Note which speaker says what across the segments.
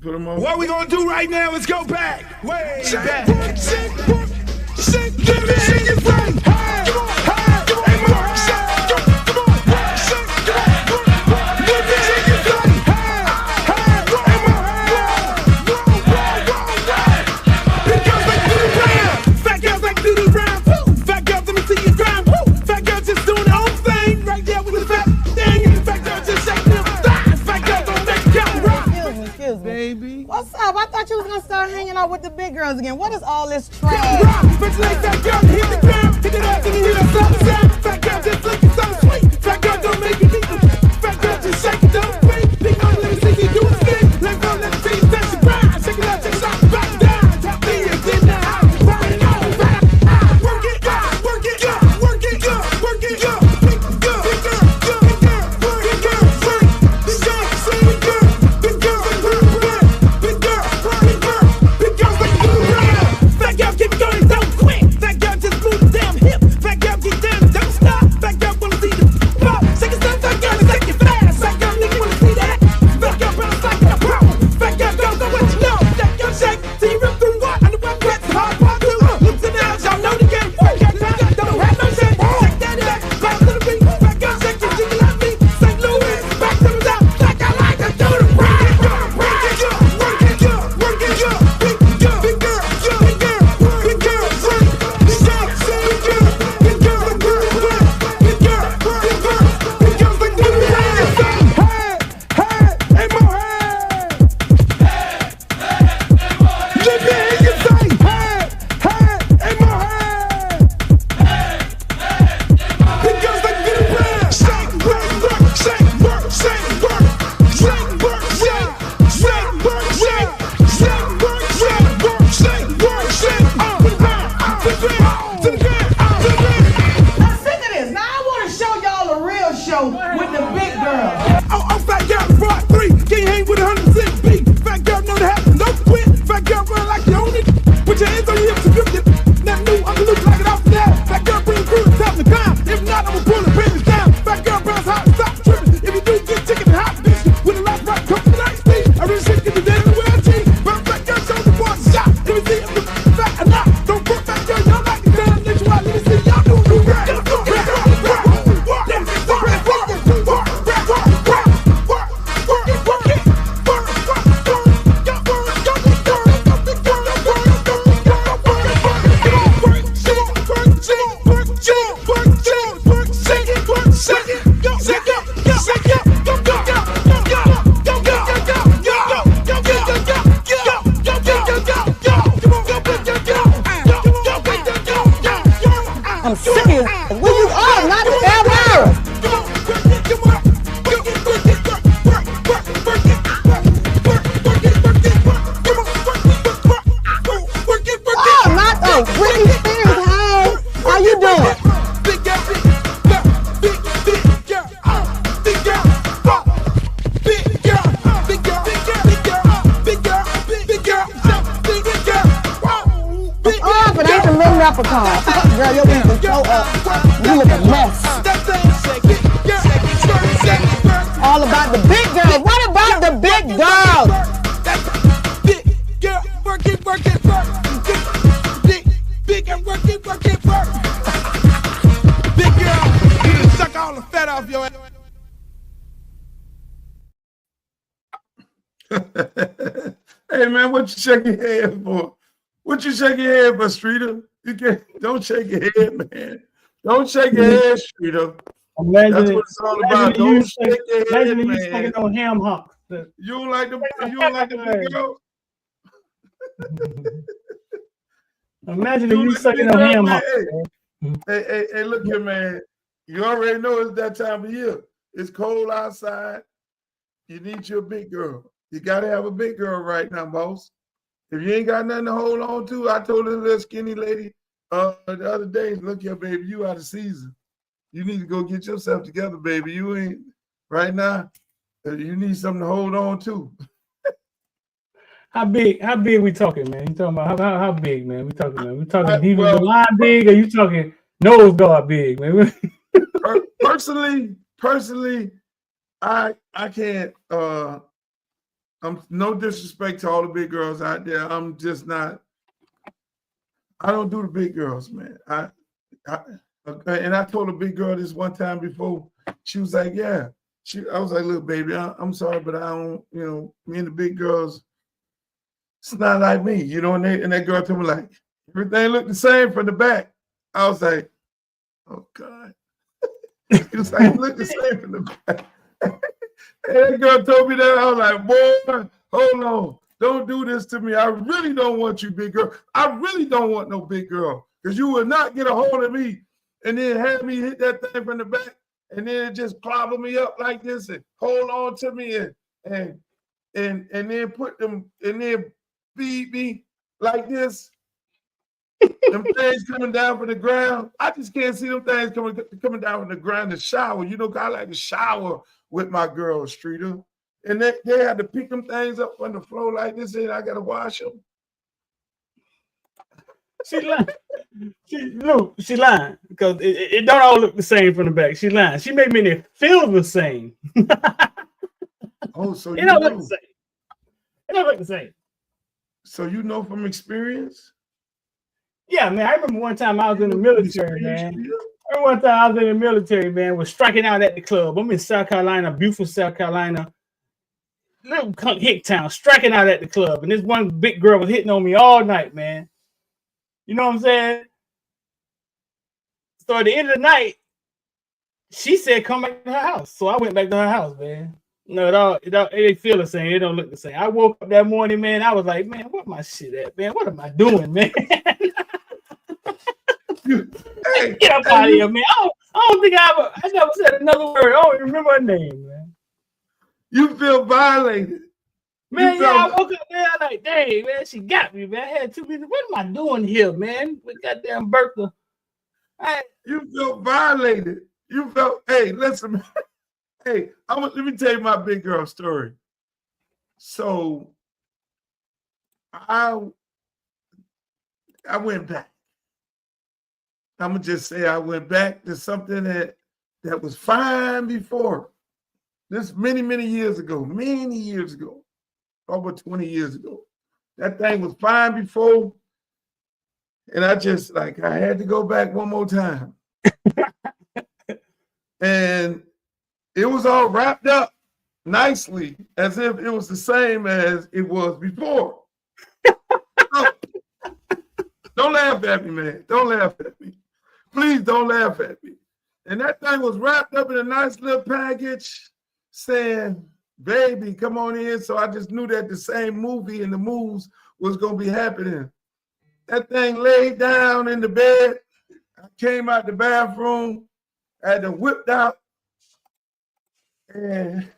Speaker 1: Put them on.
Speaker 2: What we gonna do right now is go back, way back. Give me your friend.
Speaker 3: Baby. What's up? I thought you was gonna start hanging out with the big girls again. What is all this trash? I'm serious. Where you are, not ever. Oh, not the Britney Spears. Hey, how you doing? Oh, but ain't the little leprechaun. Girl, your wings is so up. You look a mess. All about the big girls. What about the big girls?
Speaker 2: Big girl, work it, work it, work. Big and work it, work it, work. Big girl, you done suck all the fat off your
Speaker 1: ass. Hey man, what you shaking your head for? What you shaking your head for, Streeter? You can't. Don't shake your head, man. Don't shake your head, Streeter.
Speaker 4: Imagine,
Speaker 1: that's what it's all about. Don't shake your head, man.
Speaker 4: You sucking on ham hock.
Speaker 1: You don't like the big girl?
Speaker 4: Imagine if you sucking on ham hock.
Speaker 1: Hey, look here, man. You already know it's that time of year. It's cold outside. You need your big girl. You got to have a big girl right now, boss. If you ain't got nothing to hold on to, I told this little skinny lady the other day, look here, baby, you out of season. You need to go get yourself together, baby. You ain't right now. You need something to hold on to.
Speaker 4: How big we talking, man? You talking about how big, man? We talking, man. We talking even the line big, or you talking nose guard big, man?
Speaker 1: Personally, I can't I'm no disrespect to all the big girls out there. I'm just not. I don't do the big girls, man. And I told a big girl this one time before. She was like, "Yeah." I was like, "Look, baby, I'm sorry, but I don't. You know, me and the big girls, it's not like me, you know." And that girl told me like, everything looked the same from the back. I was like, "Oh God." It was like, "It looked the same from the back." And that girl told me that. I was like, "Boy, hold on. Don't do this to me. I really don't want you, big girl. I really don't want no big girl. Because you will not get a hold of me and then have me hit that thing from the back and then just clobber me up like this and hold on to me and then put them and then feed me like this. Them things coming down from the ground. I just can't see them things coming down from the ground to shower. You know, I like to shower with my girls, Streeter. And they had to pick them things up on the floor like this, and I gotta wash them.
Speaker 4: She lying. She lying because it don't all look the same from the back. She lying. She made me feel the same.
Speaker 1: Oh, so
Speaker 4: it don't look the same. It don't look the same.
Speaker 1: So you know from experience?
Speaker 4: Yeah, man. I remember one time I was in the military, man. One time I was in the military, man, was striking out at the club. I'm in South Carolina, beautiful South Carolina. Little hick town, striking out at the club. And this one big girl was hitting on me all night, man. You know what I'm saying? So at the end of the night, she said, "Come back to her house." So I went back to her house, man. No, it didn't feel the same. It don't look the same. I woke up that morning, man. I was like, "Man, what my shit at, man? What am I doing, man?" Hey, get up out of here, man. I don't think I never said another word. I don't even remember her name, man.
Speaker 1: You feel violated.
Speaker 4: Man, I woke up there like, dang, man, she got me, man. I had 2 minutes. What am I doing here, man? With goddamn Bertha.
Speaker 1: You felt violated. You felt, hey, listen, hey, let me tell you my big girl story. So I went back. I'm gonna just say I went back to something that was fine before. This many years ago, over 20 years ago. That thing was fine before, and I just I had to go back one more time. And it was all wrapped up nicely as if it was the same as it was before. Don't laugh at me, man. Don't laugh at me. Please don't laugh at me. And that thing was wrapped up in a nice little package saying, "Baby, come on in." So I just knew that the same movie and the moves was going to be happening. That thing laid down in the bed. I came out the bathroom. I had to whipped out. And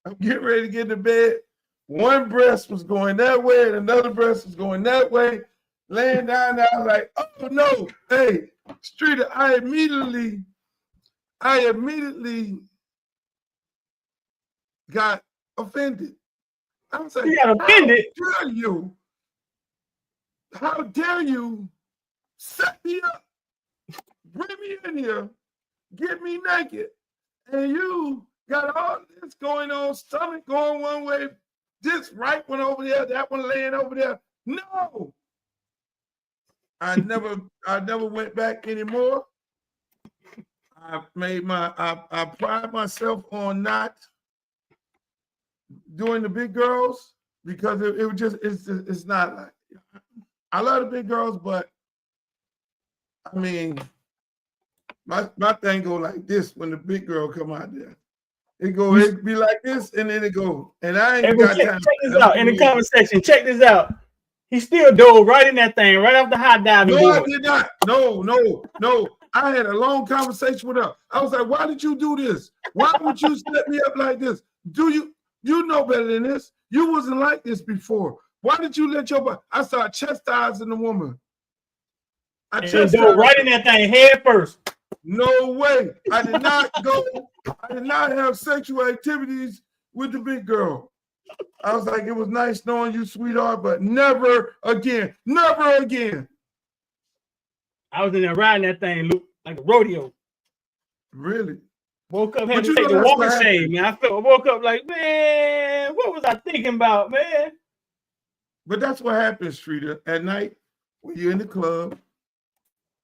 Speaker 1: I'm getting ready to get in the bed. One breast was going that way and another breast was going that way. Laying down there, I was like, "Oh no, hey, Streeter," I immediately got offended. I was like,
Speaker 4: "You got offended?
Speaker 1: How dare you set me up, bring me in here, get me naked, and you got all this going on, stomach going one way, this right one over there, that one laying over there." No. I never went back anymore. I pride myself on not doing the big girls because it's not like, I love the big girls, but I mean, my thing go like this when the big girl come out there. It be like this, and then it go, and I ain't got time.
Speaker 4: Check this out in the comment section. Check this out. He still dove right in that thing, right off the hot diving board.
Speaker 1: No, I did not. No. I had a long conversation with her. I was like, "Why did you do this? Why would you set me up like this? You know better than this. You wasn't like this before. Why did you let your..." I started chastising the woman.
Speaker 4: I dove right in that thing head first.
Speaker 1: No way. I did not have sexual activities with the big girl. I was like, "It was nice knowing you, sweetheart, but never again. Never again."
Speaker 4: I was in there riding that thing, Luke, like a rodeo.
Speaker 1: Really?
Speaker 4: Woke up, had
Speaker 1: But
Speaker 4: to
Speaker 1: you
Speaker 4: take
Speaker 1: know
Speaker 4: the
Speaker 1: that's what
Speaker 4: walking
Speaker 1: happened.
Speaker 4: shame, man. I woke up like, man, what was I thinking about, man?
Speaker 1: But that's what happens, Streeter. At night, when you're in the club,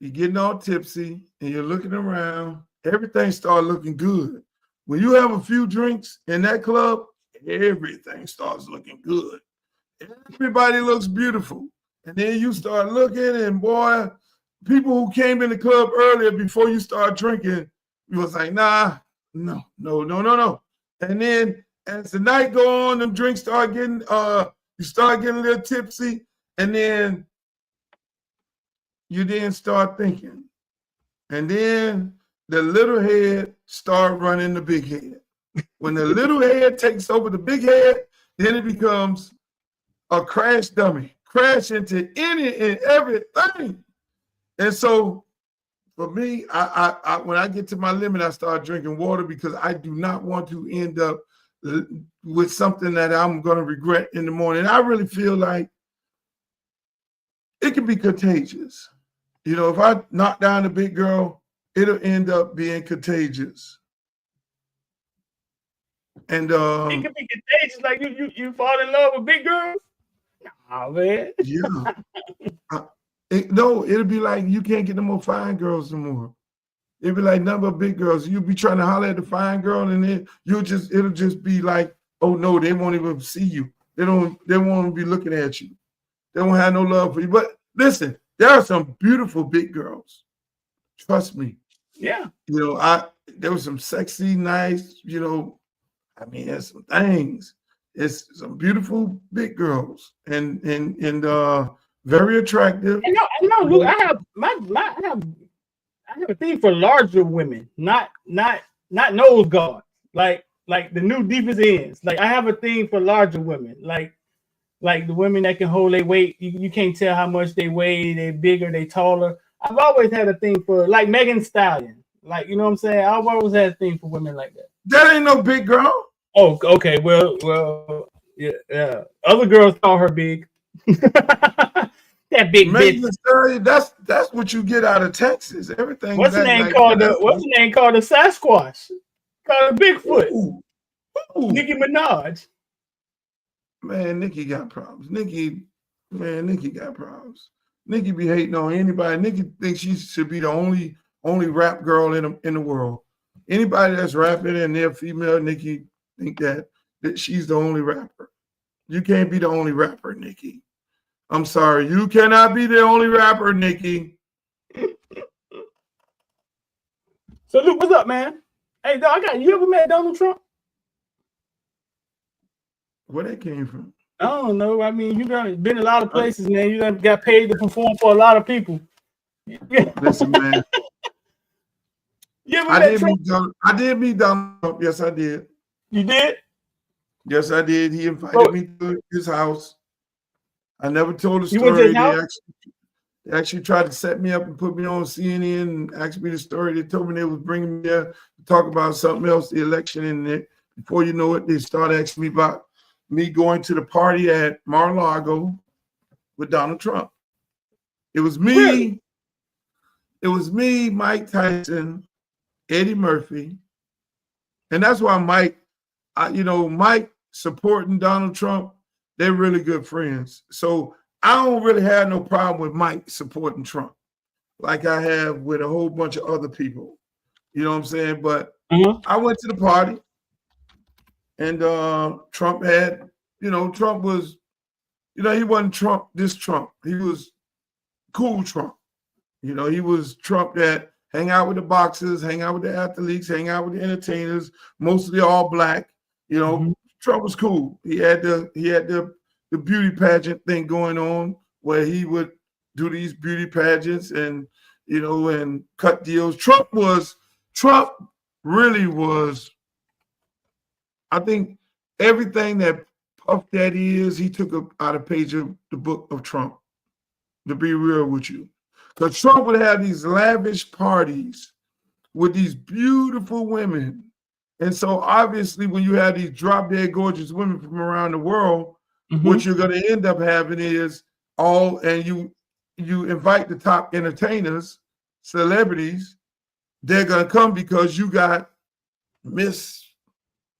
Speaker 1: you're getting all tipsy and you're looking around, everything starts looking good. When you have a few drinks in that club, everything starts looking good. Everybody looks beautiful. And then you start looking, and boy, people who came in the club earlier before you start drinking, you was like, nah, no. And then as the night go on, them drinks start getting, you start getting a little tipsy, and then you then start thinking. And then the little head start running the big head. When the little head takes over the big head, then it becomes a crash dummy, crash into any and everything. And so for me, I when I get to my limit, I start drinking water because I do not want to end up with something that I'm going to regret in the morning. I really feel like it can be contagious. You know, if I knock down a big girl, it'll end up being contagious. And
Speaker 4: It can be contagious, like you fall in love with big girls. Oh man.
Speaker 1: Yeah. It'll be like you can't get no more fine girls no more. It'll be like nothing but big girls. You'll be trying to holler at the fine girl, and then it'll just be like, oh no, they won't even see you. They won't be looking at you. They won't have no love for you. But listen, there are some beautiful big girls. Trust me.
Speaker 4: Yeah.
Speaker 1: You know, there was some sexy, nice, you know, I mean, there's some things. It's some beautiful big girls and very attractive.
Speaker 4: And no, look, I have a thing for larger women, not nose guards, like the new defense ends. Like I have a thing for larger women, like the women that can hold their weight. You can't tell how much they weigh. They're bigger, they taller. I've always had a thing for like Megan Stallion. Like, you know what I'm saying? I've always had a thing for women like that.
Speaker 1: That ain't no big girl.
Speaker 4: Oh, okay. Well, yeah. Other girls call her big. That big bitch.
Speaker 1: That's what you get out of Texas. Everything.
Speaker 4: What's the name called? What's the name called? The Sasquatch. Called Bigfoot.
Speaker 1: Ooh.
Speaker 4: Nicki Minaj.
Speaker 1: Man, Nicki got problems. Nicki got problems. Nicki be hating on anybody. Nicki thinks she should be the only rap girl in the world. Anybody that's rapping and they're female, Nicki think that she's the only rapper. You can't be the only rapper, Nicki. I'm sorry. You cannot be the only rapper, Nicki.
Speaker 4: So Luke, what's up, man? Hey, dog, you ever met Donald Trump?
Speaker 1: Where that came from?
Speaker 4: I don't know. I mean, you done been a lot of places, man. You done got paid to perform for a lot of people.
Speaker 1: Listen, man.
Speaker 4: You ever met Trump?
Speaker 1: I did meet Donald Trump. Yes, I did.
Speaker 4: You did?
Speaker 1: Yes, I did. He invited me to his house. I never told the
Speaker 4: You went to
Speaker 1: story.
Speaker 4: his house?
Speaker 1: They actually tried to set me up and put me on CNN and asked me the story. They told me they was bringing me there to talk about something else, the election. And before you know it, they started asking me about me going to the party at Mar-a-Lago with Donald Trump. It was me.
Speaker 4: Really?
Speaker 1: It was me, Mike Tyson, Eddie Murphy. And that's why Mike supporting Donald Trump, they're really good friends. So I don't really have no problem with Mike supporting Trump like I have with a whole bunch of other people. You know what I'm saying? But I went to the party and Trump had, Trump was, he wasn't Trump, this Trump. He was cool Trump. He was Trump that hang out with the boxers, hang out with the athletes, hang out with the entertainers, mostly all black. Trump was cool. He had the beauty pageant thing going on where he would do these beauty pageants and and cut deals. Trump really was, I think everything that Puff Daddy is, he took out a page of the book of Trump, to be real with you. Because Trump would have these lavish parties with these beautiful women. And so obviously when you have these drop dead gorgeous women from around the world, what you're going to end up having is you invite the top entertainers, celebrities, they're going to come because you got Miss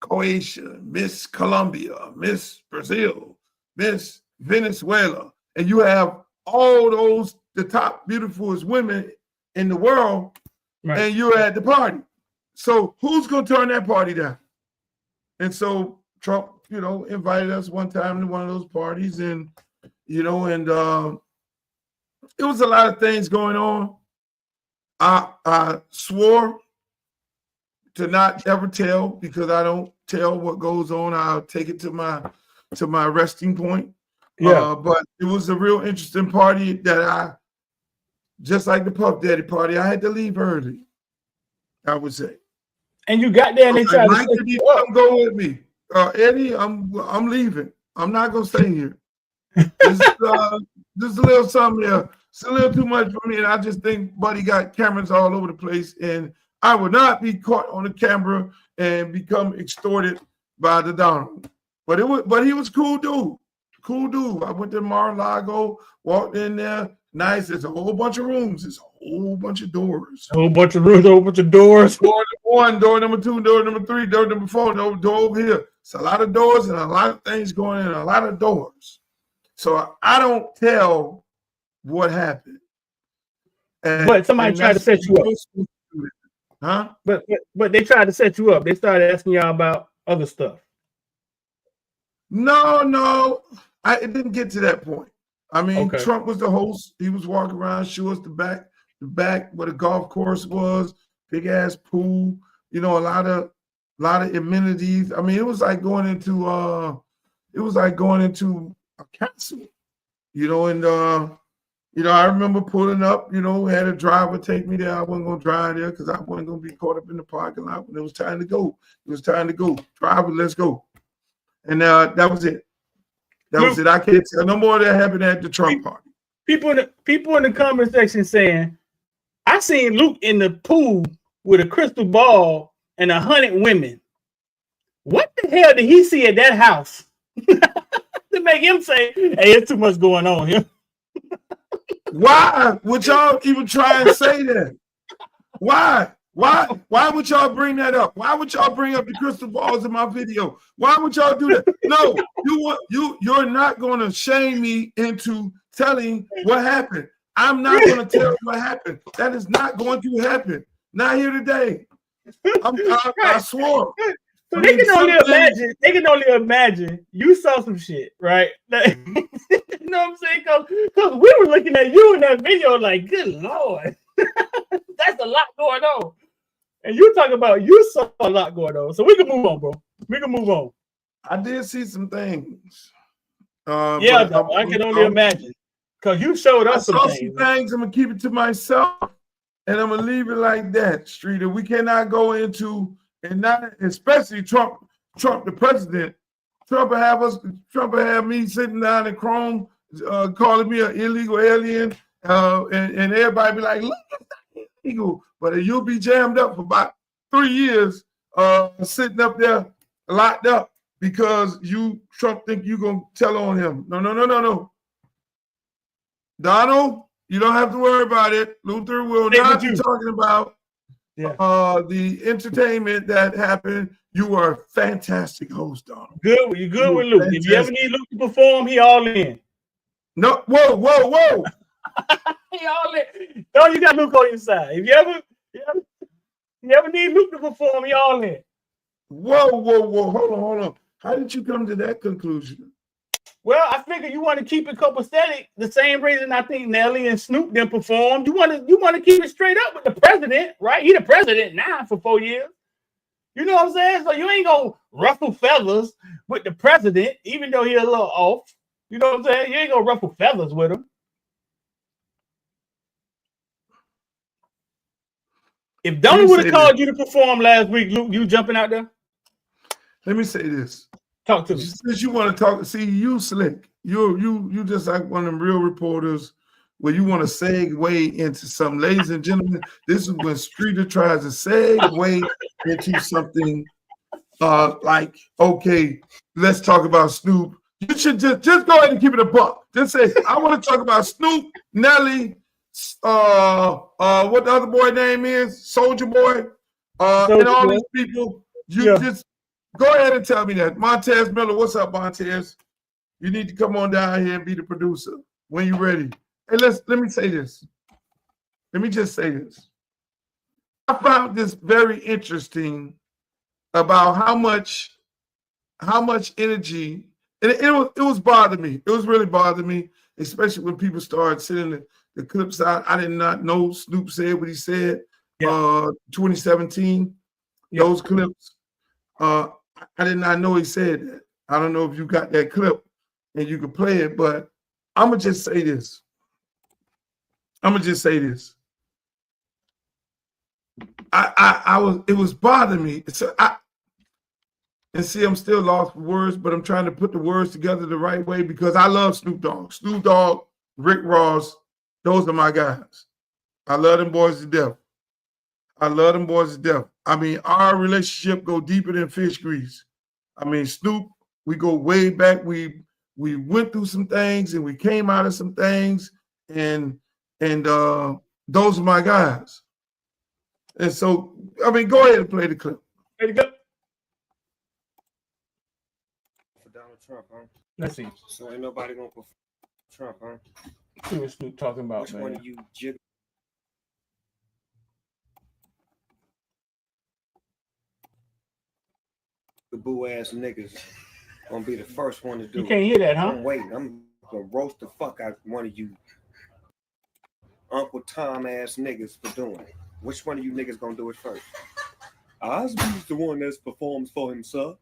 Speaker 1: Croatia, Miss Colombia, Miss Brazil, Miss Venezuela, and you have all those, the top beautifulest women in the world, right, and you're at the party. So who's going to turn that party down? And so Trump, you know, invited us one time to one of those parties, and, you know, and it was a lot of things going on. I swore to not ever tell, because I don't tell what goes on. I'll take it to my resting point. Yeah. But it was a real interesting party that I, just like the Puff Daddy party, I had to leave early, I would say. And you got there and they tried to set you up. Come go with me. Eddie, I'm leaving. I'm not gonna stay here. This is a little something there. It's a little too much for me, and I just think Buddy got cameras all over the place, and I would not be caught on the camera and become extorted by the Donald. But he was a cool dude. Cool dude. I went to Mar-a-Lago, walked in there. Nice. There's a whole bunch of rooms. There's a whole bunch of doors. A whole bunch of rooms, a whole bunch of doors. Door number 1, door number 2, door number 3, door number 4, door over here. It's a lot of doors and a lot of things going in, a lot of doors. So I don't tell what happened. But somebody tried to set you up. Huh? But they tried to set you up. They started asking y'all about other stuff. No, it didn't get to that point. I mean, okay. Trump was the host. He was walking around, show us the back where the golf course was, big ass pool. You know, a lot of amenities. I mean, it was like going into a castle. You know, and you know, I remember pulling up. You know, had a driver take me there. I wasn't gonna drive there because I wasn't gonna be caught up in the parking lot when it was time to go. It was time to go. Driver, let's go. And that was it. That was it. I can't tell no more of that happened at the Trump party. People in the comment section saying, I seen Luke in the pool with a crystal ball and 100 women. What the hell did he see at that house to make him say, hey, it's too much going on here? Why would y'all even try and say that? Why would y'all bring that up? Why would y'all bring up the crystal balls in my video? Why would y'all do that? No, you're not going to shame me into telling what happened. I'm not going to tell you what happened. That is not going to happen. Not here today. I swore. So they can only imagine. They can only imagine you saw some shit, right? Like, you know what I'm saying? Because we were looking at you in that video like, good Lord, that's a lot going on. And you talking about you saw a lot going on. So we can move on, bro. We can move on. I did see some things. Yeah, though, I can only imagine. Because you showed us some things. I'm going to keep it to myself. And I'm going to leave it like that, Streeter. We cannot go into, and not especially Trump the president. Trump will have me sitting down in Chrome, calling me an illegal alien. And everybody be like, look, it's not illegal. But you'll be jammed up for about 3 years, sitting up there locked up because Trump think you're going to tell on him. No. Donald, you don't have to worry about it. Luther will not be talking about the entertainment that happened. You are a fantastic host, Donald. Good, you're good with Luke. Fantastic. If you ever need Luke to perform, he all in. No, whoa. He all in. No, you got Luke on your side. If you ever need Luke to perform, he all in. Whoa. Hold on. How did you come to that conclusion? Well, I figure you want to keep it copacetic. The same reason I think Nelly and Snoop didn't perform. You want to keep it straight up with the president, right? He the president now for 4 years. You know what I'm saying? So you ain't gonna ruffle feathers with the president, even though he's a little off. You know what I'm saying? You ain't gonna ruffle feathers with him. If Donald would have called you to perform last week, Luke, you jumping out there? Let me say this. Talk to me. Since you want to talk, see, you slick. You just like one of them real reporters where you want to segue into something. Ladies and gentlemen, this is when Streeter tries to segue into something like, okay, let's talk about Snoop. You should just go ahead and keep it a buck. Just say, I want to talk about Snoop, Nelly, what the other boy name is, Soldier Boy, and all these people You just go ahead and tell me that. Montez Miller, what's up, Montez? You need to come on down here and be the producer when you're ready. Hey, let me say this. Let me just say this. I found this very interesting about how much energy, and it was bothering me. It was really bothering me, especially when people started sending the clips out. I did not know Snoop said what he said. 2017, those clips. I did not know he said that. I don't know if you got that clip and you can play it, but I'm gonna just say this. It was bothering me. So I'm still lost for words, but I'm trying to put the words together the right way because I love Snoop Dogg. Snoop Dogg, Rick Ross, those are my guys. I love them boys to death. I mean, our relationship go deeper than fish grease. I mean, Snoop, we go way back. We went through some things and we came out of some things, and those are my guys. And so, I mean, go ahead and play the clip.
Speaker 4: Ready to go?
Speaker 5: For Donald Trump, huh?
Speaker 4: Let's see.
Speaker 5: So ain't nobody gonna perform Trump, huh?
Speaker 4: See what Snoop talking about,
Speaker 5: Which
Speaker 4: man.
Speaker 5: one of you jiggle the boo ass niggas gonna be the first one to do it?
Speaker 4: You can't hear that, huh?
Speaker 5: I'm waiting. I'm gonna roast the fuck out one of you Uncle Tom ass niggas for doing it. Which one of you niggas gonna do it first? Osby's the one that performs for himself.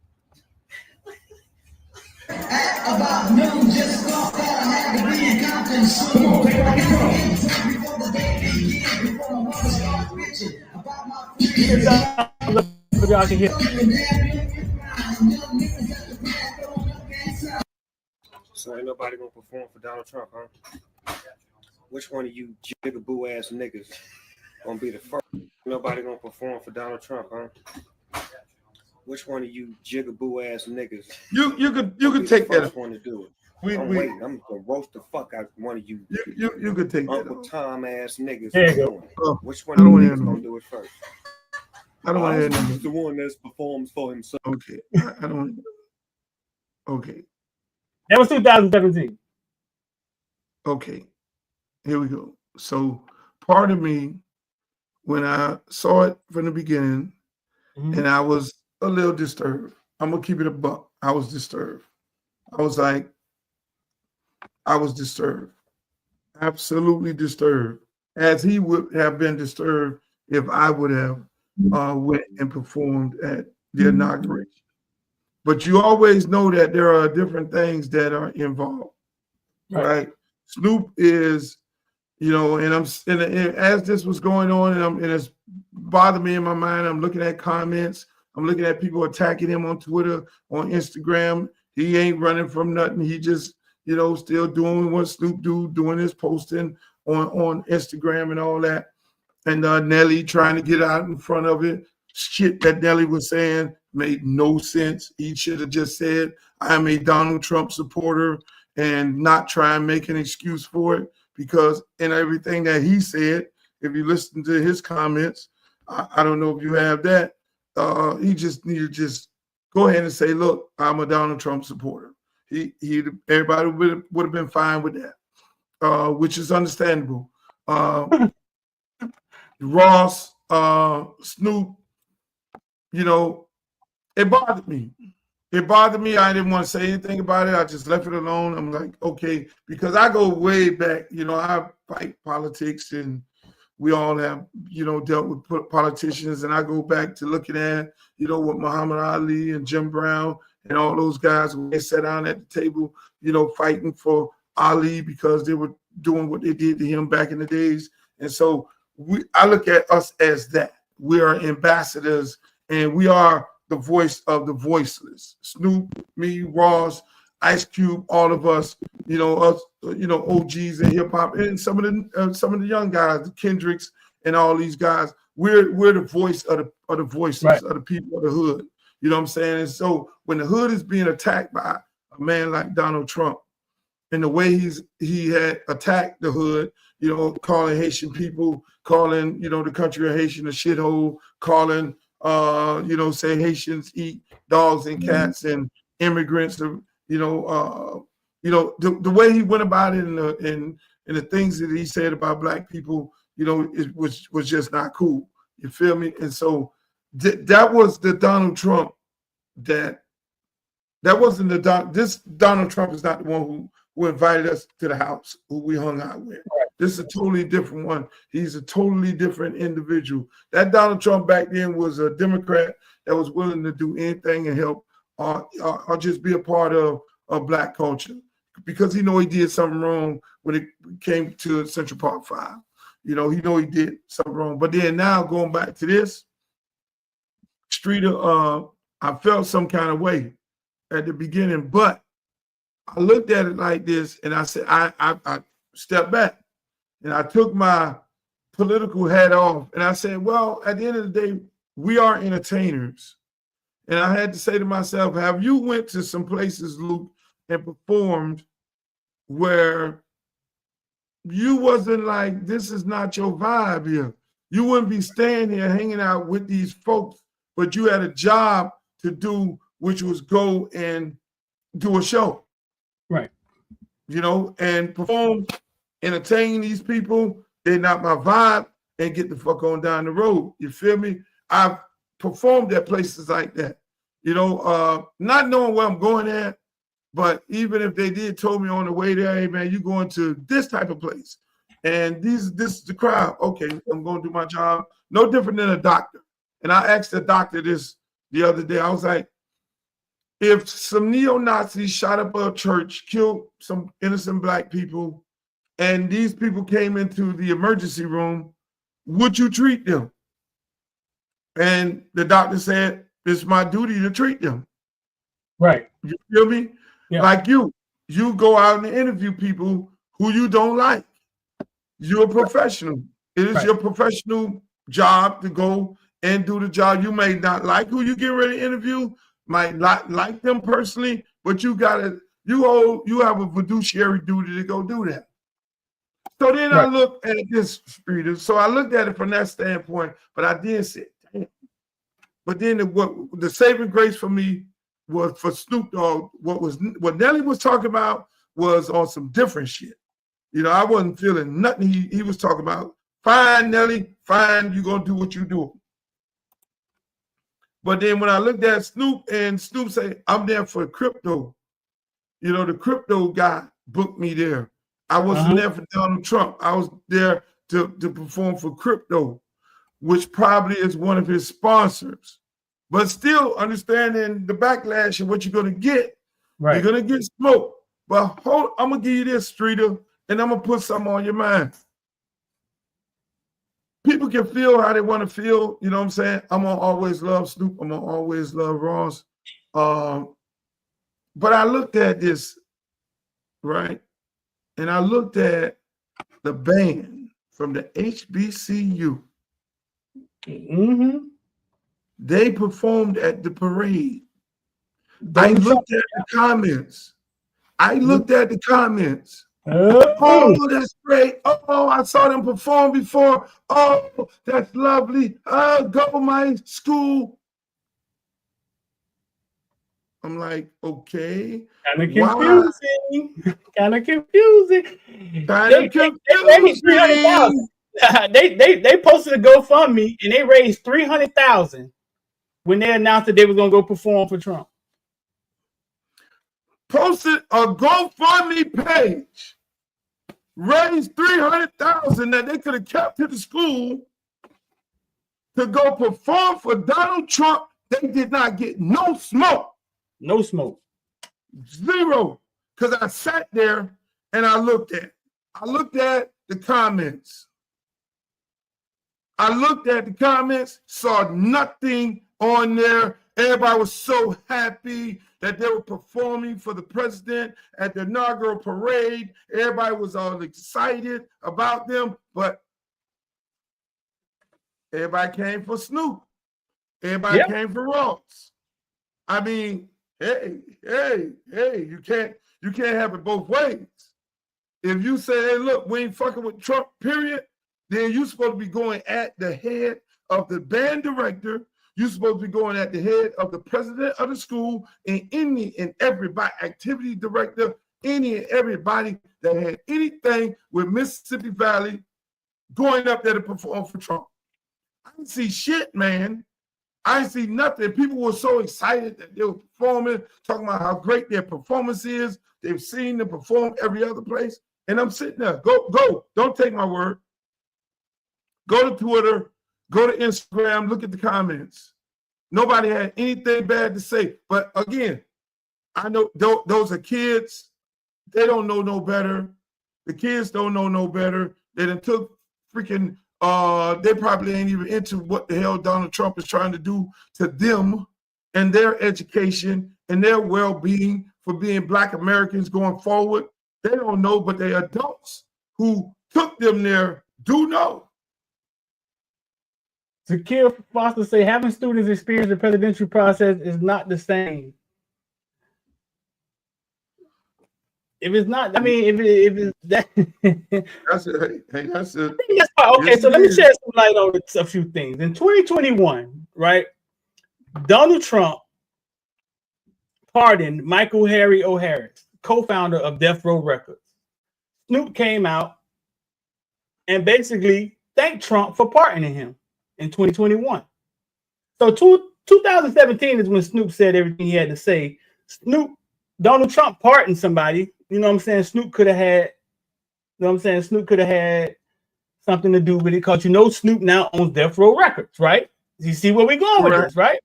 Speaker 6: About noon, just thought that I had to be in Compton soon. Before the day begins, before my mother starts bitching about my
Speaker 4: So y'all can hear.
Speaker 5: So ain't nobody gonna perform for Donald Trump, huh? Which one of you jigaboo ass niggas gonna be the first? Nobody gonna perform for Donald Trump, huh? Which one of you jigaboo ass niggas?
Speaker 1: You could take that.
Speaker 5: First one to do it. I'm waiting. I'm gonna roast the fuck out one of you.
Speaker 1: You could take
Speaker 5: Uncle
Speaker 1: that.
Speaker 5: Tom ass niggas.
Speaker 4: There you
Speaker 5: doing
Speaker 4: go.
Speaker 5: it. Which one of you niggas gonna do it first?
Speaker 1: I don't want to hear
Speaker 5: Osby's the one that performs for himself.
Speaker 1: Okay. I don't. Okay.
Speaker 4: That was 2017.
Speaker 1: Okay. Here we go. So part of me, when I saw it from the beginning, and I was a little disturbed. I'm gonna keep it a buck. I was disturbed. I was disturbed. Absolutely disturbed. As he would have been disturbed if I would have went and performed at the inauguration. But you always know that there are different things that are involved, right? Snoop is, and as this was going on, and it's bothered me in my mind. I'm looking at comments. I'm looking at people attacking him on Twitter, on Instagram. He ain't running from nothing. He just, still doing what Snoop doing his posting on Instagram and all that. And Nelly trying to get out in front of it. Shit that Nelly was saying made no sense. He should have just said, I'm a Donald Trump supporter, and not try and make an excuse for it, because in everything that he said, if you listen to his comments, I don't know if you have that, he just need to just go ahead and say, look, I'm a Donald Trump supporter. Everybody would have been fine with that, which is understandable. Ross, Snoop, it bothered me. It bothered me. I didn't want to say anything about it. I just left it alone. I'm like, okay, because I go way back. I fight politics, and we all have, dealt with politicians. And I go back to looking at, what Muhammad Ali and Jim Brown and all those guys, when they sat down at the table, fighting for Ali because they were doing what they did to him back in the days. And so I look at us as that. We are ambassadors, and we are the voice of the voiceless. Snoop, me, Ross, Ice Cube, all of us, us, OGs in hip hop, and some of the young guys, the Kendricks, and all these guys. We're the voice of the voices of the people of the hood. You know what I'm saying? And so when the hood is being attacked by a man like Donald Trump, and the way he had attacked the hood, calling Haitian people, calling the country of Haitian a shithole, calling say Haitians eat dogs and cats and immigrants, the way he went about it and the things that he said about black people, it was just not cool. You feel me? And so that was the Donald Trump that wasn't this Donald Trump is not the one who invited us to the house, who we hung out with. Right. This is a totally different one. He's a totally different individual. That Donald Trump back then was a Democrat that was willing to do anything and help or just be a part of black culture, because he did something wrong when it came to Central Park 5. He did something wrong. But then now going back to this, Streeter, I felt some kind of way at the beginning, but I looked at it like this, and I said, I stepped back, and I took my political hat off, and I said, well, at the end of the day, we are entertainers. And I had to say to myself, have you went to some places, Luke, and performed where you wasn't like, this is not your vibe here. You wouldn't be staying here hanging out with these folks, but you had a job to do, which was go and do a show.
Speaker 4: Right.
Speaker 1: And perform, entertain these people. They're not my vibe, and get the fuck on down the road. You feel me? I've performed at places like that, not knowing where I'm going at, but even if they did told me on the way there, hey man, you going to this type of place, and this is the crowd. Okay, I'm going to do my job. No different than a doctor. And I asked the doctor this the other day. I was like, if some neo-Nazis shot up a church, killed some innocent black people, and these people came into the emergency room, would you treat them? And the doctor said, it's my duty to treat them.
Speaker 4: Right.
Speaker 1: You feel me?
Speaker 4: Yeah.
Speaker 1: Like you go out and interview people who you don't like. You're a professional. It is your professional job to go and do the job. You may not like who you get ready to interview, might not like them personally, but you have a fiduciary duty to go do that. So then I looked at this, so I looked at it from that standpoint, but I did say, damn. But then the saving grace for me was for Snoop Dogg. What Nelly was talking about was on some different shit. I wasn't feeling nothing he was talking about. Fine, Nelly, fine, you're gonna do what you do. But then when I looked at Snoop, and Snoop said, I'm there for crypto. The crypto guy booked me there. I wasn't there for Donald Trump. I was there to perform for crypto, which probably is one of his sponsors. But still understanding the backlash and what you're going to get. Right. You're going to get smoke. But I'm going to give you this, Streeter, and I'm going to put something on your mind. People can feel how they want to feel. You know what I'm saying? I'm going to always love Snoop. I'm going to always love Ross. But I looked at this, right? And I looked at the band from the HBCU.
Speaker 4: Mm-hmm.
Speaker 1: They performed at the parade. I looked at the comments. Oh, that's great. Oh, I saw them perform before. Oh, that's lovely. Go my school. I'm like, okay.
Speaker 4: Kind of confusing. Kind of confusing. They posted a GoFundMe and they raised $300,000 when they announced that they were gonna go perform for Trump.
Speaker 1: Posted a GoFundMe page, raised $300,000 that they could have kept to the school to go perform for Donald Trump. They did not get no smoke.
Speaker 4: No smoke.
Speaker 1: Zero. Because I sat there and I looked at the comments. Saw nothing on there. Everybody was so happy that they were performing for the president at the inaugural parade. Everybody was all excited about them, but everybody came for Snoop. Everybody came for Ross. I mean, hey, you can't have it both ways. If you say, hey, look, we ain't fucking with Trump, period, then you're supposed to be going at the head of the band director. You're supposed to be going at the head of the president of the school and any and everybody, activity director, any and everybody that had anything with Mississippi Valley going up there to perform for Trump. I didn't see shit, man. I didn't see nothing. People were so excited that they were performing, talking about how great their performance is. They've seen them perform every other place. And I'm sitting there. Go. Don't take my word. Go to Twitter. Go to Instagram. Look at the comments. Nobody had anything bad to say. But again, I know those are kids. They don't know no better. The kids don't know no better. They done took freaking, they probably ain't even into what the hell Donald Trump is trying to do to them and their education and their well-being for being Black Americans going forward. They don't know, but the adults who took them there do know.
Speaker 4: Zakir Foster say having students experience the presidential process is not the same. If it's not, I mean, if it's that,
Speaker 1: that's it. Hey, that's it.
Speaker 4: That's fine. Okay, so let me shed some light on a few things. In 2021, right, Donald Trump pardoned Michael Harry O'Harris, co-founder of Death Row Records. Snoop came out and basically thanked Trump for pardoning him in 2021. So 2017 is when Snoop said everything he had to say. Donald Trump pardoned somebody. You know what I'm saying? Snoop could have had, you know what I'm saying? Snoop could have had something to do with it because you know Snoop now owns Death Row Records, right? You see where we're going with this, right?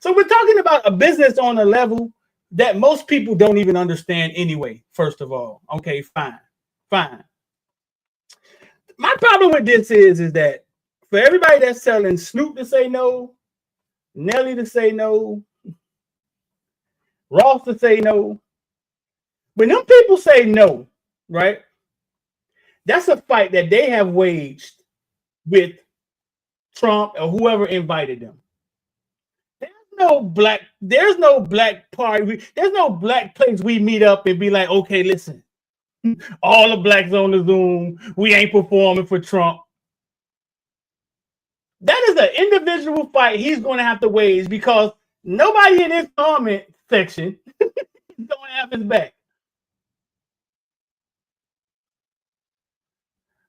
Speaker 4: So we're talking about a business on a level that most people don't even understand anyway, first of all. Okay, fine. My problem with this is that for everybody that's telling Snoop to say no, Nelly to say no, Ross to say no, when them people say no, right, that's a fight that they have waged with Trump or whoever invited them. There's no black party. There's no black place we meet up and be like, okay, listen, all the blacks on the Zoom, we ain't performing for Trump. That is an individual fight he's going to have to wage because nobody in his comment section is going to have his back.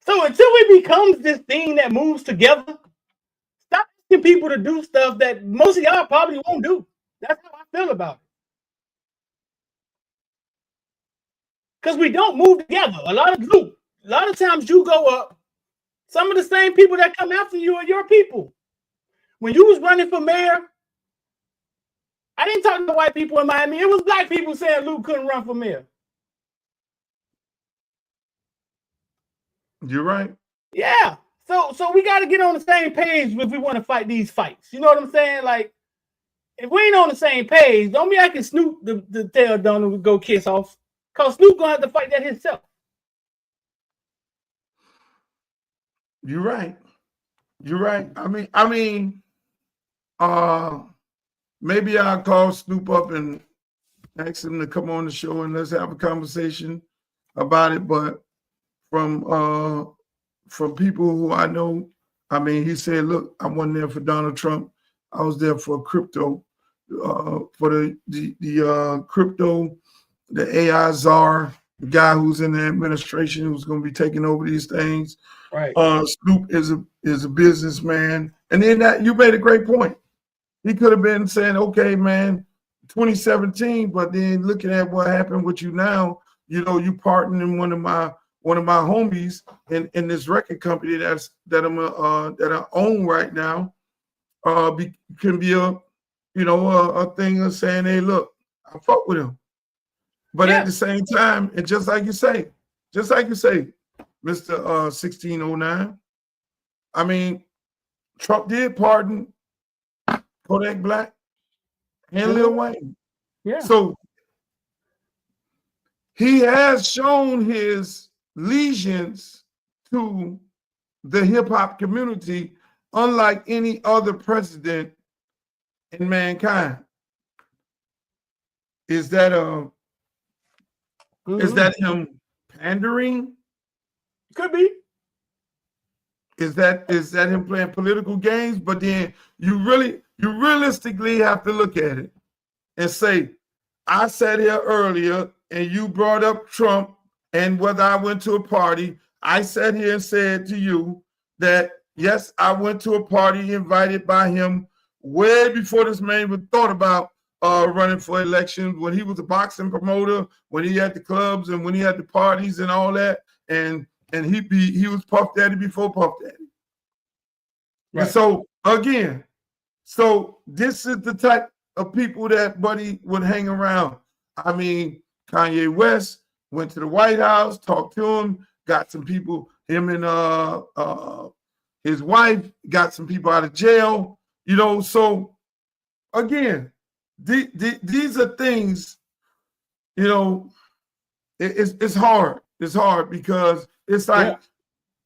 Speaker 4: So until it becomes this thing that moves together, stop asking people to do stuff that most of y'all probably won't do. That's how I feel about it. Because we don't move together. A lot of times you go up, some of the same people that come after you are your people. When you was running for mayor, I didn't talk to white people in Miami. It was black people saying Luke couldn't run for mayor.
Speaker 1: You're right.
Speaker 4: Yeah. So we got to get on the same page if we want to fight these fights. You know what I'm saying? Like, if we ain't on the same page, don't be acting Snoop to tell Donald to go kiss off. Because Snoop going to have to fight that himself.
Speaker 1: You're right. I mean, maybe I'll call Snoop up and ask him to come on the show and let's have a conversation about it. But from people who I know, I mean, he said, look, I wasn't there for Donald Trump. I was there for crypto, for the crypto, the AI czar, the guy who's in the administration who's going to be taking over these things.
Speaker 4: Right.
Speaker 1: Snoop is a businessman. And then that you made a great point. He could have been saying, okay, man, 2017, but then looking at what happened with you now, you know, you partnering one of my homies in this record company that I own right now, can be a thing of saying, hey, look, I fuck with him. But at the same time, and just like you say, Mr. 1609, I mean, Trump did pardon Kodak Black and Lil Wayne.
Speaker 4: Yeah.
Speaker 1: So he has shown his allegiance to the hip hop community, unlike any other president in mankind. Is that is that him pandering?
Speaker 4: Could be.
Speaker 1: Is that him playing political games? But then you realistically have to look at it and say, I sat here earlier and you brought up Trump and whether I went to a party. I sat here and said to you that, yes, I went to a party invited by him way before this man even thought about running for election, when he was a boxing promoter, when he had the clubs and when he had the parties and all that. And he was Puff Daddy before Puff Daddy. Right. And so again, this is the type of people that Buddy would hang around. I mean, Kanye West went to the White House, talked to him, got some people, him and his wife got some people out of jail, you know. So again, these are things, you know, it's hard. It's hard because it's like,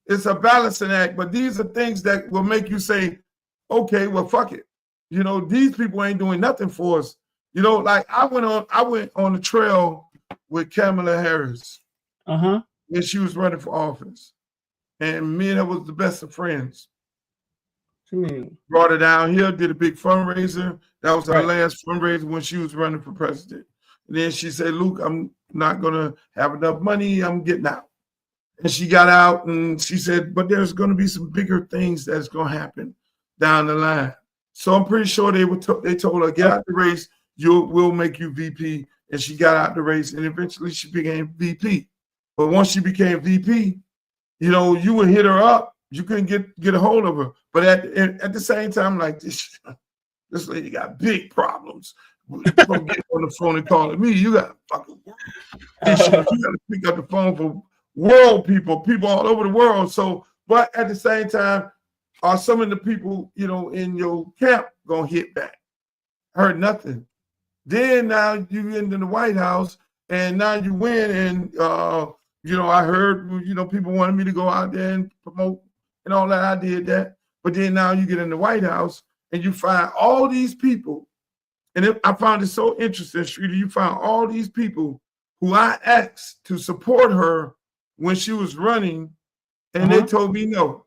Speaker 1: it's a balancing act, but these are things that will make you say, okay, well, fuck it. You know, these people ain't doing nothing for us. You know, like I went on the trail with Kamala Harris when she was running for office. And me and her was the best of friends. Brought her down here, did a big fundraiser. That was our last fundraiser when she was running for president. And then she said, Luke, I'm not gonna have enough money, I'm getting out. And she got out and she said, but there's gonna be some bigger things that's gonna happen down the line. So I'm pretty sure they told her, get out the race, we'll make you VP. And she got out the race and eventually she became VP. But once she became VP, you know, you would hit her up, you couldn't get a hold of her. But at the same time, like this lady got big problems. From getting on the phone and calling me, you got to fucking you got to pick up the phone for world people all over the world. So, but at the same time, are some of the people, you know, in your camp gonna hit back? Heard nothing. Then now you in the White House and now you win and you know, I heard, you know, people wanted me to go out there and promote and all that. I did that. But then now you get in the White House and you find all these people. And I found it so interesting, Streeter, you found all these people who I asked to support her when she was running, and they told me no.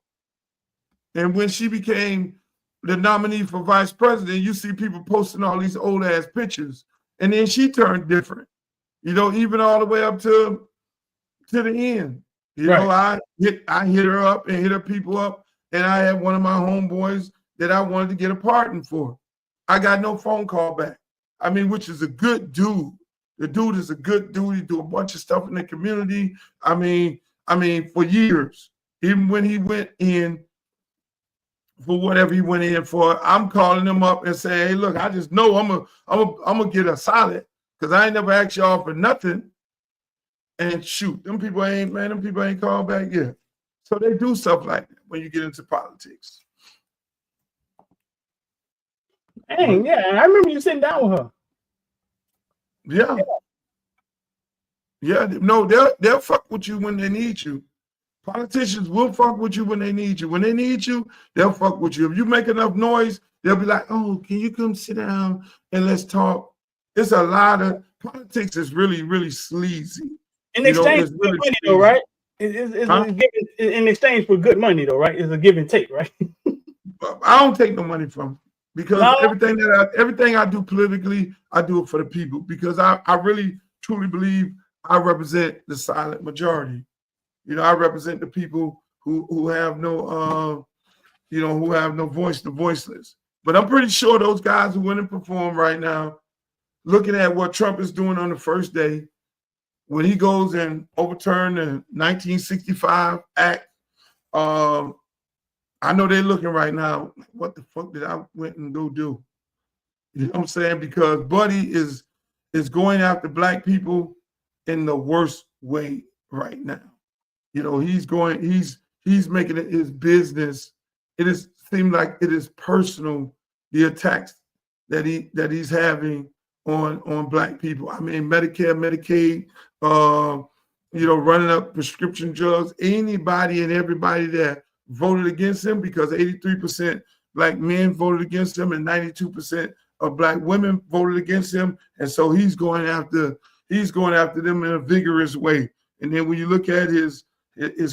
Speaker 1: And when she became the nominee for vice president, you see people posting all these old ass pictures. And then she turned different, you know, even all the way up to the end. You know, I hit her up and hit her people up. And I had one of my homeboys that I wanted to get a pardon for. I got no phone call back. I mean, which is a good dude. The dude is a good dude. He do a bunch of stuff in the community. I mean, for years, even when he went in for whatever he went in for, I'm calling him up and saying, hey, look, I just know I'm gonna get a solid because I ain't never asked y'all for nothing. And shoot, them people ain't called back yet. So they do stuff like that when you get into politics.
Speaker 4: Dang, yeah, I remember you sitting down with her.
Speaker 1: Yeah. No, they'll fuck with you when they need you. Politicians will fuck with you when they need you. When they need you, they'll fuck with you. If you make enough noise, they'll be like, oh, can you come sit down and let's talk? It's a lot of politics is really, really sleazy.
Speaker 4: In exchange for good money, though, right? It's in exchange for good money, though, right? It's a give and take, right?
Speaker 1: I don't take no money from them because everything I do politically, I do it for the people because I really truly believe I represent the silent majority. You know, I represent the people who have no who have no voice, the voiceless. But I'm pretty sure those guys who went and perform right now, looking at what Trump is doing on the first day, when he goes and overturn the 1965 Act, I know they're looking right now, what the fuck did I went and go do? You know what I'm saying? Because Buddy is going after black people in the worst way right now. You know, he's making it his business. It seems like it is personal, the attacks that he's having on black people. I mean, Medicare, Medicaid, running up prescription drugs, anybody and everybody that voted against him, because 83% black men voted against him and 92% of black women voted against him. And so he's going after them in a vigorous way. And then when you look at his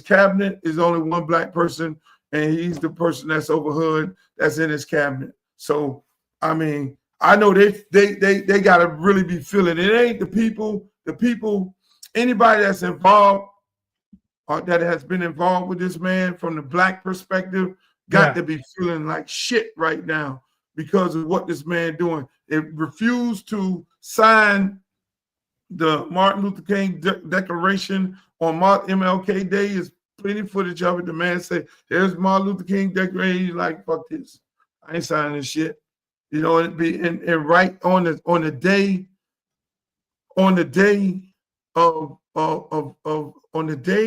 Speaker 1: cabinet, is only one black person, and he's the person that's over Hood that's in his cabinet. So I mean, I know they gotta really be feeling it. Ain't the people, anybody that's involved or that has been involved with this man from the black perspective got to be feeling like shit right now because of what this man doing. It refused to sign the Martin Luther King Declaration on MLK Day. Is plenty footage of it. The man said, "There's Martin Luther King Declaration." He's like, "Fuck this, I ain't signing this shit." You know, it'd be and right on the day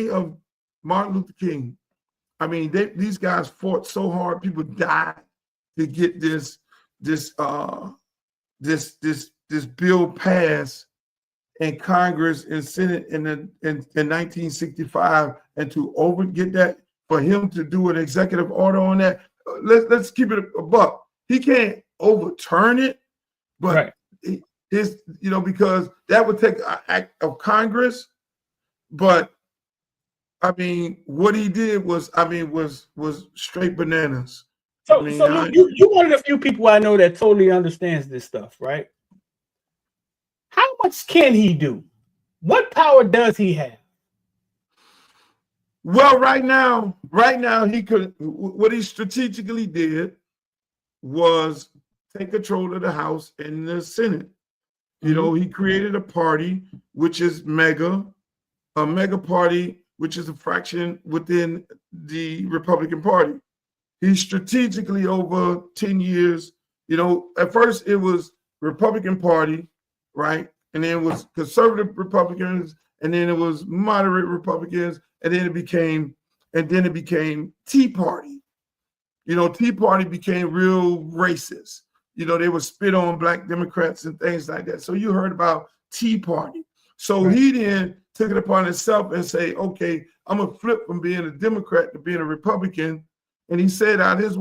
Speaker 1: of Martin Luther King. I mean, these guys fought so hard. People died to get this bill passed in Congress and Senate in 1965, and to get that, for him to do an executive order on that. Let's keep it a buck. He can't overturn it, but it's, you know, because that would take an act of Congress. But I mean, what he did was straight bananas.
Speaker 4: So,
Speaker 1: I mean,
Speaker 4: so you one of the few people I know that totally understands this stuff, right? How much can he do? What power does he have?
Speaker 1: Well, right now he could. What he strategically did was take control of the House and the Senate. You know, he created a party which is a mega party, which is a fraction within the Republican Party. He strategically, over 10 years, you know, at first it was Republican Party, right? And then it was conservative Republicans, and then it was moderate Republicans, and then it became Tea Party. You know, Tea Party became real racist. You know, they would spit on black Democrats and things like that. So you heard about Tea Party. So he then took it upon himself and say, okay, I'm gonna flip from being a Democrat to being a Republican. And he said out his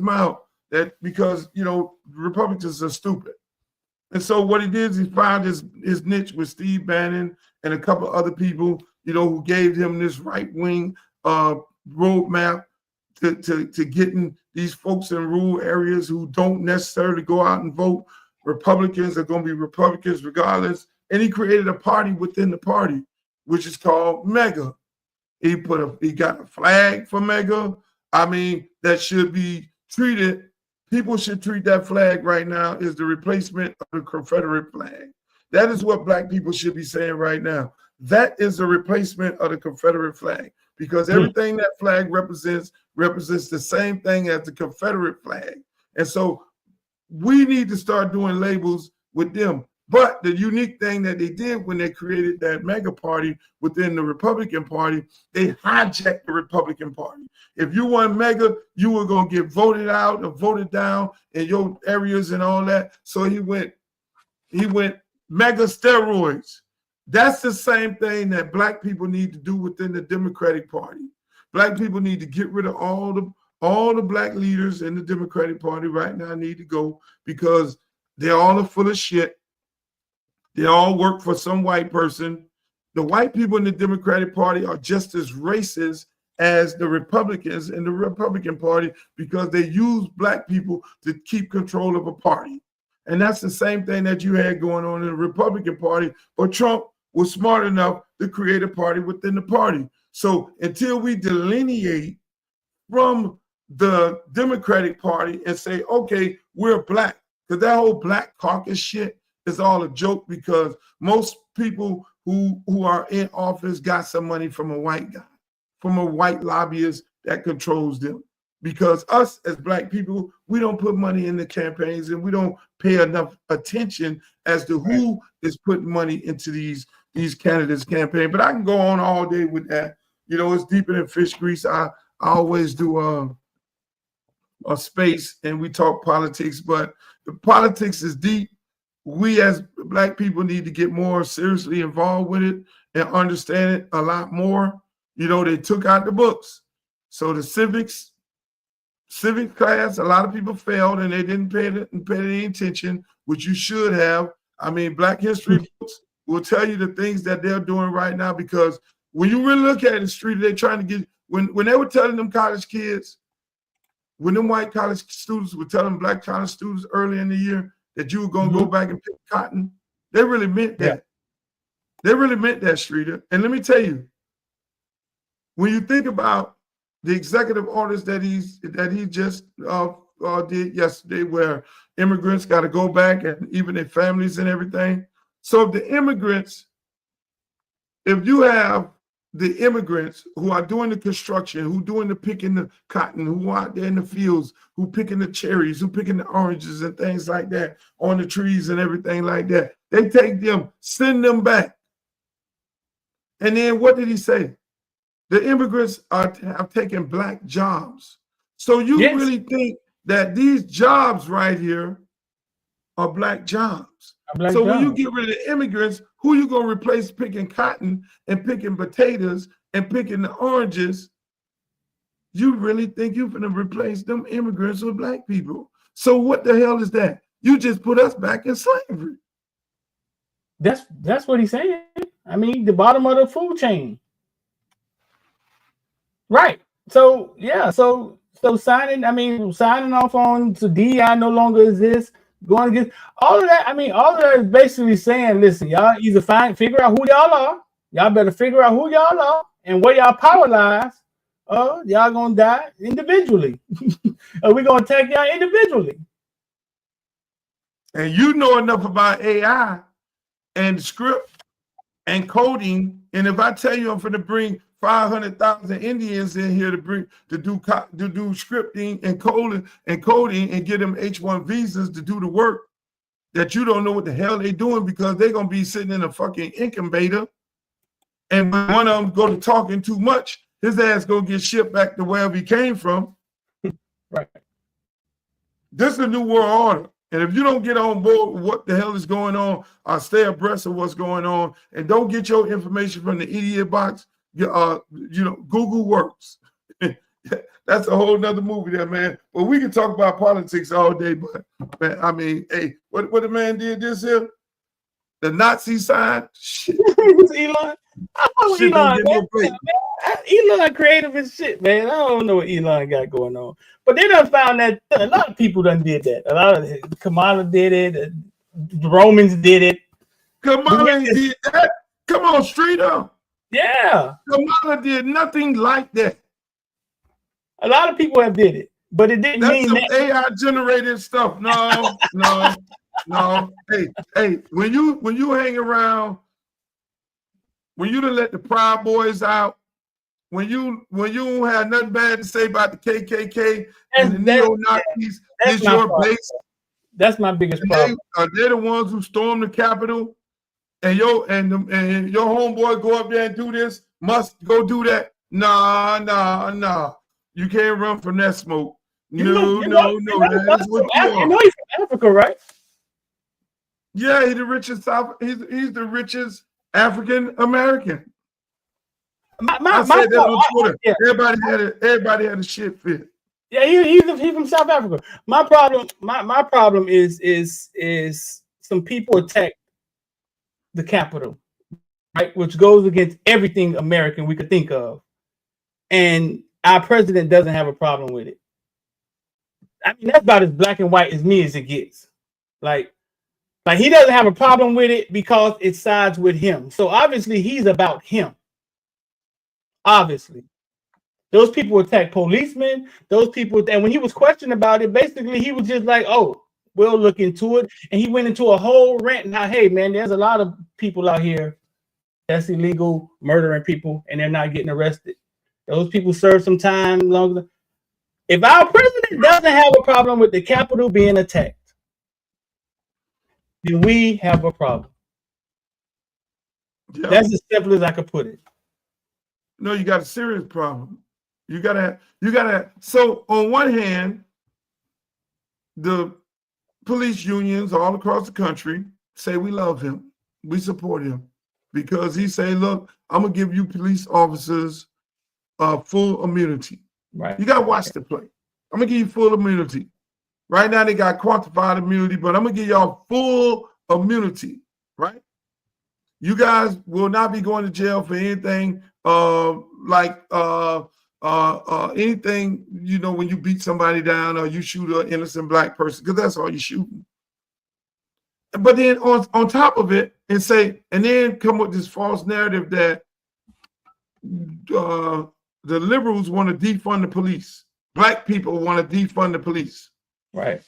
Speaker 1: mouth that because, you know, Republicans are stupid. And so what he did is he found his niche with Steve Bannon and a couple other people, you know, who gave him this right-wing roadmap to getting these folks in rural areas who don't necessarily go out and vote. Republicans are going to be Republicans regardless. And he created a party within the party, which is called MEGA. He got a flag for MEGA. I mean, that should be treated. People should treat that flag right now as the replacement of the Confederate flag. That is what black people should be saying right now. That is the replacement of the Confederate flag, because everything that flag represents the same thing as the Confederate flag. And so we need to start doing labels with them. But the unique thing that they did when they created that mega party within the Republican Party, they hijacked the Republican Party. If you weren't mega, you were going to get voted out or voted down in your areas and all that. So he went mega steroids. That's the same thing that black people need to do within the Democratic Party. Black people need to get rid of all the black leaders in the Democratic Party right now need to go, because they're all full of shit. They all work for some white person. The white people in the Democratic Party are just as racist as the Republicans in the Republican Party, because they use black people to keep control of a party. And that's the same thing that you had going on in the Republican Party, but Trump was smart enough to create a party within the party. So until we delineate from the Democratic Party and say, okay, we're black, because that whole black caucus shit is all a joke, because most people who are in office got some money from a white guy, from a white lobbyist that controls them. Because us as black people, we don't put money in the campaigns, and we don't pay enough attention as to who is putting money into these candidates' campaign. But I can go on all day with that. You know, it's deeper than fish grease. I always do a space and we talk politics, but the politics is deep. We as black people need to get more seriously involved with it and understand it a lot more. You know, they took out the books. So the civic class, a lot of people failed and they didn't pay any attention, which you should have. I mean, Black history books will tell you the things that they're doing right now, because when you really look at the street, they're trying to get when they were telling them college kids, when them white college students were telling black college students early in the year that you were going to go back and pick cotton, they really meant that. They really meant that, Streeter. And let me tell you, when you think about the executive orders that he just did yesterday, where immigrants got to go back and even their families and everything. So if the immigrants, if you have the immigrants who are doing the construction, who doing the picking the cotton, who are out there in the fields, who picking the cherries, who picking the oranges and things like that on the trees and everything like that, they take them, send them back. And then what did he say? The immigrants have taken black jobs. So you really think that these jobs right here are black jobs? When you get rid of the immigrants, who you gonna replace picking cotton and picking potatoes and picking the oranges? You really think you're gonna replace them immigrants with black people? So what the hell is that? You just put us back in slavery.
Speaker 4: That's what he's saying. I mean, the bottom of the food chain. Right. So yeah, so signing off on so DEI no longer exists, going to get all of that. I mean, all of that is basically saying, listen, y'all either figure out who y'all are, y'all better figure out who y'all are and where y'all power lies, or y'all gonna die individually. Or we're gonna attack y'all individually.
Speaker 1: And you know enough about AI and script and coding, and if I tell you I'm going to bring 500,000 Indians in here to do scripting and coding and get them H-1 visas to do the work, that you don't know what the hell they're doing, because they're gonna be sitting in a fucking incubator, and when one of them go to talking too much, his ass gonna get shipped back to wherever he came from.
Speaker 4: Right.
Speaker 1: This is the new world order. And if you don't get on board with what the hell is going on, or stay abreast of what's going on, and don't get your information from the idiot box, Google works. That's a whole nother movie there, man. Well, we can talk about politics all day, but man, I mean, hey, what the man did this here? The Nazi sign? Shit.
Speaker 4: Elon. Elon, man. Elon creative as shit, man. I don't know what Elon got going on. But they done found that a lot of people done did that. A lot of Kamala did it. The Romans did it.
Speaker 1: Kamala did that? Come on, straight up.
Speaker 4: Yeah.
Speaker 1: Pomona did nothing like that. A
Speaker 4: lot of people have did it, but it didn't mean that.
Speaker 1: AI generated stuff. No. Hey, when you hang around, when you done let the Proud Boys out, when you don't have nothing bad to say about the KKK and the neo-Nazis, is your base.
Speaker 4: That's my biggest problem.
Speaker 1: They're the ones who stormed the Capitol. And your homeboy go up there and do this, must go do that. Nah. You can't run from that smoke. No. That is what you are.
Speaker 4: You know he's from Africa, right?
Speaker 1: Yeah, he's the richest he's the richest African American. I said that on Twitter. Yeah. Everybody had a shit fit.
Speaker 4: Yeah, he's from South Africa. My problem is some people attack the Capitol, right, which goes against everything American we could think of, and our president doesn't have a problem with it. I mean, that's about as black and white as me as it gets. Like he doesn't have a problem with it because it sides with him. So obviously he's about him. Obviously, those people attack policemen. Those people, and when he was questioned about it, basically he was just like, "Oh, we'll look into it." And he went into a whole rant. Now, hey, man, there's a lot of people out here that's illegal, murdering people, and they're not getting arrested. Those people serve some time longer. If our president doesn't have a problem with the Capitol being attacked, then we have a problem. Yeah. That's as simple as I could put it.
Speaker 1: No, you got a serious problem. You gotta. So on one hand, the police unions all across the country say we love him, we support him, because he say, look, I'm gonna give you police officers full immunity.
Speaker 4: Right.
Speaker 1: You gotta watch the play. I'm gonna give you full immunity. Right now they got quantified immunity, but I'm gonna give y'all full immunity, right? You guys will not be going to jail for anything like anything, you know, when you beat somebody down or you shoot an innocent black person, because that's all you're shooting. But then on top of it, and then come with this false narrative that the liberals want to defund the police. Black people want to defund the police.
Speaker 4: Right.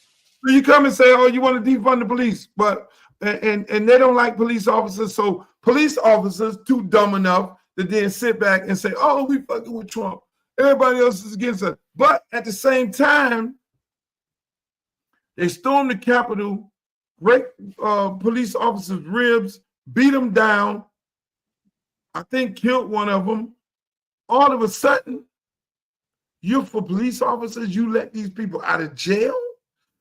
Speaker 1: So you come and say, oh, you want to defund the police, but and they don't like police officers. So police officers too dumb enough to then sit back and say, oh, we fucking with Trump. Everybody else is against us. But at the same time, they stormed the Capitol, break police officers' ribs, beat them down, I think killed one of them. All of a sudden, you're for police officers, you let these people out of jail?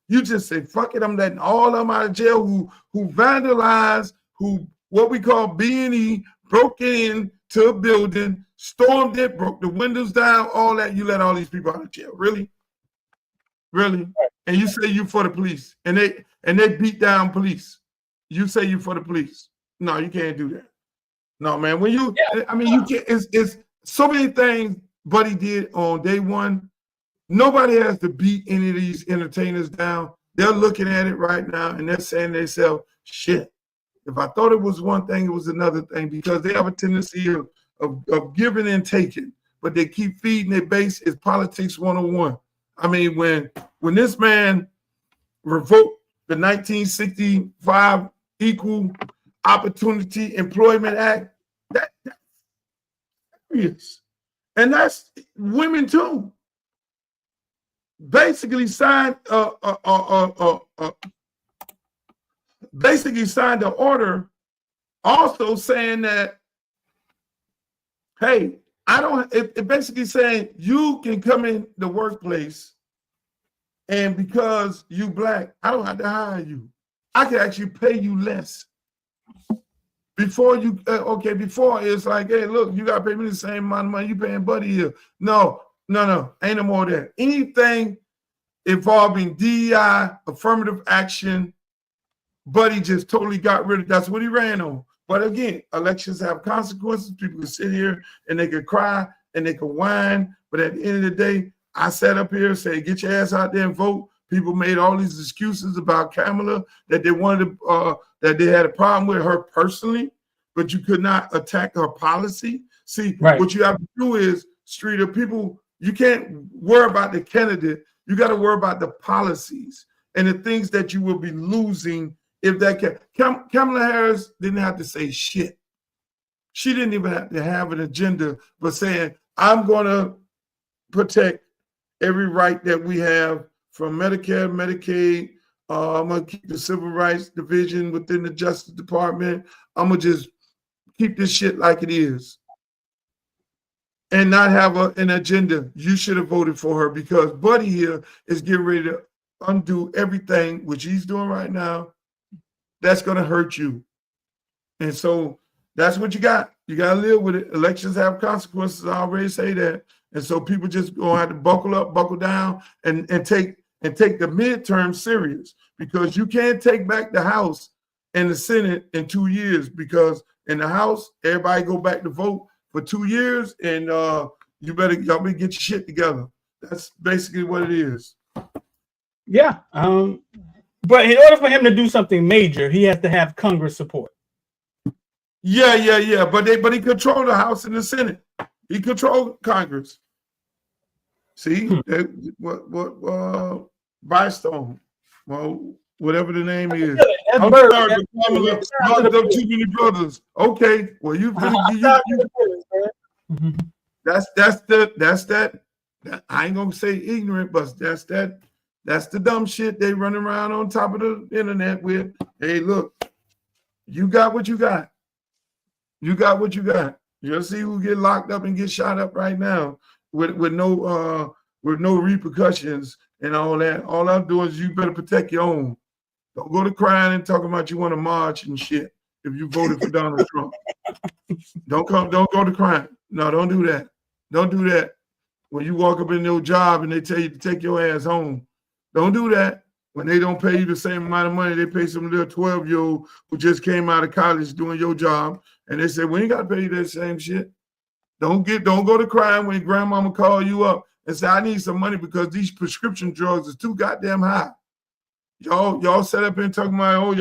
Speaker 1: You just say, fuck it, I'm letting all of them out of jail who vandalized, who what we call B&E, broke in to a building, stormed it, broke the windows down, all that. You let all these people out of jail. Really? Really? And you say you for the police, and they beat down police. You say you for the police. No, you can't do that. No, man. When you, I mean, you can't. It's so many things Buddy did on day one. Nobody has to beat any of these entertainers down. They're looking at it right now, and they're saying to themselves, "Shit! If I thought it was one thing, it was another thing." Because they have a tendency of giving and taking, but they keep feeding their base. Is politics 101. I mean, when this man revoked the 1965 Equal Opportunity Employment Act, that's serious. And that's women too. Basically signed the order also saying that, hey, it basically saying you can come in the workplace and because you black, I don't have to hire you. I can actually pay you less. Before you, before it's like, hey, look, you got to pay me the same amount of money you paying Buddy here. No, ain't no more of that. Anything involving DEI, affirmative action, Buddy just totally got rid of. That's what he ran on. But again, elections have consequences. People can sit here and they can cry and they can whine. But at the end of the day, I sat up here and said, get your ass out there and vote. People made all these excuses about Kamala that they wanted to, that they had a problem with her personally, but you could not attack her policy. See, What you have to do is, Streeter, people, you can't worry about the candidate. You got to worry about the policies and the things that you will be losing if that Kamala Harris didn't have to say shit. She didn't even have to have an agenda, but saying, I'm going to protect every right that we have from Medicare, Medicaid. I'm going to keep the Civil Rights Division within the Justice Department. I'm going to just keep this shit like it is and not have an agenda. You should have voted for her because Buddy here is getting ready to undo everything, which he's doing right now. That's going to hurt you. And so that's what you got. You got to live with it. Elections have consequences. I already say that. And so people just going to have to buckle up, buckle down, and take the midterm serious, because you can't take back the House and the Senate in 2 years, because in the House, everybody go back to vote for 2 years, and y'all better get your shit together. That's basically what it is.
Speaker 4: Yeah. But in order for him to do something major, he has to have Congress support.
Speaker 1: Yeah. But he controlled the House and the Senate. He controlled Congress. See, Bystone, well, whatever the name is. I'm sorry, but too many brothers. Okay, well, that's that. I ain't gonna say ignorant, but that's the dumb shit they run around on top of the internet with. Hey, look, you got what you got. You got what you got. You'll see who get locked up and get shot up right now with no repercussions and all that. All I'm doing is you better protect your own. Don't go to crying and talking about you want to march and shit if you voted for Donald Trump. Don't go to crying. No, don't do that. Don't do that. When you walk up in your job and they tell you to take your ass home, don't do that. When they don't pay you the same amount of money they pay some little 12-year-old who just came out of college doing your job, and they say, we ain't got to pay you that same shit. Don't go to crying when grandmama call you up and say, I need some money because these prescription drugs is too goddamn high. Y'all set up and talking about, oh,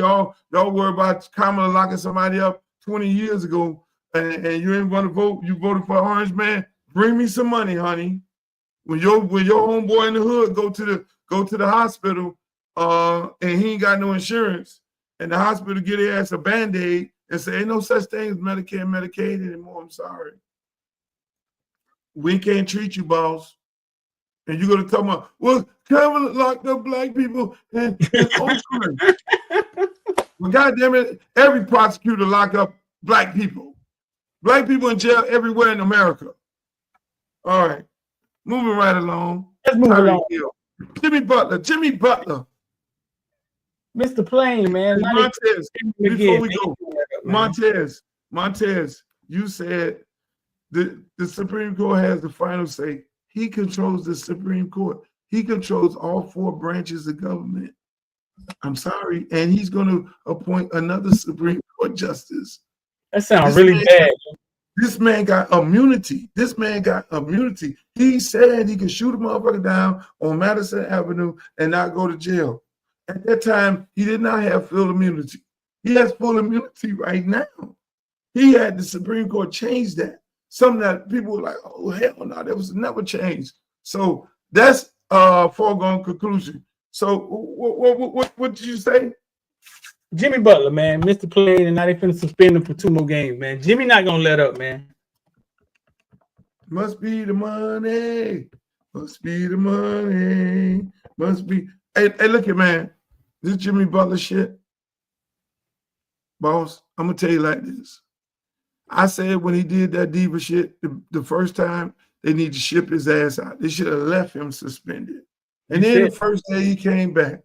Speaker 1: y'all worry about Kamala locking somebody up 20 years ago and you ain't want to vote. You voted for Orange Man. Bring me some money, honey. When your homeboy in the hood go to the hospital and he ain't got no insurance, and the hospital get their ass a Band-Aid and say, ain't no such thing as Medicare and Medicaid anymore. I'm sorry. We can't treat you, boss. And you're going to talk about, well, Kamala locked up black people in Oakland. Well, goddamn it, every prosecutor lock up black people. Black people in jail everywhere in America. All right. Moving right along.
Speaker 4: Let's move along.
Speaker 1: Jimmy Butler.
Speaker 4: Mr. Plain, man.
Speaker 1: Montez, before we go, Montez, you said the Supreme Court has the final say. He controls the Supreme Court. He controls all 4 branches of government. I'm sorry. And he's going to appoint another Supreme Court justice.
Speaker 4: That sounds really bad.
Speaker 1: This man got immunity. He said he could shoot a motherfucker down on Madison Avenue and not go to jail. At that time, he did not have full immunity. He has full immunity right now. He had the Supreme Court change that. Something that people were like, oh, hell no, that was never changed. So that's a foregone conclusion. So what did you say?
Speaker 4: Jimmy Butler, man, Mr. Plain, and now they finna suspend him for 2 more games, man. Jimmy not gonna let up, man.
Speaker 1: Must be the money. Must be the money. Must be. Hey, look at man. This Jimmy Butler shit. Boss, I'm gonna tell you like this. I said when he did that diva shit the first time, they need to ship his ass out. They should have left him suspended. And then the first day he came back,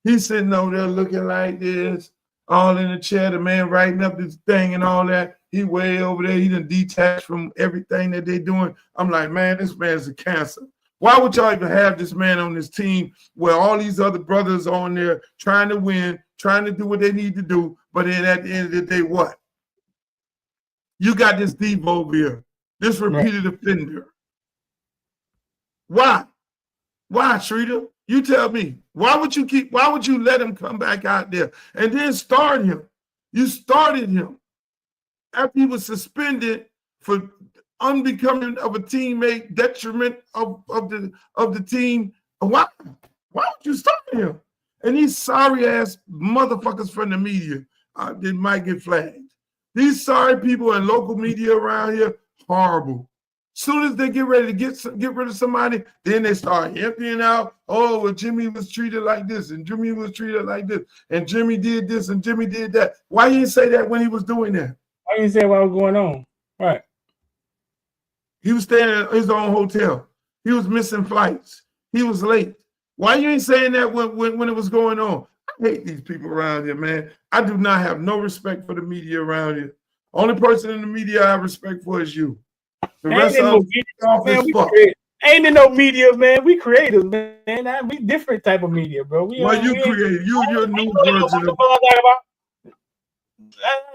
Speaker 1: he's sitting over there looking like this, all in the chair, the man writing up this thing and all that. He way over there. He done detached from everything that they're doing. I'm like, man, this man's a cancer. Why would y'all even have this man on this team where all these other brothers are on there trying to win, trying to do what they need to do, but then at the end of the day, what? You got this diva over here, this repeated offender. Why? Why, Shrita? You tell me. Why would you let him come back out there and then start him? You started him after he was suspended for unbecoming of a teammate, detriment of the team. Why? Why would you start him? And these sorry ass motherfuckers from the media they might get flagged. These sorry people in local media around here, horrible. Soon as they get ready to get rid of somebody, then they start emptying out. Oh, well, Jimmy was treated like this, and Jimmy was treated like this, and Jimmy did this, and Jimmy did that. Why you didn't say that when he was doing that?
Speaker 4: Why you didn't say what was going on? Right.
Speaker 1: He was staying at his own hotel. He was missing flights. He was late. Why you ain't saying that when it was going on? I hate these people around here, man. I do not have no respect for the media around here. Only person in the media I have respect for is you. The rest of them,
Speaker 4: ain't in no media, man. We creators, man. We different type of media, bro.
Speaker 1: Well, you creative. You're a new version of.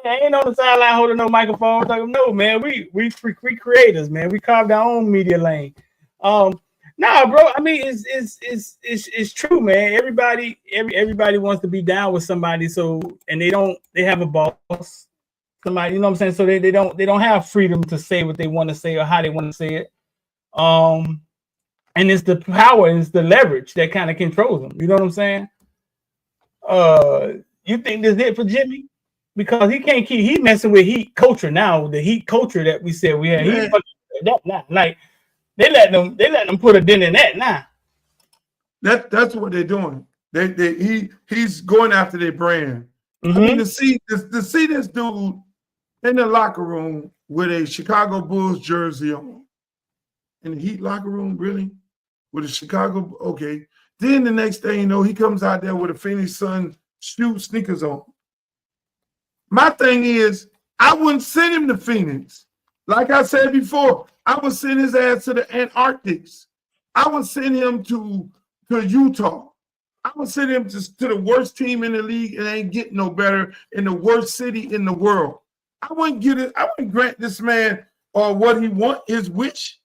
Speaker 4: I ain't on the sideline holding no microphone. No, man. We creators, man. We carved our own media lane. Nah, bro. I mean, it's true, man. Everybody wants to be down with somebody, so and they have a boss. Somebody, you know what I'm saying? So they don't have freedom to say what they want to say or how they want to say it. And it's the power, and it's the leverage that kind of controls them. You know what I'm saying? You think this is it for Jimmy? Because he can't keep messing with heat culture now, the heat culture that we said we had. He's that now. Like they let them put a dent in that now.
Speaker 1: That's what they're doing. He's going after their brand.
Speaker 4: Mm-hmm.
Speaker 1: I mean, to see this dude in the locker room with a Chicago Bulls jersey on. In the Heat locker room, really? With a Chicago, okay. Then the next thing you know, he comes out there with a Phoenix Sun sneakers on. My thing is, I wouldn't send him to Phoenix. Like I said before, I would send his ass to the Antarctics. I would send him to Utah. I would send him to the worst team in the league and ain't getting no better in the worst city in the world. I wouldn't grant this man or what he want, his wish.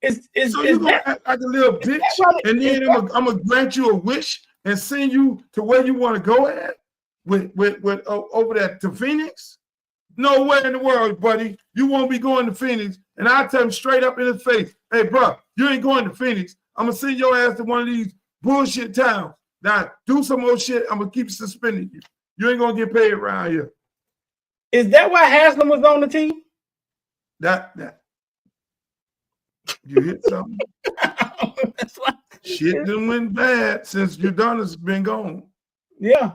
Speaker 1: So you gonna act like a little bitch, and then I'm gonna grant you a wish and send you to where you want to go at with over there to Phoenix? Nowhere in the world, buddy. You won't be going to Phoenix. And I tell him straight up in his face, hey, bro, you ain't going to Phoenix. I'm gonna send your ass to one of these bullshit towns. Now do some more shit. I'm gonna keep suspending you. You ain't gonna get paid around here.
Speaker 4: Is that why Haslam was on the team?
Speaker 1: That you hit something.
Speaker 4: That's why.
Speaker 1: Shit done went bad since Udonis been gone.
Speaker 4: Yeah.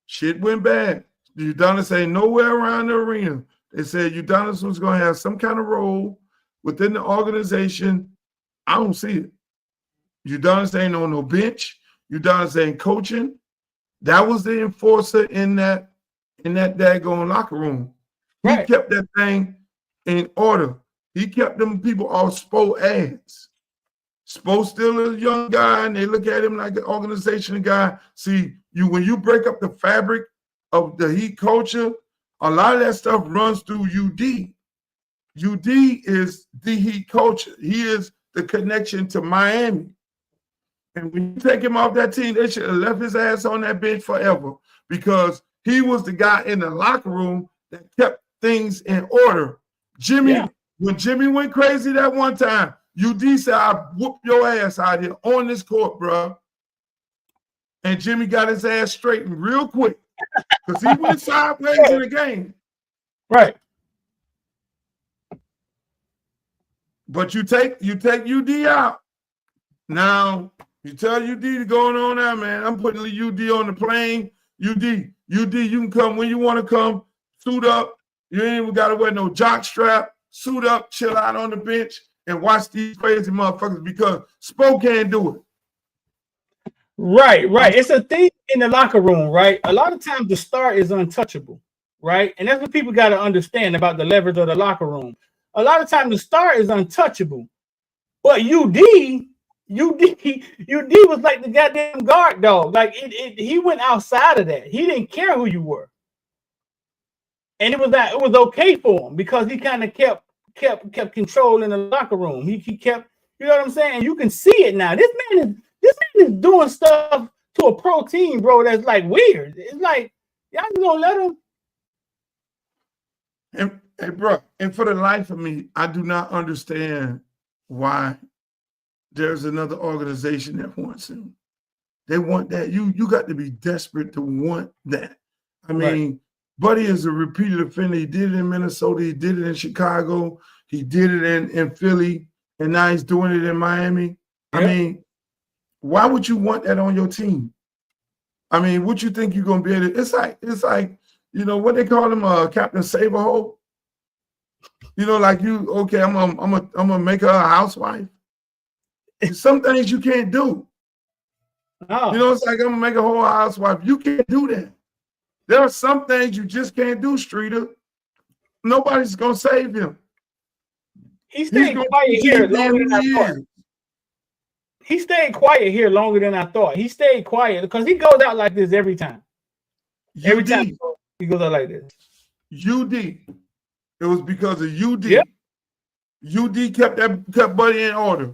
Speaker 1: Shit went bad. Udonis ain't nowhere around the arena. They said Udonis was going to have some kind of role within the organization. I don't see it. Udonis ain't on no bench. Udonis ain't coaching. That was the enforcer in that daggone locker room. He kept that thing in order. He kept them people off Spo ass. Spo still a young guy, and they look at him like an organization guy. See, when you break up the fabric of the Heat culture, a lot of that stuff runs through UD. UD is the Heat culture. He is the connection to Miami. And when you take him off that team, they should have left his ass on that bench forever, because he was the guy in the locker room that kept things in order. When Jimmy went crazy that one time, UD said, I whoop your ass out here on this court, bro. And Jimmy got his ass straightened real quick because he went sideways in the game.
Speaker 4: Right.
Speaker 1: But you take UD out. Now, you tell UD to go on now, man. I'm putting UD on the plane. UD, you can come when you want to come. Suit up. You ain't even got to wear no jock strap. Suit up, chill out on the bench, and watch these crazy motherfuckers, because Spo can't do it.
Speaker 4: Right. It's a thing in the locker room, right? A lot of times the star is untouchable, right? And that's what people got to understand about the leverage of the locker room. A lot of times the star is untouchable, but UD was like the goddamn guard dog. Like he went outside of that. He didn't care who you were. And it was okay for him because he kind of kept control in the locker room. He kept, you know what I'm saying? You can see it now. This man is doing stuff to a pro team, bro, that's like weird. It's like, y'all just gonna let him.
Speaker 1: And hey, bro, and for the life of me, I do not understand why there's another organization that wants him. They want that. You got to be desperate to want that. I mean, Buddy is a repeated offender. He did it in Minnesota. He did it in Chicago. He did it in Philly. And now he's doing it in Miami. I mean, why would you want that on your team? I mean, what you think you're going to be able to? It's like, you know, what they call him, Captain Saberhole? You know, like you, okay, I'm gonna make her a housewife. Some things you can't do.
Speaker 4: Oh.
Speaker 1: You know, it's like I'm gonna make a whole housewife. You can't do that. There are some things you just can't do, Streeter. Nobody's gonna save him.
Speaker 4: He stayed quiet here longer than I thought. He stayed quiet here longer than I thought. He stayed quiet because he goes out like this every time. Every time he goes out like this.
Speaker 1: UD. It was because of UD.
Speaker 4: Yep.
Speaker 1: UD kept Buddy in order.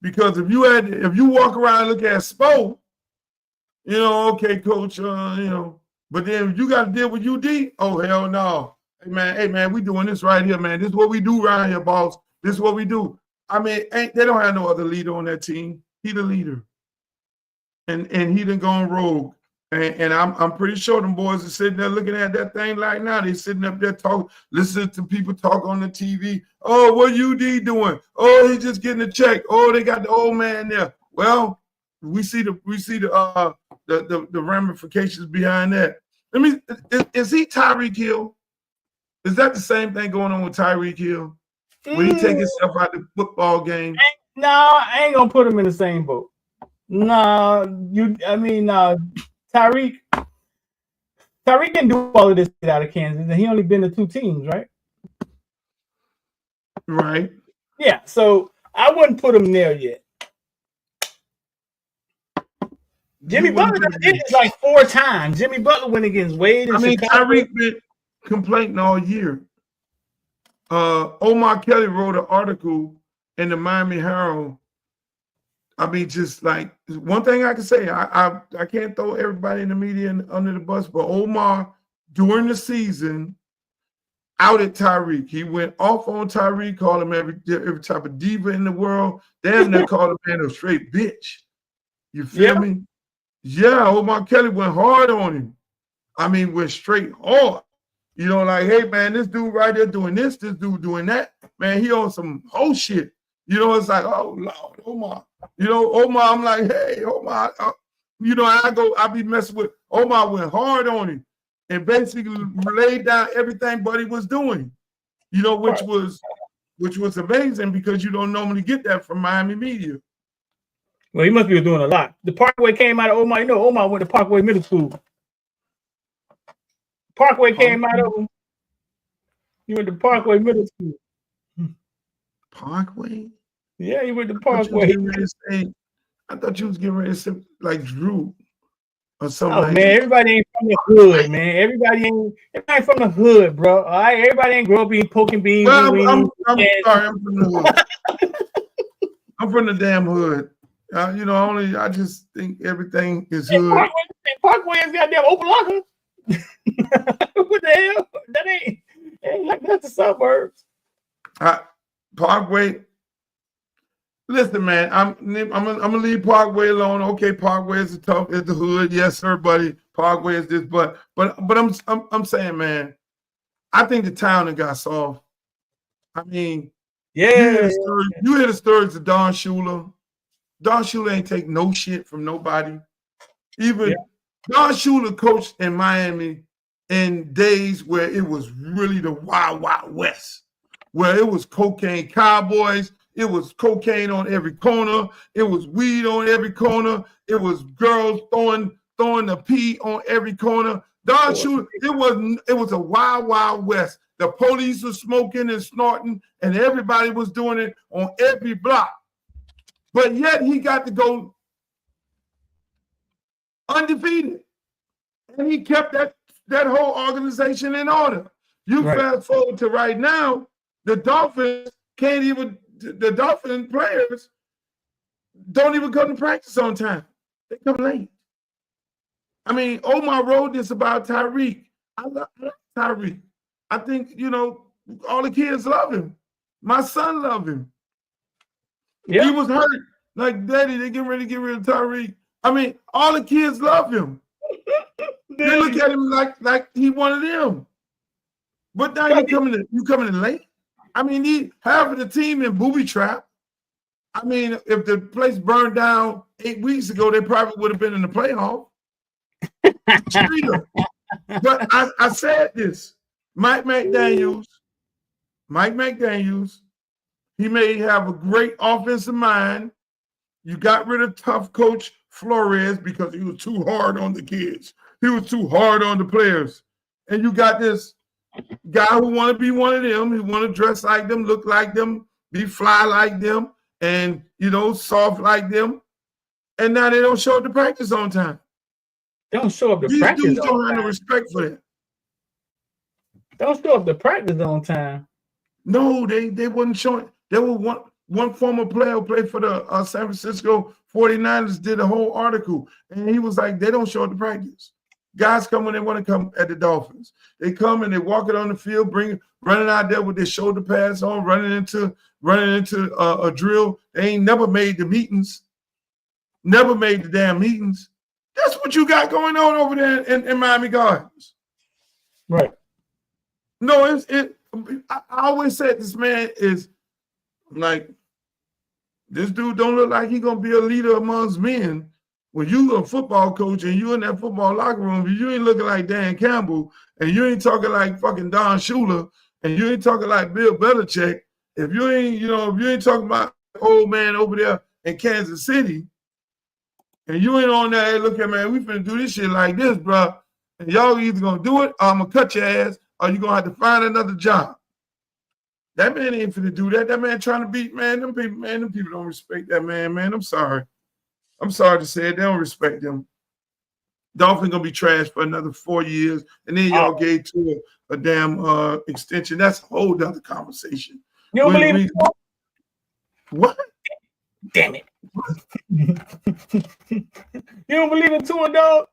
Speaker 1: Because if you walk around and look at Spo, you know, okay, coach, you know, but then if you got to deal with UD, oh hell no. Hey man, we doing this right here, man. This is what we do around here, boss. This is what we do. I mean, they don't have no other leader on that team. He the leader. And he done gone rogue. And I'm pretty sure them boys are sitting there looking at that thing like now. They sitting up there talking, listening to people talk on the TV. Oh, what UD doing? Oh, he's just getting a check. Oh, they got the old man there. Well, we see the ramifications behind that. I mean, is he Tyreek Hill? Is that the same thing going on with Tyreek Hill? When he take himself out the football game?
Speaker 4: No, I ain't gonna put him in the same boat. No, Tyreek didn't do all of this out of Kansas, and he only been to 2 teams, right?
Speaker 1: Right.
Speaker 4: Yeah, so I wouldn't put him there yet. Jimmy Butler did this like 4 times. Jimmy Butler went against Wade.
Speaker 1: I mean, Tyreek been complaining all year Omar Kelly wrote an article in the Miami Herald. I mean, just like one thing I can say, I can't throw everybody in the media under the bus, but Omar during the season outed Tyreek. He went off on Tyreek, called him every type of diva in the world. Damn, they called him man a straight bitch. You feel me? Yeah, Omar Kelly went hard on him. I mean, went straight hard. You know, like, hey, man, this dude right there doing this dude doing that. Man, he on some whole shit. You know, it's like, oh, Lord, Omar. You know, Omar, I'm like, hey, Omar. You know, I be messing with Omar, went hard on him and basically laid down everything Buddy was doing, you know, which was amazing because you don't normally get that from Miami media.
Speaker 4: Well, he must be doing a lot. The Parkway came out of Omar. You know, Omar went to Parkway Middle School. Parkway came out of him. He went to Parkway Middle School.
Speaker 1: Parkway?
Speaker 4: Yeah, he went to Parkway.
Speaker 1: I thought you was getting ready to say like Drew or something.
Speaker 4: Oh,
Speaker 1: like
Speaker 4: man,
Speaker 1: that.
Speaker 4: everybody ain't from the hood, man. Everybody ain't from the hood, bro. All right, everybody ain't grow up eating poking beans.
Speaker 1: Well, I'm sorry, I'm from the hood. I'm from the damn hood. You know, I just think everything is hood.
Speaker 4: Parkway is goddamn open locker. What the hell? That ain't like that's the suburbs.
Speaker 1: Parkway. Listen, man, I'm gonna leave Parkway alone. Okay, Parkway is the hood. Yes, sir, buddy. Parkway is this, but I'm saying, man, I think the town that got soft. I mean,
Speaker 4: yeah,
Speaker 1: you hear the stories of Don Shula. Don Shula ain't take no shit from nobody. Even Don Shula coached in Miami in days where it was really the wild, wild west, where it was cocaine cowboys. It was cocaine on every corner. It was weed on every corner. It was girls throwing the pee on every corner. Don Shula, it was a wild, wild west. The police was smoking and snorting, and everybody was doing it on every block. But yet he got to go undefeated. And he kept that whole organization in order. Fast forward to right now, the Dolphins can't even, the Dolphin players don't even come to practice on time. They come late. I mean, Omar wrote this about Tyreek. I love Tyreek. I think, you know, all the kids love him. My son loved him. He was hurt. Like, Daddy, they getting ready to get rid of Tyreek. I mean, all the kids love him. They look at him like he one of them. But now you coming in late. I mean, half of the team in booby trap. I mean, if the place burned down 8 weeks ago, they probably would have been in the playoff. But I said this. Mike McDaniels, he may have a great offensive mind. You got rid of tough coach Flores because he was too hard on the kids. He was too hard on the players. And you got this guy who want to be one of them. He want to dress like them, look like them, be fly like them, and, you know, soft like them. And now they don't show up to practice on time.
Speaker 4: They don't show up to
Speaker 1: These
Speaker 4: practice.
Speaker 1: These dudes don't have no respect for that.
Speaker 4: Don't show up to practice on time.
Speaker 1: No, they wasn't showing. There was one former player who played for the San Francisco 49ers did a whole article, and he was like, they don't show up to practice. Guys come when they want to come at the Dolphins. They come and they walk it on the field, running out there with their shoulder pads on, running into a drill. They ain't never made the meetings, never made the damn meetings. That's what you got going on over there in Miami Gardens.
Speaker 4: Right.
Speaker 1: No, I always said this man is like, this dude don't look like he gonna be a leader amongst men. When you a football coach and you in that football locker room, you ain't looking like Dan Campbell, and you ain't talking like fucking Don Shula, and you ain't talking like Bill Belichick. If you ain't talking about old man over there in Kansas City, and you ain't on there, hey, look at man, we finna do this shit like this, bro. And y'all either gonna do it, or I'm gonna cut your ass, or you gonna have to find another job. That man ain't finna do that. That man trying to beat, man, them people don't respect that man, man. I'm sorry to say it. They don't respect him. Dolphin gonna be trash for another 4 years, and then y'all gave to a damn extension. That's a whole other conversation.
Speaker 4: You don't believe it?
Speaker 1: What?
Speaker 4: Damn it! You don't believe in Tua, dog?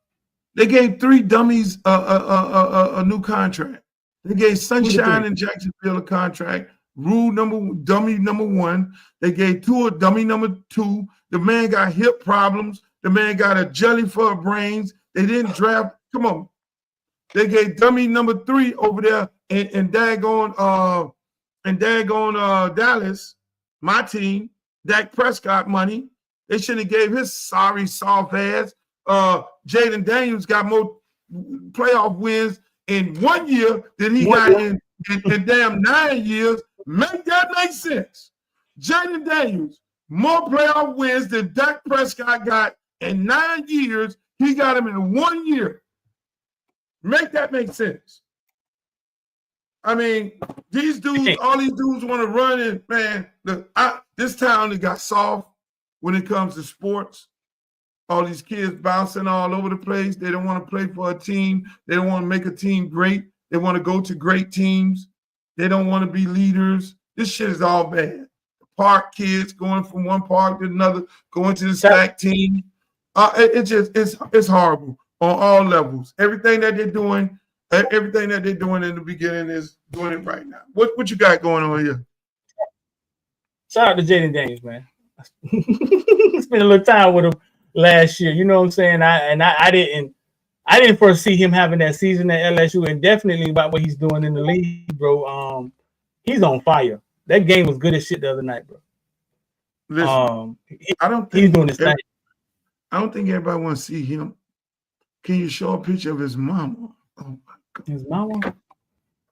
Speaker 1: They gave 3 dummies a new contract. They gave Sunshine and Jacksonville a contract. Dummy number 1. They gave Tua dummy number 2. The man got hip problems. The man got a jelly for brains. They didn't draft. Come on. They gave dummy number 3 over there and daggone Dallas, my team, Dak Prescott money. They shouldn't have gave his sorry soft ass. Jayden Daniels got more playoff wins in 1 year than he got in damn 9 years. Make that make sense. Jayden Daniels, more playoff wins than Dak Prescott got in 9 years. He got him in 1 year. Make that make sense. I mean, these dudes, all these dudes want to run in, man. This town that got soft when it comes to sports. All these kids bouncing all over the place. They don't want to play for a team. They don't want to make a team great. They want to go to great teams. They don't want to be leaders. This shit is all bad. Park kids going from one park to another, going to the stack team. It's horrible on all levels. Everything that they're doing in the beginning is doing it right now. What you got going on here?
Speaker 4: Shout out to Jayden Daniels, man. Spent a little time with him last year. You know what I'm saying? I didn't foresee him having that season at LSU, and definitely about what he's doing in the league, bro. He's on fire. That game was good as shit the other night, bro.
Speaker 1: Listen, I don't think
Speaker 4: he's doing his thing.
Speaker 1: I don't think everybody wants to see him. Can you show a picture of his mama? Oh my God.
Speaker 4: His mama?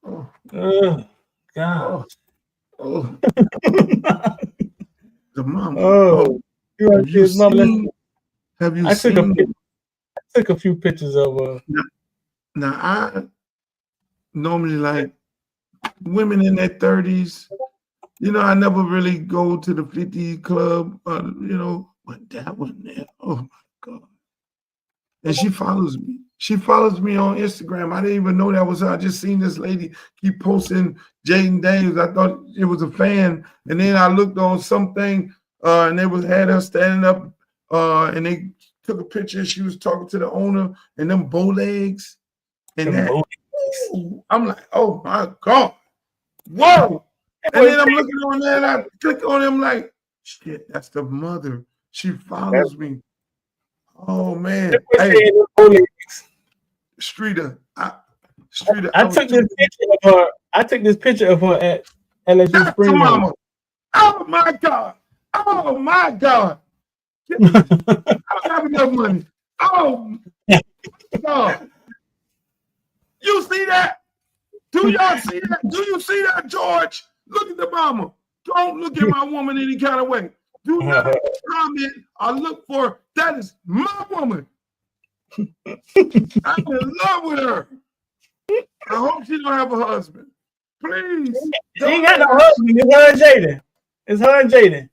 Speaker 1: Oh,
Speaker 4: God.
Speaker 1: Oh. The mama.
Speaker 4: Oh. Have you seen? I took a few pictures of her.
Speaker 1: Now I normally like women in their 30s. You know, I never really go to the 50 club, you know, but that one there, oh my God. And she follows me. She follows me on Instagram. I didn't even know that was her. I just seen this lady keep posting Jayden Daniels. I thought it was a fan. And then I looked on something and they had her standing up and they took a picture. She was talking to the owner and them bow legs. And that, I'm like, oh my God. Whoa. And then I'm looking on there and I click on him like, shit, that's the mother. She follows me. Oh man. Hey, Streeter. I took
Speaker 4: this picture of her at LSU Spring.
Speaker 1: Mama. Oh my God. Oh my God. I don't have enough money. Oh God. You see that? Do y'all see that? Do you see that, George? Look at the mama. Don't look at my woman any kind of way. Do not comment or look for that is my woman. I'm in love with her. I hope she don't have a husband. Please.
Speaker 4: She ain't got no husband. It's her and Jayden. It's her and Jayden.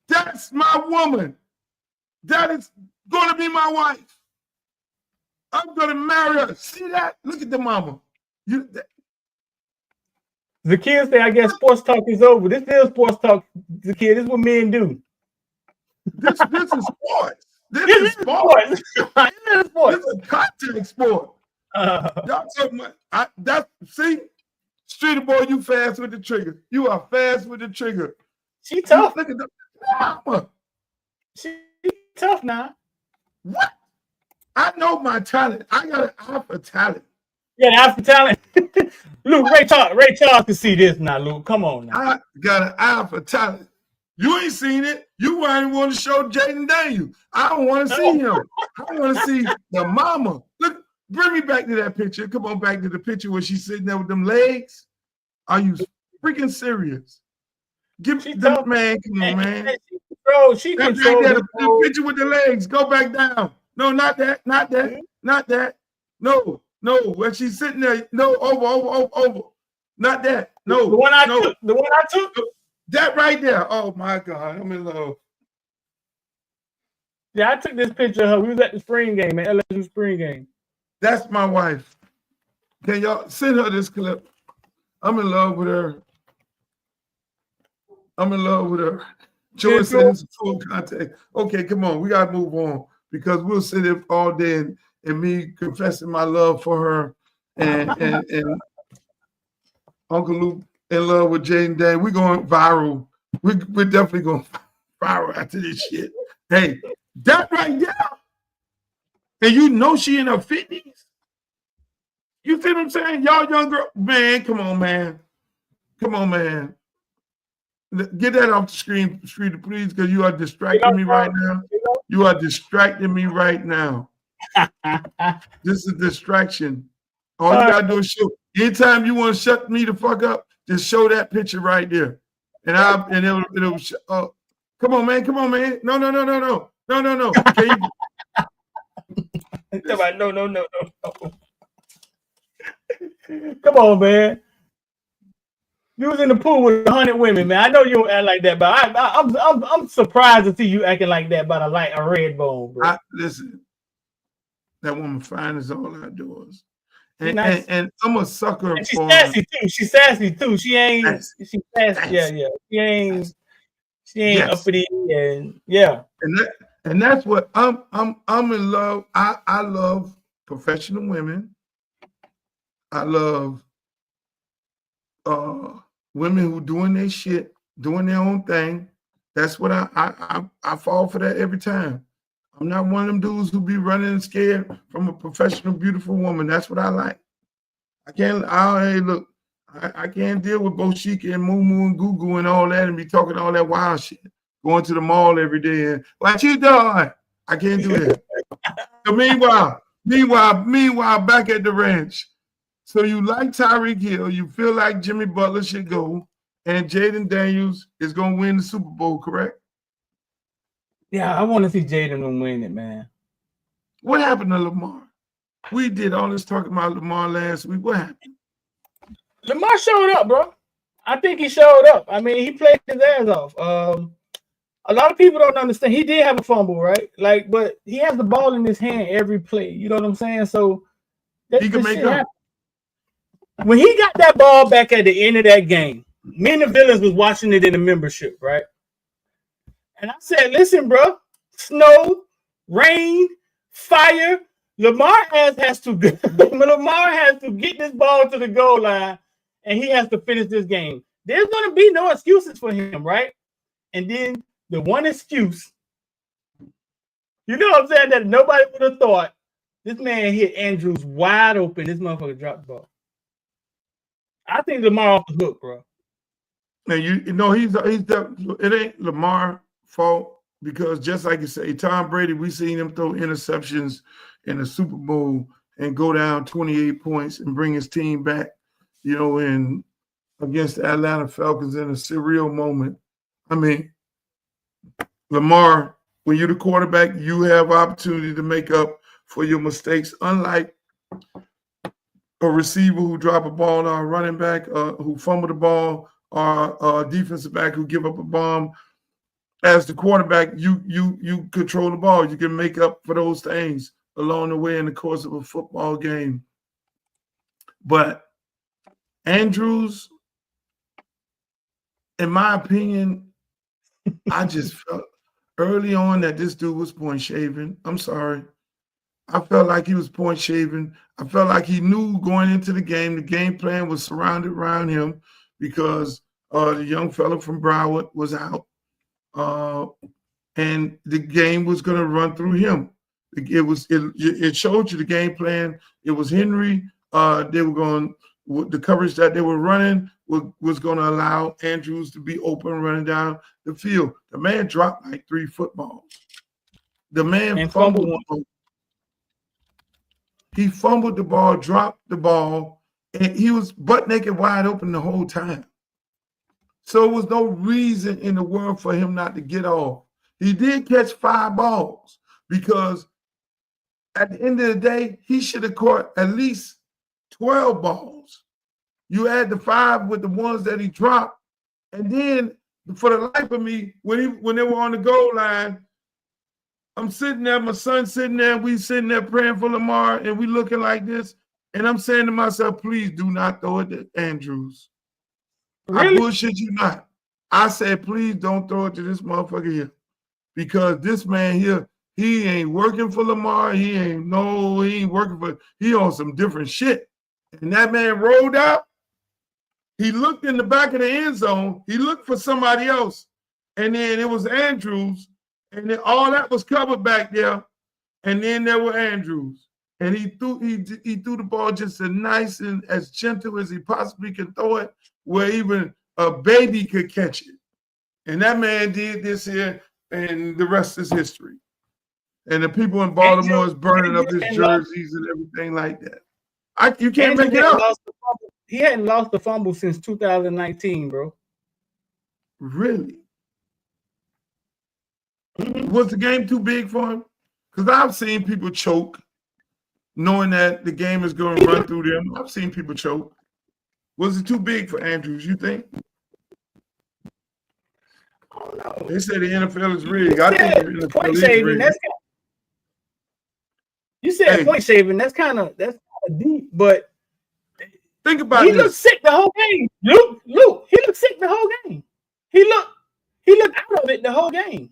Speaker 1: That's my woman. That is going to be my wife. I'm going to marry her. See that? Look at the mama.
Speaker 4: The kids say, I guess sports talk is over. This is sports talk. The kid, this is what men do.
Speaker 1: This is sports. This is sports. This is a contact sport. See, Streeter boy, you fast with the trigger. You are fast with the trigger.
Speaker 4: She tough.
Speaker 1: Look at the mama.
Speaker 4: She tough now.
Speaker 1: What? I know my talent. I got an eye for talent.
Speaker 4: Yeah, eye for talent. Luke, Ray Charles can see this now, Luke. Come on now.
Speaker 1: I got an eye for talent. You ain't seen it. You ain't want to show Jayden Daniels. I don't want to see him. I want to see the mama. Look, bring me back to that picture. Come on back to the picture where she's sitting there with them legs. Are you freaking serious? Give me the man. Come on, man.
Speaker 4: She controls
Speaker 1: the picture with the legs. Go back down. No, not that. Not that. Not that. No. When she's sitting there. No, over. Not that. No.
Speaker 4: The one I took.
Speaker 1: That right there. Oh my God. I'm in love.
Speaker 4: Yeah, I took this picture of her. We was at the spring game, man. LSU spring game.
Speaker 1: That's my wife. Can y'all send her this clip? I'm in love with her. I'm in love with her. Joy says full contact. Okay, come on. We gotta move on because we'll sit here all day and me confessing my love for her and Uncle Luke in love with Jayden Dan. We're going viral. We're definitely going viral after this shit. Hey, that right there. And you know she in her 50s. You see what I'm saying? Y'all young girl, man, come on, man. Come on, man. Get that off the screen, please, because you are distracting me right now. You are distracting me right now. This is a distraction. All you gotta do is show. Anytime you want to shut me the fuck up, just show that picture right there, and it'll come on, man. Come on, man. No. Okay.
Speaker 4: No. Come on, man. You was in the pool with 100 women, man. I know you don't act like that, but I'm surprised to see you acting like that about a red bone, bro.
Speaker 1: Listen, that woman fine as all outdoors. And I'm a sucker
Speaker 4: and she's
Speaker 1: for
Speaker 4: sassy too. She's sassy too. She ain't she's sassy. Yeah. She ain't uppity and yeah.
Speaker 1: And that's what I'm in love. I love professional women. I love women who doing their shit, doing their own thing. That's what I fall for that every time. I'm not one of them dudes who be running and scared from a professional, beautiful woman. That's what I like. I can't deal with Boshika and Moo Moo and Goo Goo and all that and be talking all that wild shit. Going to the mall every day and what you doing? I can't do that. So meanwhile, back at the ranch. So you like Tyreek Hill, you feel like Jimmy Butler should go, and Jayden Daniels is gonna win the Super Bowl, correct?
Speaker 4: Yeah, I want to see Jayden win it, man.
Speaker 1: What happened to Lamar? We did all this talking about Lamar last week. What happened?
Speaker 4: Lamar showed up, bro. I think he showed up. I mean, he played his ass off. A lot of people don't understand. He did have a fumble, right? But he has the ball in his hand every play. You know what I'm saying? So
Speaker 1: he can make up.
Speaker 4: When he got that ball back at the end of that game, me and the villains was watching it in the membership, right? And I said, listen, bro, snow, rain, fire, Lamar has to get this ball to the goal line, and he has to finish this game. There's going to be no excuses for him, right? And then the one excuse, you know what I'm saying, that nobody would have thought, this man hit Andrews wide open. This motherfucker dropped the ball. I think Lamar off the hook, bro.
Speaker 1: And it ain't Lamar's fault because just like you say, Tom Brady, we seen him throw interceptions in the Super Bowl and go down 28 points and bring his team back, in against the Atlanta Falcons in a surreal moment. I mean, Lamar, when you're the quarterback, you have opportunity to make up for your mistakes, unlike a receiver who drop a ball or a running back who fumble the ball or a defensive back who give up a bomb. As the quarterback, you control the ball. You can make up for those things along the way in the course of a football game. But Andrews, in my opinion, I just felt early on that this dude was point shaving. I'm sorry. I felt like he was point shaving. I felt like he knew going into the game plan was surrounded around him because the young fella from Broward was out. And the game was going to run through him. It showed you the game plan. It was Henry. The coverage that they were running was going to allow Andrews to be open running down the field. The man dropped like 3 footballs. The man fumbled. He fumbled the ball, dropped the ball, and he was butt naked wide open the whole time. So there was no reason in the world for him not to get off. He did catch 5 balls because at the end of the day, he should have caught at least 12 balls. You add the 5 with the ones that he dropped, and then for the life of me, when they were on the goal line, I'm sitting there, my son's sitting there, we sitting there praying for Lamar, and we looking like this. And I'm saying to myself, please do not throw it to Andrews.
Speaker 4: Really?
Speaker 1: I bullshit you not. I said, please don't throw it to this motherfucker here. Because this man here, he ain't working for Lamar. He ain't working for, he on some different shit. And that man rolled out. He looked in the back of the end zone. He looked for somebody else. And then it was Andrews. And then all that was covered back there. And then there were Andrews. And he threw the ball just as nice and as gentle as he possibly can throw it, where even a baby could catch it. And that man did this here, and the rest is history. And the people in Baltimore is burning up his jerseys and everything like that. You can't make it up.
Speaker 4: He hadn't lost a fumble since 2019, bro.
Speaker 1: Really? Was the game too big for him? Because I've seen people choke, knowing that the game is going to run through them. I've seen people choke. Was it too big for Andrews, you think?
Speaker 4: Oh, no.
Speaker 1: They say the NFL is rigged. I think the NFL
Speaker 4: point
Speaker 1: is
Speaker 4: saving.
Speaker 1: rigged.
Speaker 4: You said point saving. That's kind of deep, but
Speaker 1: think about
Speaker 4: he
Speaker 1: this.
Speaker 4: looked sick the whole game. Luke, he looked sick the whole game. He looked out of it the whole game.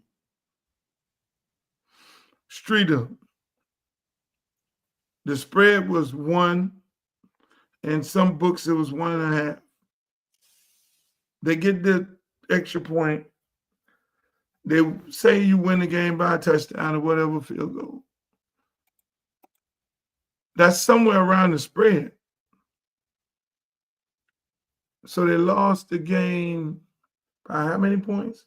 Speaker 1: Streeter, the spread was 1. In some books, it was 1.5. They get the extra point. They say you win the game by a touchdown or whatever field goal. That's somewhere around the spread. So they lost the game by how many points?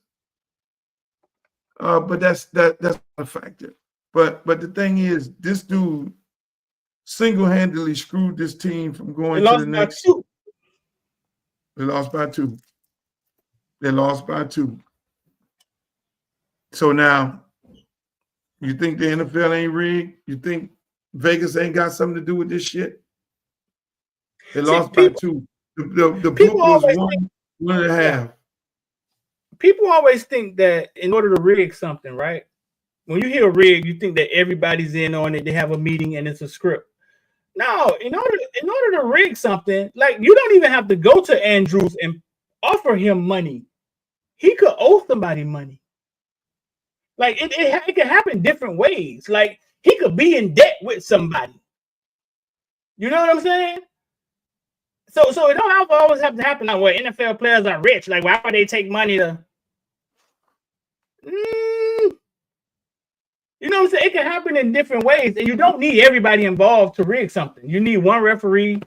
Speaker 1: But that's a factor. But the thing is, this dude single-handedly screwed this team from going to the next. They lost by 2. They lost by 2. So now, you think the NFL ain't rigged? You think Vegas ain't got something to do with this shit? They lost by 2. The book was 1.5.
Speaker 4: People always think that in order to rig something, right? When you hear rig, you think that everybody's in on it. They have a meeting and it's a script. No, in order to rig something, like you don't even have to go to Andrews and offer him money. He could owe somebody money. Like it can happen different ways. Like he could be in debt with somebody. You know what I'm saying? So it don't always have to happen like where NFL players are rich. Like why would they take money to? You know what I'm saying? It can happen in different ways, and you don't need everybody involved to rig something. You need one referee,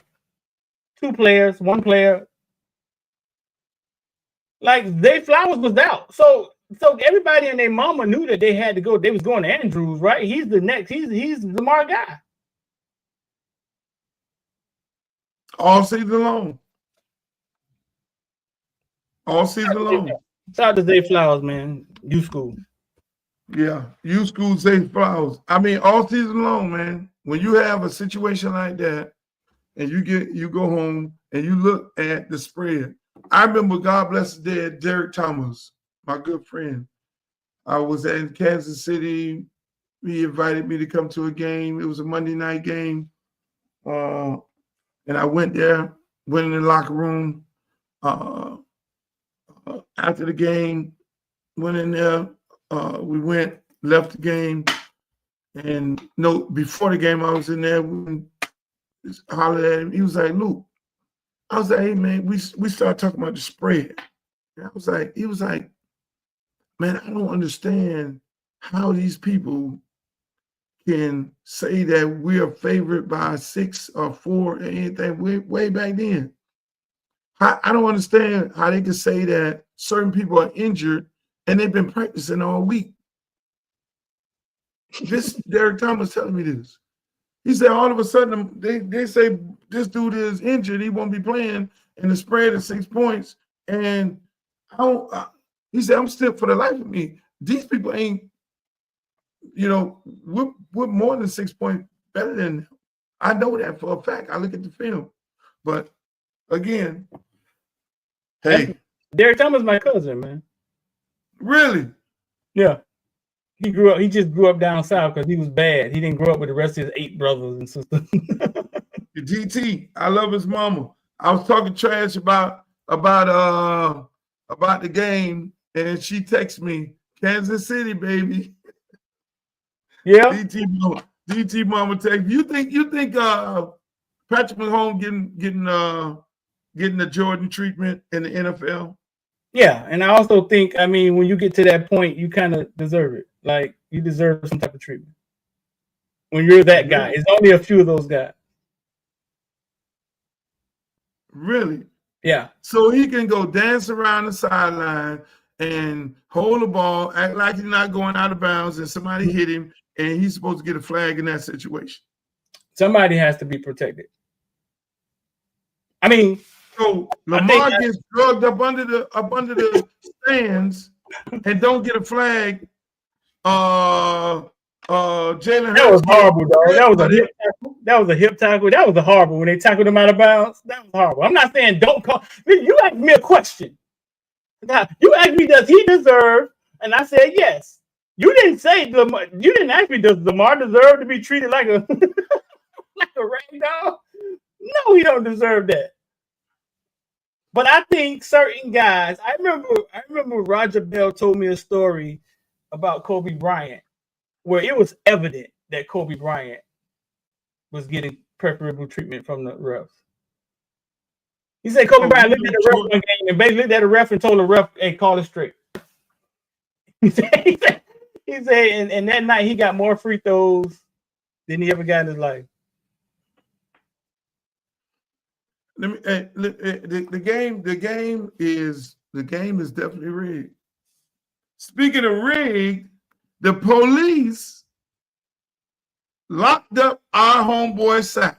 Speaker 4: 2 players, 1 player. Like Zay Flowers was out, so everybody and their mama knew that they had to go. They was going to Andrews, right? He's the next. He's the Lamar guy.
Speaker 1: All season long. All season long.
Speaker 4: Shout out to Zay Flowers, man. U School.
Speaker 1: Yeah, U School Zay Flowers. I mean, all season long, man. When you have a situation like that, and you go home and you look at the spread. I remember, God bless his dead, Derek Thomas, my good friend. I was in Kansas City. He invited me to come to a game. It was a Monday night game. And I went there, went in the locker room. After the game, went in there. We left the game. And before the game, I was in there. We hollered at him. He was like, Luke. I was like, hey, man, we started talking about the spread. And he was like, man, I don't understand how these people can say that we're favored by 6 or 4 or anything way back then. I don't understand how they can say that certain people are injured and they've been practicing all week. This Derek Thomas telling me this. He said all of a sudden they say this dude is injured, he won't be playing, and the spread is 6 points. And he said, I'm still for the life of me. These people ain't, we're more than 6 points better than them. I know that for a fact. I look at the film. But again, hey.
Speaker 4: Derek Thomas, my cousin, man.
Speaker 1: Really?
Speaker 4: Yeah. He just grew up down south because he was bad. He didn't grow up with the rest of his 8 brothers and sisters.
Speaker 1: GT, I love his mama. I was talking trash about the game, and she texted me, Kansas City, baby.
Speaker 4: Yeah.
Speaker 1: DT mama text. You think Patrick Mahomes getting the Jordan treatment in the NFL?
Speaker 4: Yeah, and I also think, I mean, when you get to that point, you kind of deserve it. Like, you deserve some type of treatment. When you're that guy. It's only a few of those guys.
Speaker 1: Really?
Speaker 4: Yeah.
Speaker 1: So he can go dance around the sideline and hold the ball, act like he's not going out of bounds, and somebody hit him, and he's supposed to get a flag in that situation.
Speaker 4: Somebody has to be protected. I mean,
Speaker 1: so Lamar gets drugged up under the stands and don't get a flag. Jalen,
Speaker 4: that was horrible, dog. That was a hip tackle. That was a hip tackle. That was a horrible when they tackled him out of bounds. That was horrible. I'm not saying don't call. You asked me a question. You asked me, does he deserve? And I said yes. You didn't say Lamar. You didn't ask me, does Lamar deserve to be treated like a like a rag dog? No, he don't deserve that. But I think certain guys. I remember Roger Bell told me a story about Kobe Bryant, where it was evident that Kobe Bryant was getting preferable treatment from the refs. He said Kobe Bryant looked at the ref one game and basically looked at the ref and told the ref, hey, call it straight. He said, and that night he got more free throws than he ever got in his life.
Speaker 1: The game is definitely rigged. Speaking of rigged, the police locked up our homeboy Sapp.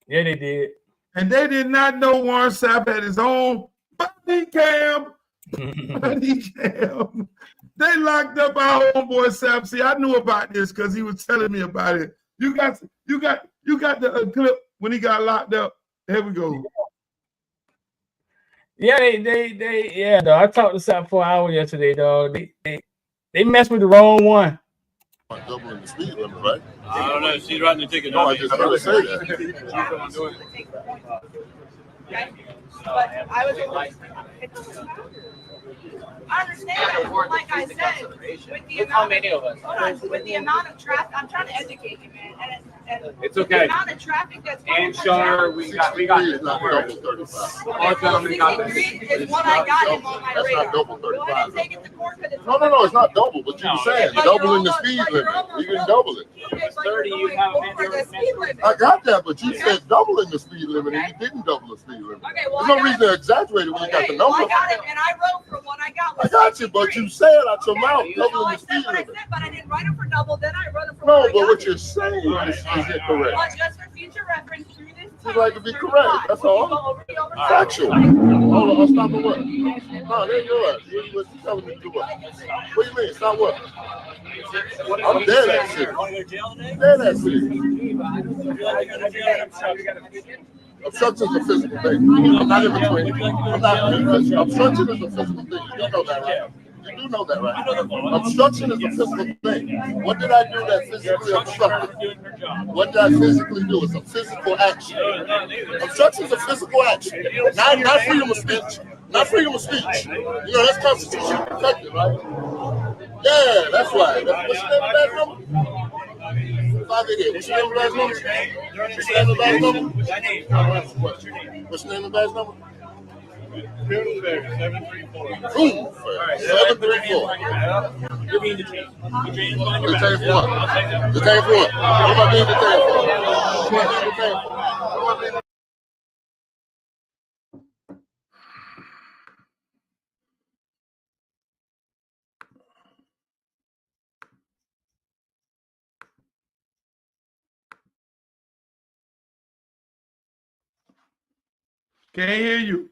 Speaker 4: Yeah, they did.
Speaker 1: And they did not know Warren Sapp had his own body cam. They locked up our homeboy Sapp. See, I knew about this because he was telling me about it. You got the clip when he got locked up. There we go.
Speaker 4: Yeah, yeah, dog. I talked to Sapp for an hour yesterday, dog. They messed with the wrong one.
Speaker 7: Doubling the speed limit, right?
Speaker 8: I don't know. She's writing the ticket.
Speaker 7: No, I just heard her say that.
Speaker 9: But I was always, I understand that, but like I said, with the amount of traffic, I'm trying to educate you, man. And
Speaker 8: it's okay.
Speaker 9: The amount of traffic that's
Speaker 8: and Shar, we got
Speaker 7: is not double 35.
Speaker 9: Is what I got in on my
Speaker 7: That's
Speaker 9: radar.
Speaker 7: not double
Speaker 9: Go ahead
Speaker 7: 35.
Speaker 9: and take it to court, but it's
Speaker 7: No, it's not double, but you were saying
Speaker 9: But
Speaker 7: doubling the
Speaker 9: you're
Speaker 7: speed
Speaker 9: almost-
Speaker 7: limit. You didn't double it.
Speaker 9: Okay, but
Speaker 8: 30,
Speaker 9: you're
Speaker 8: you have
Speaker 9: going over the speed limit.
Speaker 7: I got that, but you said doubling the speed limit and you didn't double the speed limit.
Speaker 9: Okay, well,
Speaker 7: There's no
Speaker 9: I
Speaker 7: reason
Speaker 9: got
Speaker 7: to exaggerate it when you got the
Speaker 9: well, I
Speaker 7: number.
Speaker 9: got it, and I wrote from what I got.
Speaker 7: I got you, but you said out your mouth
Speaker 9: No,
Speaker 7: doubling
Speaker 9: I
Speaker 7: the
Speaker 9: said
Speaker 7: speed
Speaker 9: what I
Speaker 7: limit.
Speaker 9: said, but I didn't write it for double. Then I wrote it for
Speaker 7: No,
Speaker 9: what I
Speaker 7: but
Speaker 9: got.
Speaker 7: what you're saying is incorrect.
Speaker 9: But just for future reference, through this
Speaker 7: You'd
Speaker 9: time,
Speaker 7: like to be
Speaker 9: it's
Speaker 7: correct,
Speaker 9: 35.
Speaker 7: that's
Speaker 9: Will you
Speaker 7: all.
Speaker 9: go over the overtime?
Speaker 7: Factual. Hold on, I'll stop at what? No, there you're at. You're telling me to do what? What do you mean? Stop what? I'm dead at shit. Dead at shit. Obstruction is a physical thing. I'm not in between. Obstruction is a physical thing. You know that, right? You do know that, right? Obstruction is a physical thing. What did I do that physically obstructed? What did I physically do? It's a physical action. Obstruction is a physical action. Not freedom of speech. Not freedom of speech. You know, that's constitutionally protected, right? Yeah, that's right. What's your name of that number? 588. What's your name of that number? What's your name of that number? What's your name of that number?
Speaker 8: 734.
Speaker 7: Ooh, 734.
Speaker 8: You're being detained.
Speaker 7: Detained for what? Detained for what? What am I being detained for? What am I being detained for? What am I being
Speaker 1: Can't hear you.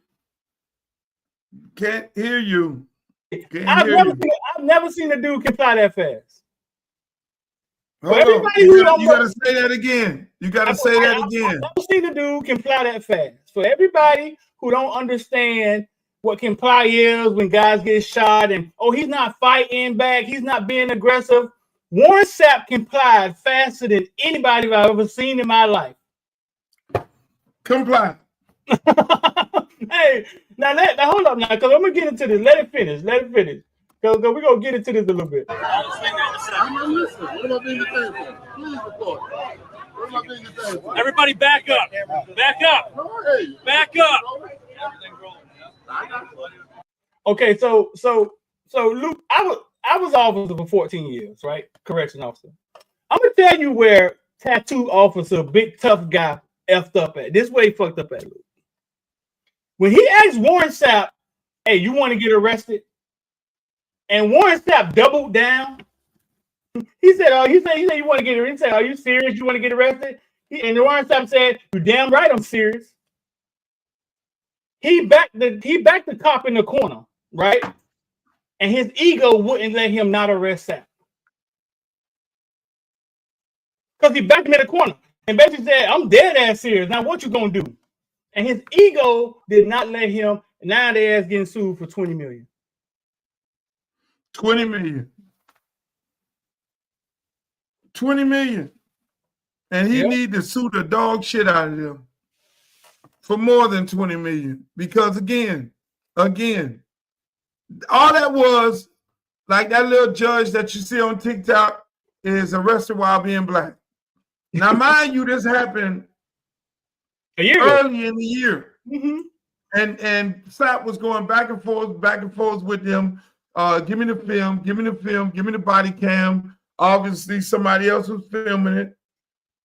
Speaker 1: Can't hear you.
Speaker 4: I've never seen a dude can fly that fast.
Speaker 1: Hold on. You gotta say that again. You gotta say that again.
Speaker 4: I've never seen a dude can fly that fast. For everybody who don't understand what can fly is when guys get shot and he's not fighting back, he's not being aggressive. Warren Sapp complied faster than anybody I've ever seen in my life.
Speaker 1: Comply.
Speaker 4: Hey, now hold up now, because I'm gonna get into this. Let it finish. Because we're gonna get into this a little bit.
Speaker 7: I'm not listening. What am I being detained for? Please report. What am I being detained for?
Speaker 8: Everybody back up. Back up.
Speaker 7: Hey.
Speaker 8: Back up.
Speaker 4: Okay, so Luke, I was officer for 14 years, right? Correction officer. I'm gonna tell you where tattoo officer, big tough guy, effed up at. This way he fucked up at, Luke. When he asked Warren Sapp, "Hey, you want to get arrested?" and Warren Sapp doubled down. He said, "Oh, he said you want to get arrested." He said, "Are you serious? You want to get arrested?" And Warren Sapp said, "You damn right, I'm serious." He backed the cop in the corner, right? And his ego wouldn't let him not arrest Sapp. Because he backed him in the corner and basically said, "I'm dead ass serious. Now what you gonna do?" And his ego did not let him. Now their ass getting sued for $20 million.
Speaker 1: 20 million. 20 million. And he need to sue the dog shit out of them for more than 20 million. Because again, all that was, like that little judge that you see on TikTok is arrested while being black. Now, mind you, this happened early in the year.
Speaker 4: Mm-hmm.
Speaker 1: And Sapp was going back and forth with them. Give me the film, give me the body cam. Obviously, somebody else was filming it.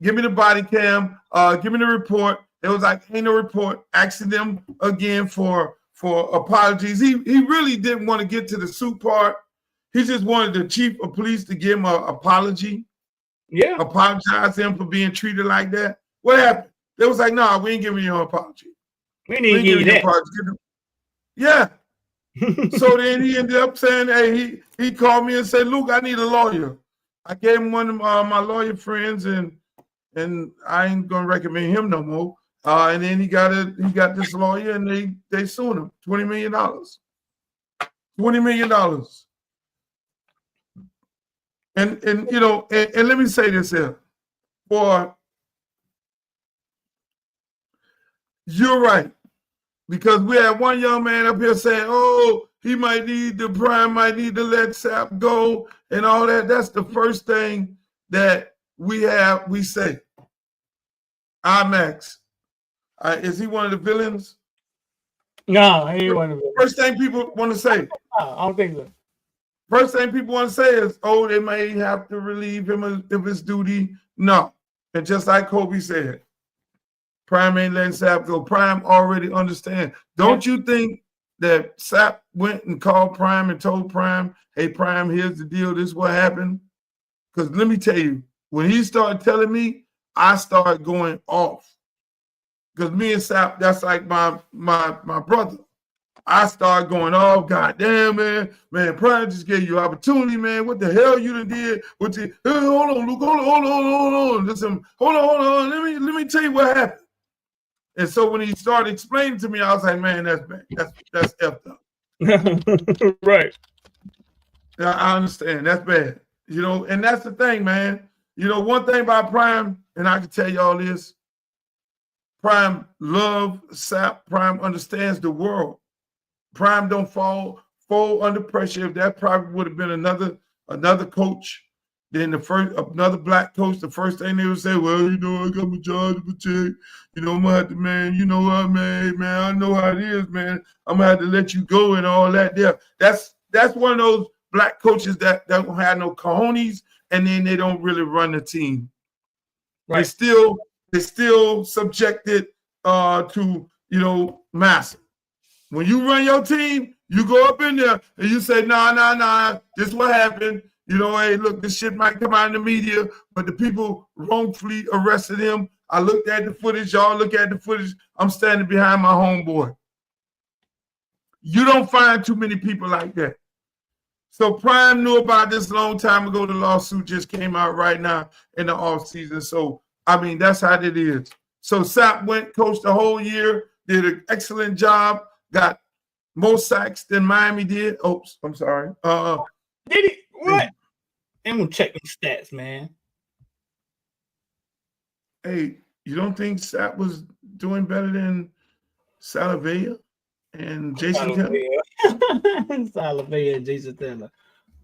Speaker 1: Give me the body cam, give me the report. It was like, ain't no report, asking them again for apologies. He really didn't want to get to the suit part. He just wanted the chief of police to give him an apology.
Speaker 4: Yeah.
Speaker 1: Apologize to him for being treated like that. What happened? They was like, "Nah, we ain't giving you an apology.
Speaker 4: We didn't give you that."
Speaker 1: Yeah. So then he ended up saying, "Hey, he called me and said, Luke, I need a lawyer." I gave him one of my lawyer friends, and I ain't gonna recommend him no more. And then he got this lawyer, and they sued him $20 million. $20 million. And you know, and let me say this here. You're right. Because we had one young man up here saying, "Oh, he might need Prime might need to let Sapp go," and all that. That's the first thing that we say. IMAX. Is he one of the villains?
Speaker 4: No, he ain't one of them.
Speaker 1: First thing people want to say.
Speaker 4: I don't think so.
Speaker 1: First thing people want to say is, "Oh, they may have to relieve him of his duty." No. And just like Kobe said, Prime ain't letting Sapp go. Prime already understand. Don't you think that Sapp went and called Prime and told Prime, "Hey, Prime, here's the deal. This is what happened"? Because let me tell you, when he started telling me, I started going off. Because me and Sapp, that's like my brother. I started going, "Oh, goddamn, man, Prime just gave you opportunity, man. What the hell you done did? Hey, hold on, Luke, hold on. Listen, hold on. Let me tell you what happened." And so when he started explaining to me, I was like, "Man, that's bad. That's effed up."
Speaker 4: Right.
Speaker 1: I understand. That's bad. You know, and that's the thing, man. You know, one thing about Prime, and I can tell you all this, Prime loves Sapp. Prime understands the world. Prime don't fall under pressure. If that probably would have been another coach, then another black coach, the first thing they would say, "Well, you know, I got my job to protect. You know, I'm gonna have to, man, you know what, man, I know how it is, man. I'm gonna have to let you go," and all that there. That's one of those black coaches that don't have no cojones, and then they don't really run the team. Right. They still subjected to, you know, massa. When you run your team, you go up in there and you say, nah, this is what happened. You know, hey, look, this shit might come out in the media, but the people wrongfully arrested him. I looked at the footage. Y'all look at the footage. I'm standing behind my homeboy. You don't find too many people like that. So Prime knew about this a long time ago. The lawsuit just came out right now in the off season. So, I mean, that's how it is. So Sapp went, coached the whole year, did an excellent job, got more sacks than Miami did. Oops, I'm sorry.
Speaker 4: Did he? What? I'm gonna check them stats, man.
Speaker 1: Hey, you don't think Sapp was doing better than Salavea and Jason Taylor?
Speaker 4: Salavea and Jason Taylor.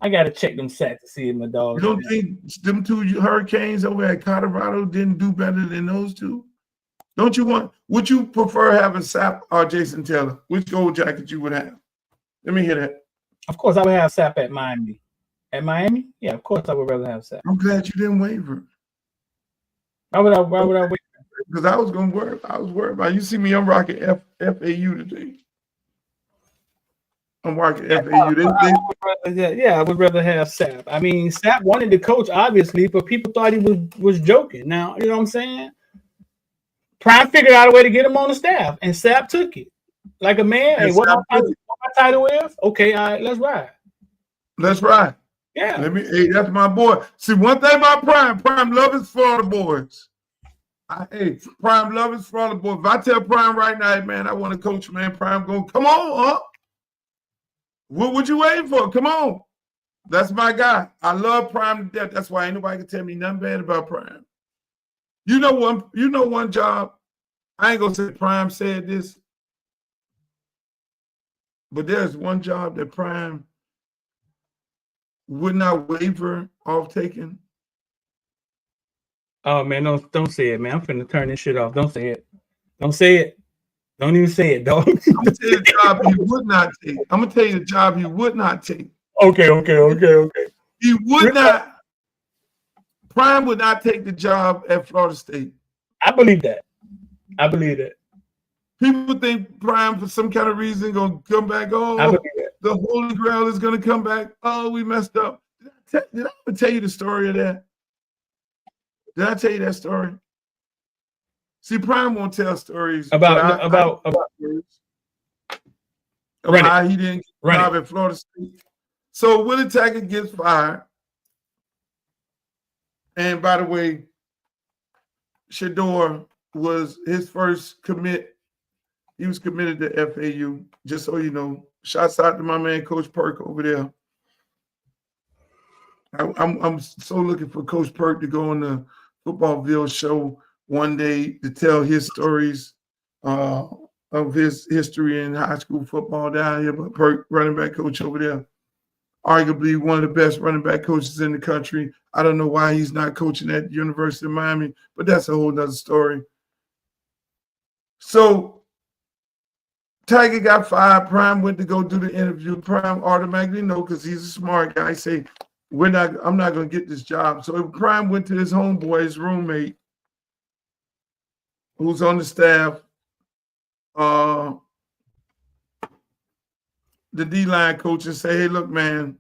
Speaker 4: I gotta check them stats to see if my dogs.
Speaker 1: You don't think them two Hurricanes over at Colorado didn't do better than those two? Don't you want? Would you prefer having Sapp or Jason Taylor? Which gold jacket you would have? Let me hear that.
Speaker 4: Of course, I would have Sapp at Miami. At Miami, yeah, of course, I would rather have Sapp.
Speaker 1: I'm glad you didn't waver.
Speaker 4: Why would I waver?
Speaker 1: Because I was gonna worry. I was worried about you. See me, I'm rocking FAU today. I'm rocking FAU.
Speaker 4: I would rather have Sapp. I mean, Sapp wanted to coach, obviously, but people thought he was joking. Now, you know what I'm saying? Prime figured out a way to get him on the staff, and Sapp took it like a man. Hey, what my title is? Okay, all right, let's ride.
Speaker 1: Let's ride.
Speaker 4: Yeah.
Speaker 1: Hey, that's my boy. See, one thing about Prime love his Florida boys. Prime love his Florida boys. If I tell Prime right now, man, I want to coach, man, Prime go, come on, huh? What you waiting for? Come on. That's my guy. I love Prime to death. That's why ain't nobody can tell me nothing bad about Prime. You know one job. I ain't gonna say Prime said this, but there's one job that Prime would not waver off taking.
Speaker 4: Oh man, don't say it, man. I'm finna turn this shit off. Don't say it. Don't say it. Don't even say it, dog.
Speaker 1: I'm gonna tell you the job he would not take. I'm gonna tell you the job he would not take.
Speaker 4: Okay.
Speaker 1: He would not. Prime would not take the job at Florida State.
Speaker 4: I believe that.
Speaker 1: People think Prime, for some kind of reason, gonna come back. Oh, the Holy Grail is gonna come back. Oh, we messed up. Did I ever tell you the story of that? Did I tell you that story? See, Prime won't tell stories
Speaker 4: about
Speaker 1: how he didn't get the job at Florida State. So Willie Taggart gets fired. And by the way, Shador was his first commit. He was committed to FAU, just so you know. Shouts out to my man, Coach Perk over there. I'm so looking for Coach Perk to go on the Footballville show one day to tell his stories of his history in high school football down here. But Perk, running back coach over there, arguably one of the best running back coaches in the country. I don't know why he's not coaching at the University of Miami, but that's a whole nother story. So Tiger got fired. Prime went to go do the interview. Prime automatically know because he's a smart guy. Say, I'm not going to get this job. So Prime went to his homeboy, his roommate, who's on the staff, the D-line coach, and say, hey, look, man,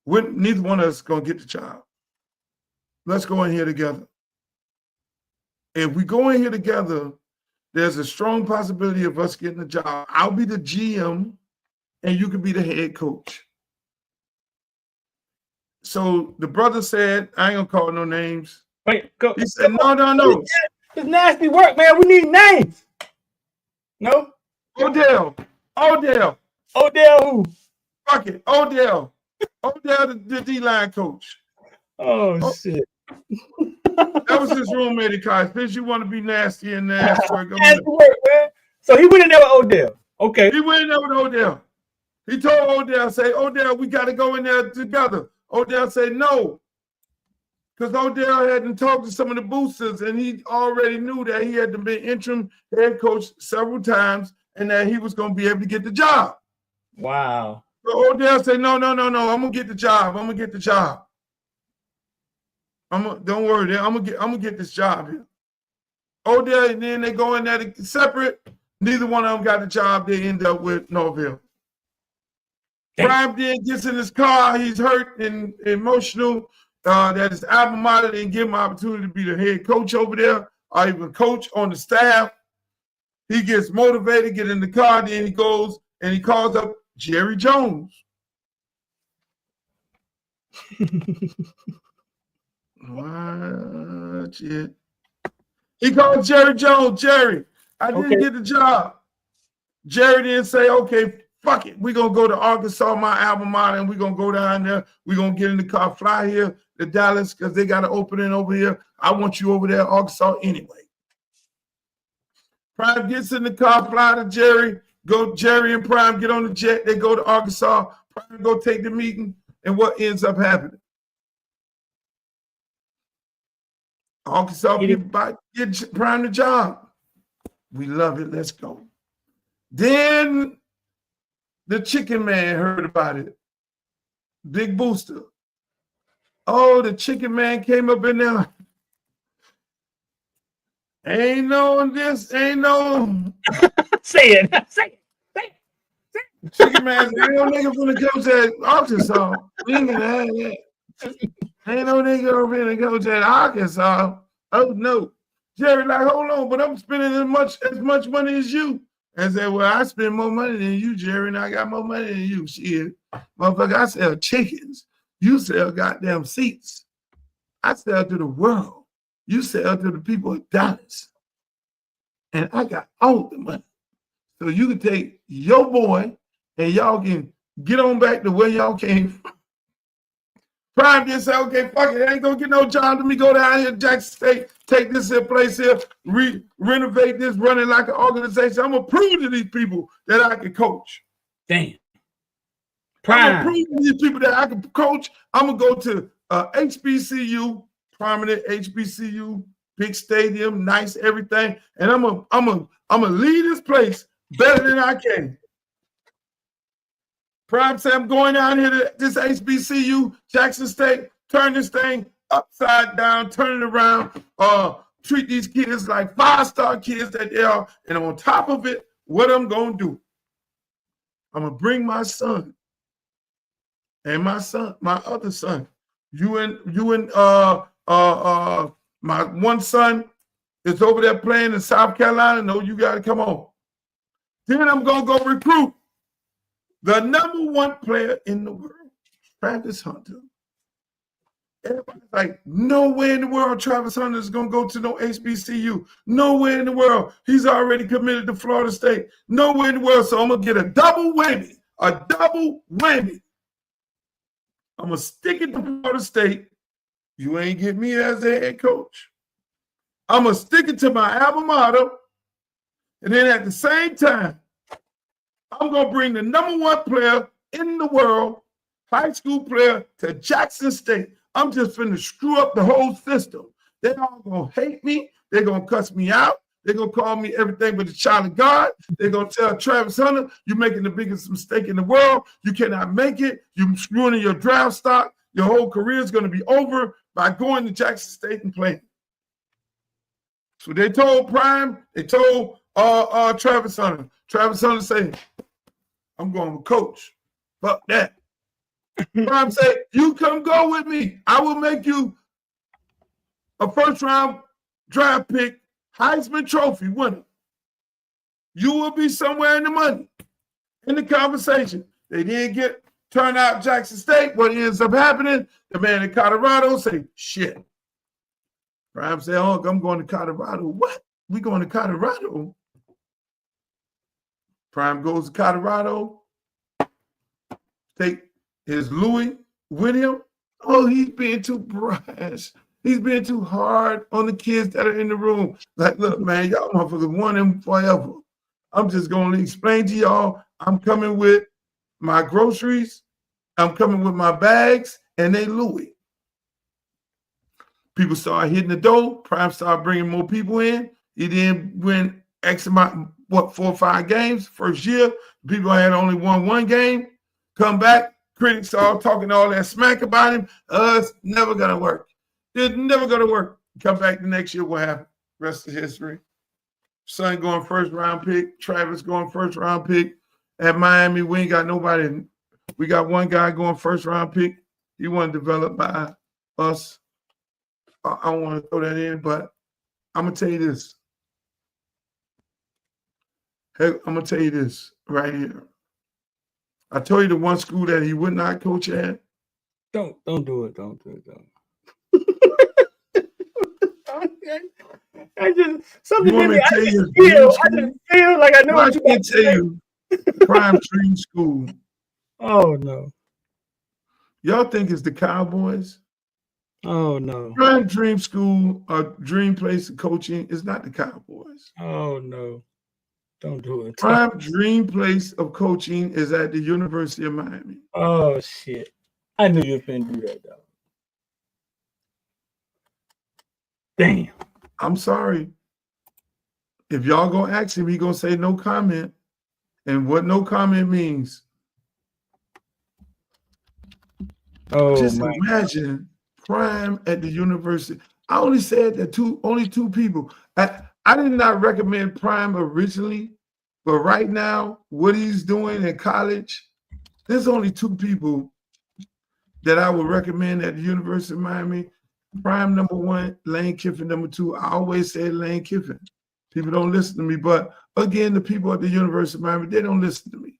Speaker 1: neither one of us going to get the job. Let's go in here together. If we go in here together, there's a strong possibility of us getting a job. I'll be the GM, and you can be the head coach. So the brother said, I ain't going to call no names.
Speaker 4: Wait,
Speaker 1: he said, no.
Speaker 4: It's nasty work, man. We need names. No?
Speaker 1: Odell
Speaker 4: who?
Speaker 1: Fuck it. Odell, the D-line coach.
Speaker 4: Oh, shit.
Speaker 1: That was his roommate at college. Since you want to be nasty and nasty work,
Speaker 4: man. So he went in there with Odell. Okay.
Speaker 1: He went in there with Odell. He told Odell, say, Odell, we got to go in there together. Odell said no. Because Odell hadn't talked to some of the boosters, and he already knew that he had to be interim head coach several times and that he was going to be able to get the job.
Speaker 4: Wow.
Speaker 1: So Odell said, no, I'm going to get the job. Don't worry, I'm gonna get this job here. Odell, and then they go in there separate. Neither one of them got the job. They end up with Norville. Prime then gets in his car. He's hurt and emotional. That his alma mater didn't give him an opportunity to be the head coach over there or even coach on the staff. He gets motivated, get in the car, then he goes and he calls up Jerry Jones. Watch it. He called Jerry Jones. Jerry, I didn't get the job. Jerry didn't say, okay, fuck it. We're going to go to Arkansas, my alma mater, and we're going to go down there. We're going to get in the car, fly here to Dallas because they got an opening over here. I want you over there, Arkansas, anyway. Prime gets in the car, fly to Jerry. Jerry and Prime get on the jet. They go to Arkansas. Prime go take the meeting. And what ends up happening? Arkansas people get Prime the job. We love it. Let's go. Then the chicken man heard about it. Big Booster. Oh, the chicken man came up in there. Ain't no this, ain't no.
Speaker 4: Say it. Say it.
Speaker 1: Chicken man, ain't no nigga from the coach at Arkansas. We ain't gonna have that. Ain't no nigga over in the coach at Arkansas. Oh no. Jerry, like, hold on, but I'm spending as much money as you. And said, well, I spend more money than you, Jerry, and I got more money than you. Shit. Motherfucker, I sell chickens. You sell goddamn seats. I sell to the world. You sell to the people of Dallas. And I got all the money. So you can take your boy and y'all can get on back to where y'all came from. Prime just said, okay, fuck it, I ain't gonna get no job. Let me go down here to Jackson State, take this here place here, renovate this, run it like an organization. I'm gonna prove to these people that I can coach.
Speaker 4: Damn.
Speaker 1: I'm gonna prove to these people that I can coach. I'm gonna go to HBCU, prominent HBCU, big stadium, nice everything, and I'm gonna lead this place better than I can. Prime said, I'm going down here to this HBCU, Jackson State, turn this thing upside down, turn it around, treat these kids like 5-star kids that they are. And on top of it, what I'm going to do, I'm going to bring my son and my other son. You and my one son is over there playing in South Carolina. No, you got to come on. Then I'm going to go recruit the #1 player in the world, Travis Hunter. Everybody's like, nowhere in the world Travis Hunter is going to go to no HBCU. Nowhere in the world. He's already committed to Florida State. Nowhere in the world. So I'm going to get a double whammy. A double whammy. I'm going to stick it to Florida State. You ain't get me as the head coach. I'm going to stick it to my alma mater. And then at the same time, I'm going to bring the #1 player in the world, high school player, to Jackson State. I'm just finna screw up the whole system. They're all going to hate me. They're going to cuss me out. They're going to call me everything but the child of God. They're going to tell Travis Hunter, you're making the biggest mistake in the world. You cannot make it. You're screwing your draft stock. Your whole career is going to be over by going to Jackson State and playing. So they told Prime, they told Travis Hunter. Travis Hunter said, I'm going to coach. Fuck that. Prime said, you come go with me. I will make you a first-round draft pick, Heisman Trophy winner. You will be somewhere in the money, in the conversation. They didn't turn out Jackson State. What ends up happening, the man in Colorado say, shit. Prime said, oh, I'm going to Colorado. What? We going to Colorado? Prime goes to Colorado, take his Louis with him. Oh, he's being too brash. He's being too hard on the kids that are in the room. Like, look, man, y'all motherfuckers want him forever. I'm just going to explain to y'all, I'm coming with my groceries, I'm coming with my bags, and they Louis. People started hitting the door. Prime started bringing more people in. He didn't win X amount, 4 or 5 games. First year, people had only won 1 game. Come back, critics started talking all that smack about him. It's never going to work. It's never going to work. Come back the next year, what happened? Rest of history. Son going first-round pick. Travis going first-round pick. At Miami, we ain't got nobody. We got one guy going first-round pick. He wasn't developed by us. I don't want to throw that in, but I'm going to tell you this. Hey, I'm going to tell you this right here. I told you the one school that he would not coach at.
Speaker 4: Don't do it. Don't do it. Don't. I just something in me. I just feel like I know what you want to tell you.
Speaker 1: Prime Dream School.
Speaker 4: Oh no.
Speaker 1: Y'all think it's the Cowboys?
Speaker 4: Oh no.
Speaker 1: Prime Dream School, a dream place of coaching, is not the Cowboys.
Speaker 4: Oh no. Don't do it.
Speaker 1: Prime dream place of coaching is at the University of Miami.
Speaker 4: Oh shit. I knew you were finna do that though. Damn.
Speaker 1: I'm sorry. If y'all gonna ask him, he gonna say no comment. And what no comment means.
Speaker 4: Oh,
Speaker 1: just
Speaker 4: my
Speaker 1: imagine Prime at the university. I only said that only two people. I did not recommend Prime originally, but right now, what he's doing in college, there's only two people that I would recommend at the University of Miami. Prime number one, Lane Kiffin number two. I always say Lane Kiffin. People don't listen to me, but again, the people at the University of Miami, they don't listen to me.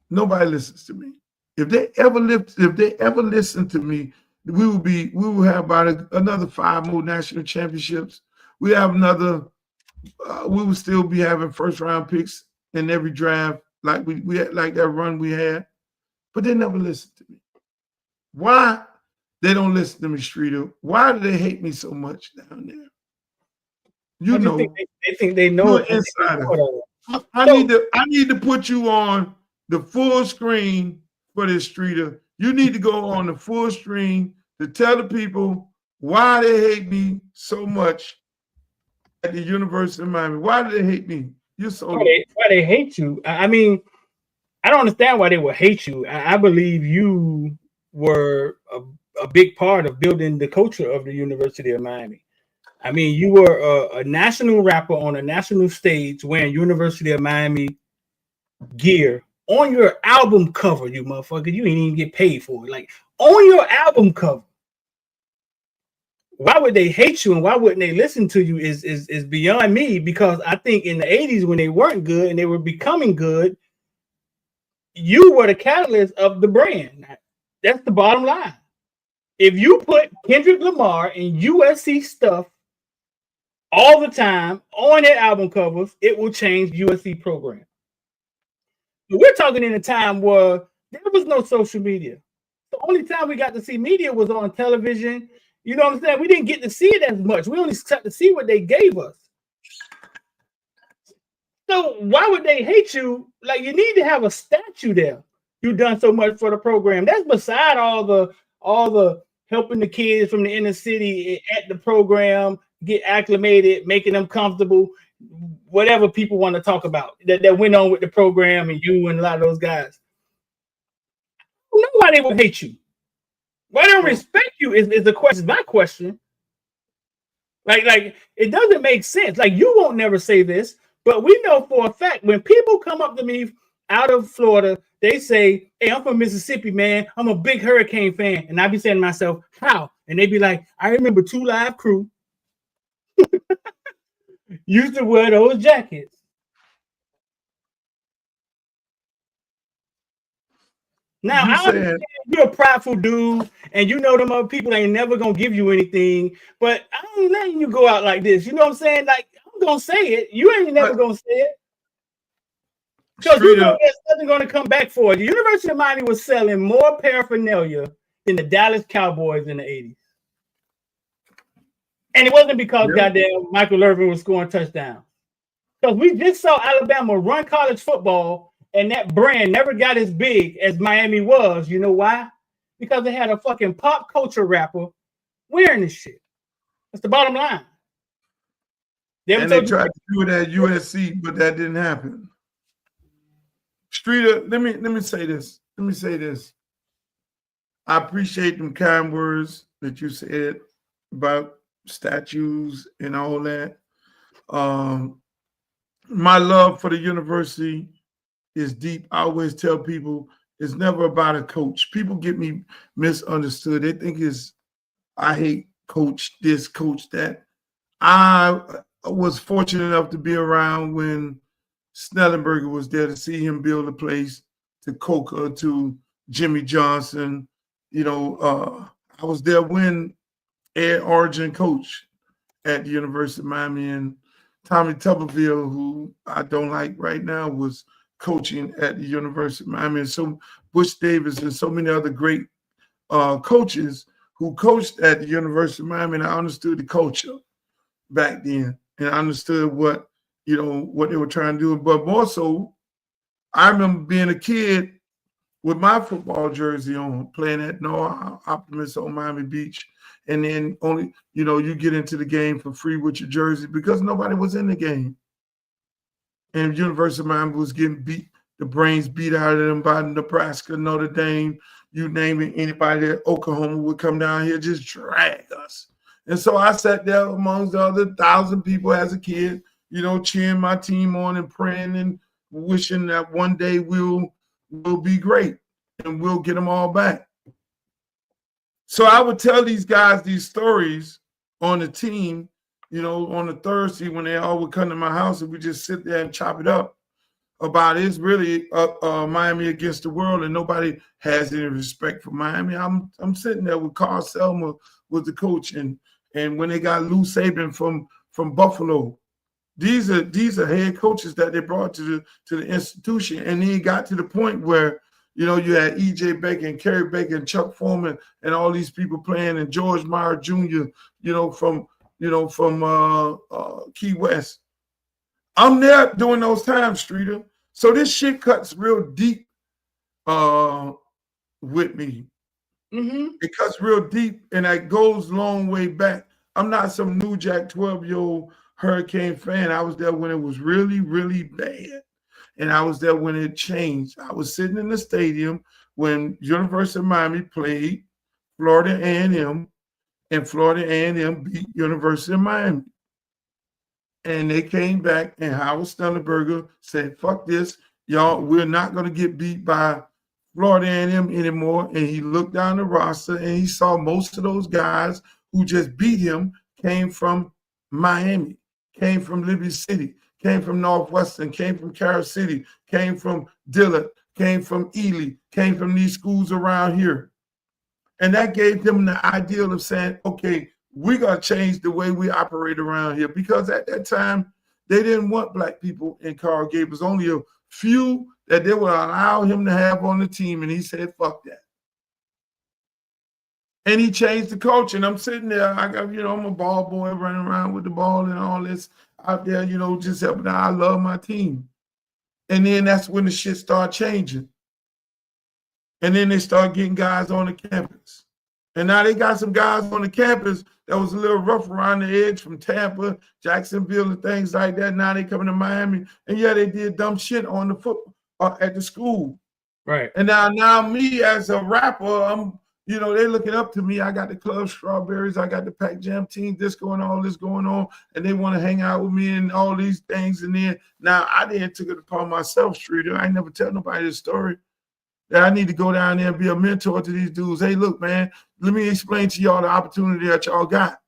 Speaker 1: Nobody listens to me. If they ever listen to me, we will have about another 5 more national championships. We have another. We will still be having first-round picks in every draft, like we had, like that run we had. But they never listen to me. Why? They don't listen to me, Streeter. Why do they hate me so much down there? You know,
Speaker 4: they think they know
Speaker 1: you're an insider. I need to put you on the full screen for this, Streeter. You need to go on the full screen to tell the people why they hate me so much at the University of Miami. Why do they hate me? You're so
Speaker 4: why they hate you. I mean, I don't understand why they would hate you. I believe you were a big part of building the culture of the University of Miami. I mean, you were a national rapper on a national stage wearing University of Miami gear on your album cover, you motherfucker. You ain't even get paid for it. Like, on your album cover. Why would they hate you and why wouldn't they listen to you is beyond me, because I think in the 80s when they weren't good and they were becoming good, you were the catalyst of the brand. That's the bottom line. If you put Kendrick Lamar and USC stuff all the time on their album covers, it will change USC program. But we're talking in a time where there was no social media. The only time we got to see media was on television. You know what I'm saying? We didn't get to see it as much. We only got to see what they gave us. So why would they hate you? Like, you need to have a statue there. You've done so much for the program. That's beside all the helping the kids from the inner city at the program get acclimated, making them comfortable, whatever people want to talk about that went on with the program and you and a lot of those guys. I don't know why they would hate you. Why they don't respect you is the question. My question. Like it doesn't make sense. Like, you won't never say this, but we know for a fact when people come up to me out of Florida, they say, "Hey, I'm from Mississippi, man. I'm a big Hurricane fan." And I be saying to myself, "How?" And they be like, "I remember 2 Live Crew used to wear those jackets." Now, I understand you're a prideful dude, and you know them other people ain't never gonna give you anything, but I ain't letting you go out like this. You know what I'm saying? Like, I'm gonna say it. You ain't never gonna say it. Because you know there's nothing gonna come back for it. The University of Miami was selling more paraphernalia than the Dallas Cowboys in the 80s. And it wasn't because goddamn Michael Irvin was scoring touchdowns. Because we just saw Alabama run college football, and that brand never got as big as Miami was. You know why? Because they had a fucking pop culture rapper wearing this shit. That's the bottom line.
Speaker 1: And they tried to do it at USC, but that didn't happen. Streeter, let me say this. Let me say this. I appreciate them kind words that you said about statues and all that. My love for the university is deep. I always tell people it's never about a coach. People get me misunderstood. They think I hate coach this, coach that. I was fortunate enough to be around when Snellenberger was there, to see him build a place, to Coca, to Jimmy Johnson. You know, I was there when Ed Origin coached at the University of Miami, and Tommy Tuberville, who I don't like right now, was coaching at the University of Miami. And so Bush Davis and so many other great coaches who coached at the University of Miami, and I understood the culture back then, and I understood what they were trying to do. But more so, I remember being a kid with my football jersey on, playing at Noah Optimist on Miami Beach, and then only you get into the game for free with your jersey because nobody was in the game, and University of Miami was getting the brains beat out of them by Nebraska, Notre Dame. You name it, anybody at Oklahoma would come down here, just drag us. And so I sat there amongst the other 1,000 people as a kid, cheering my team on and praying and wishing that one day we'll be great and we'll get them all back. So I would tell these guys these stories on the team, on a Thursday when they all would come to my house and we just sit there and chop it up about it's really Miami against the world, and nobody has any respect for Miami. I'm sitting there with Carl Selma was the coach, and when they got Lou Saban from Buffalo, these are head coaches that they brought to the institution, and then it got to the point where you had E.J. Baker and Kerry Baker and Chuck Foreman and all these people playing, and George Meyer Jr. From Key West. I'm there during those times, Streeter. So this shit cuts real deep with me. It cuts real deep, and that goes long way back. I'm not some New Jack 12-year-old Hurricane fan. I was there when it was really, really bad, and I was there when it changed. I was sitting in the stadium when University of Miami played Florida A&M, and Florida A&M beat University of Miami. And they came back, and Howard Stellenberger said, fuck this, y'all, we're not going to get beat by Florida A&M anymore. And he looked down the roster, and he saw most of those guys who just beat him came from Miami, came from Liberty City, came from Northwestern, came from Carol City, came from Dillard, came from Ely, came from these schools around here. And that gave them the ideal of saying, okay, we got to change the way we operate around here, because at that time, they didn't want black people in Coral Gables. Only a few that they would allow him to have on the team, and he said, fuck that. And he changed the culture, and I'm sitting there, I'm a ball boy running around with the ball and all this out there, just helping out. I love my team. And then that's when the shit started changing. And then they start getting guys on the campus. And now they got some guys on the campus that was a little rough around the edge from Tampa, Jacksonville, and things like that. Now they coming to Miami, and yeah, they did dumb shit on the football at the school.
Speaker 4: Right.
Speaker 1: And now me as a rapper, I'm, they looking up to me. I got the Club Strawberries, I got the Pac Jam Team, disco and all this going on, and they want to hang out with me and all these things. And then now I didn't took it upon myself, Streeter. I ain't never tell nobody this story. That I need to go down there and be a mentor to these dudes. Hey, look, man, let me explain to y'all the opportunity that y'all got.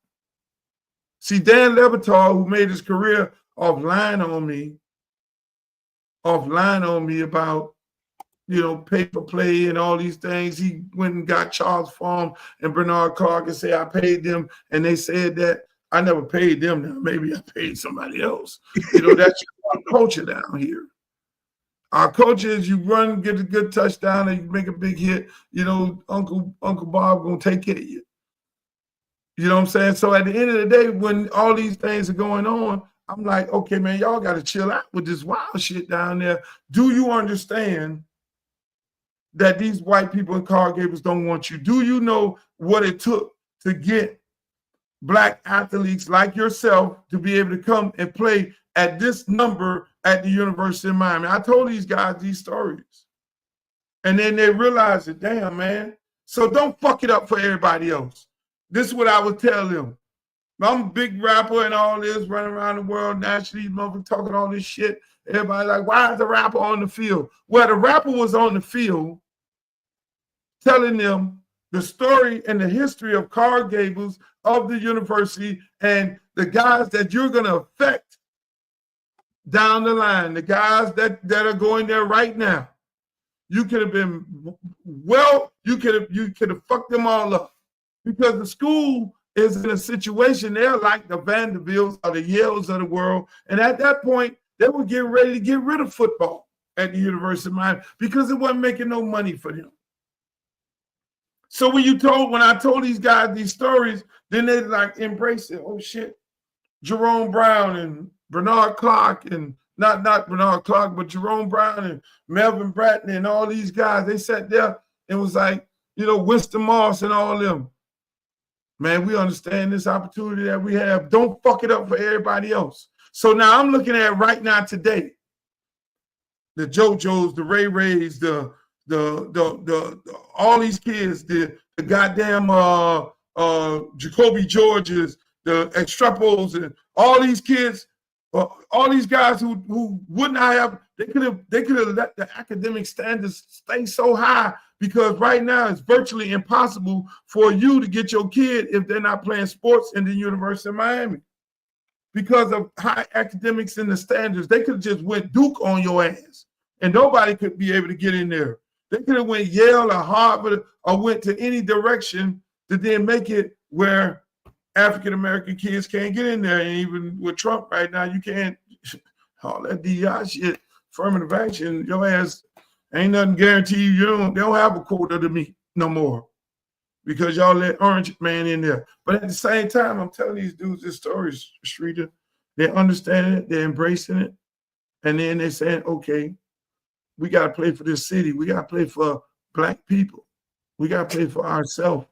Speaker 1: See, Dan Levitar, who made his career off lying on me about, pay for play and all these things. He went and got Charles Farm and Bernard Clark and say, I paid them. And they said that I never paid them. Now, maybe I paid somebody else. That's our culture down here. Our culture is you run, get a good touchdown, and you make a big hit. Uncle Bob gonna take care of you. You know what I'm saying? So at the end of the day, when all these things are going on, I'm like, okay, man, y'all got to chill out with this wild shit down there. Do you understand that these white people in Coral Gables don't want you? Do you know what it took to get black athletes like yourself to be able to come and play at this number at the University of Miami? I told these guys these stories. And then they realized it, damn, man. So don't fuck it up for everybody else. This is what I would tell them. I'm a big rapper and all this, running around the world nationally, motherfuckers talking all this shit. Everybody like, why is the rapper on the field? Well, the rapper was on the field telling them the story and the history of Coral Gables, of the university, and the guys that you're going to affect down the line, the guys that are going there right now. You could have been, you could have fucked them all up, because the school is in a situation, they're like the Vanderbilts or the Yales of the world. And at that point, they were getting ready to get rid of football at the University of Miami because it wasn't making no money for them. So when I told these guys these stories, then they like embrace it. Oh shit, Jerome Brown and Bernard Clark, and not Bernard Clark, but Jerome Brown and Melvin Bratton and all these guys, they sat there and was like, you know, Winston Moss and all of them. Man, we understand this opportunity that we have. Don't fuck it up for everybody else. So now I'm looking at right now today, the JoJo's, the Ray Rays, the all these kids, the goddamn Jacoby Georges, the Extrapos, and all these kids, all these guys who would not have, they could have let the academic standards stay so high, because right now it's virtually impossible for you to get your kid if they're not playing sports in the University of Miami. Because of high academics and the standards, they could have just went Duke on your ass and nobody could be able to get in there. They could have went Yale or Harvard or went to any direction to then make it where African-American kids can't get in there. And even with Trump right now, you can't, all that DEI shit, affirmative action, your ass ain't nothing guaranteed. They don't have a quota to meet no more because y'all let Orange Man in there. But at the same time, I'm telling these dudes this story, Streeter. They're understanding it, they're embracing it. And then they're saying, okay, we got to play for this city. We got to play for Black people. We got to play for ourselves.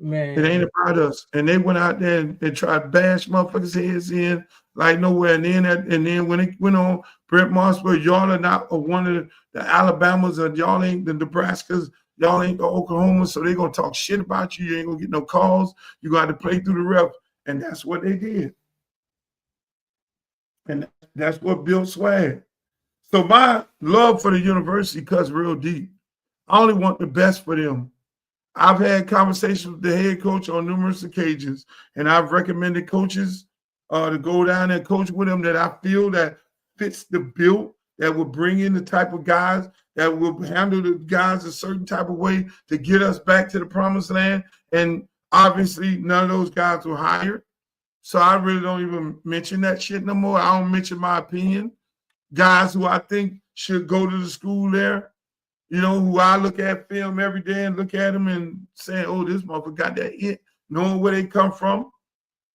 Speaker 4: Man,
Speaker 1: it ain't about us. And they went out there and tried to bash motherfuckers' heads in like nowhere. And then when it went on, Brent Mossberg, y'all are not one of the Alabamas, or y'all ain't the Nebraskas, y'all ain't the Oklahoma, so they're gonna talk shit about you. You ain't gonna get no calls. You got to play through the ref, and that's what they did. And that's what built swag. So my love for the university cuts real deep. I only want the best for them. I've had conversations with the head coach on numerous occasions, and I've recommended coaches to go down there and coach with them that I feel that fits the bill, that will bring in the type of guys that will handle the guys a certain type of way to get us back to the promised land. And obviously, none of those guys were hired. So I really don't even mention that shit no more. I don't mention my opinion. Guys who I think should go to the school there, you know, who I look at film every day and look at them and say, oh, this motherfucker got that it, knowing where they come from.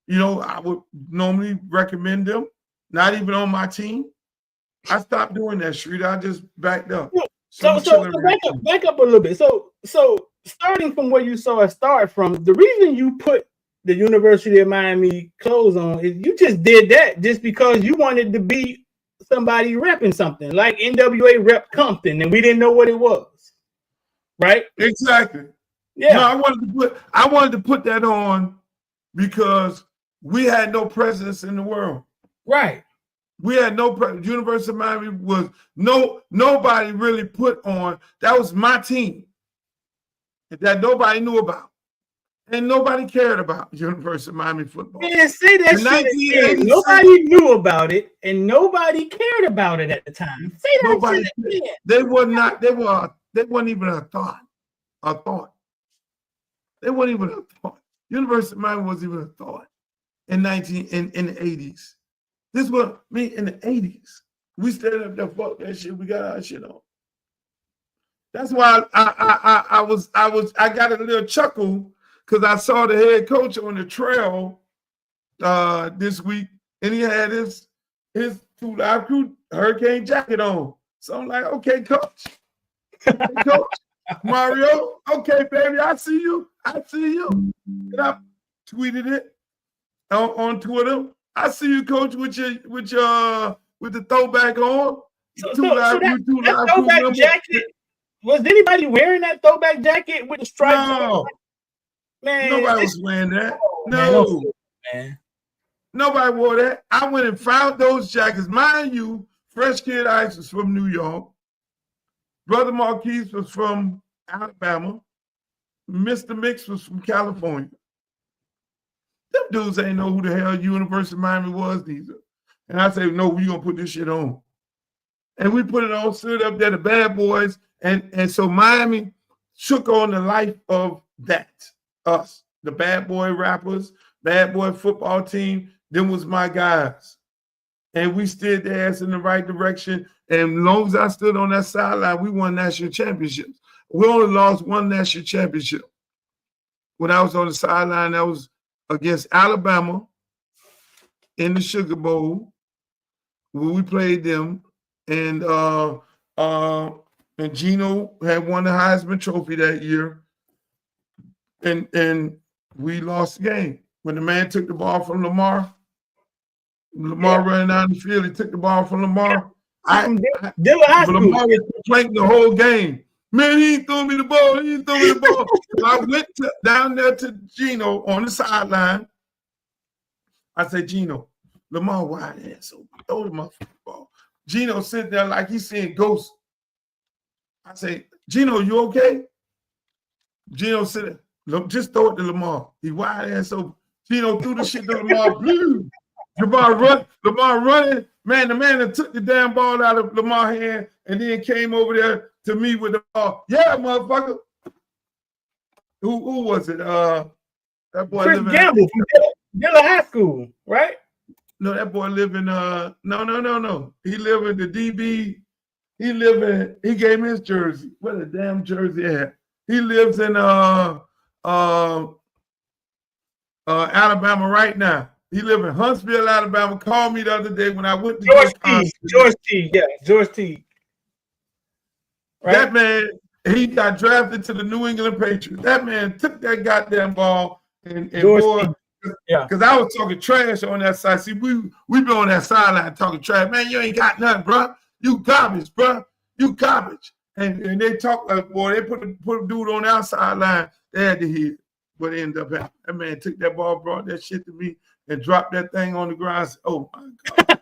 Speaker 1: You know, I would normally recommend them, not even on my team. I stopped doing that, Street. I just backed up.
Speaker 4: So back up a little bit. So starting from where you saw it start from, the reason you put the University of Miami clothes on is you just did that just because you wanted to be somebody repping something like NWA rep Compton, and we didn't know what it was, right?
Speaker 1: Exactly. Yeah. No, I wanted to put that on because we had no presence in the world.
Speaker 4: Right.
Speaker 1: We had no presence. University of Miami was nobody really put on. That was my team that nobody knew about. And nobody cared about University of Miami football.
Speaker 4: Man, say that shit again. Nobody knew about it, and nobody cared about it at the time. Say that
Speaker 1: nobody,
Speaker 4: shit again.
Speaker 1: They weren't even a thought. They weren't even a thought. University of Miami wasn't even a thought in the 80s. This was me in the 80s. We stayed up there, fuck that shit. We got our shit on. That's why I got a little chuckle because I saw the head coach on the trail this week, and he had his 2 Live Crew hurricane jacket on. So I'm like, okay, coach. Hey, coach. Mario, okay, baby, I see you. And I tweeted it on Twitter. I see you, coach, with the throwback on.
Speaker 4: That throwback jacket. Was anybody wearing that throwback jacket with the stripes?
Speaker 1: No.
Speaker 4: Man,
Speaker 1: nobody was wearing that. No.
Speaker 4: Man.
Speaker 1: Nobody wore that. I went and found those jackets. Mind you, Fresh Kid Ice was from New York. Brother Marquise was from Alabama. Mr. Mix was from California. Them dudes ain't know who the hell University of Miami was either. And I said, no, we gonna put this shit on. And we put it on, stood up there, the bad boys. And so Miami shook on the life of that, us, the bad boy rappers, bad boy football team, them was my guys. And we steered their ass in the right direction. And as long as I stood on that sideline, we won national championships. We only lost one national championship. When I was on the sideline, that was against Alabama in the Sugar Bowl, when we played them. And Gino had won the Heisman Trophy that year. And we lost the game. When the man took the ball from Lamar ran down the field, he took the ball from Lamar. Lamar was playing the whole game. Man, he ain't threw me the ball. He ain't threw me the ball. So I went down there to Gino on the sideline. I said, Gino, Lamar wide ass open. Throw the motherfucking ball. Gino sitting there like he's seeing ghosts. I say, Gino, you okay? Gino said, just throw it to Lamar. He wide ass open. Gino threw the shit to Lamar. Lamar running. Man, the man that took the damn ball out of Lamar's hand and then came over there to me with the ball. Yeah, motherfucker. Who was it? That boy
Speaker 4: Chris Gamble from Dillon High School, right?
Speaker 1: No, that boy live in no. He live in the DB. He gave me his jersey. What a damn jersey at. He lives in Alabama right now. He live in Huntsville, Alabama. Called me the other day when I went to
Speaker 4: George T. Right?
Speaker 1: That man, he got drafted to the New England Patriots. That man took that goddamn ball and boy, because I was talking trash on that side. See, we been on that sideline talking trash. Man, you ain't got nothing, bro. You garbage, bro. You garbage. And they talk like, boy, they put a dude on the outside line. They had to hit. But it ended up happening. That man took that ball, brought that shit to me, and dropped that thing on the ground. I said, oh, my God.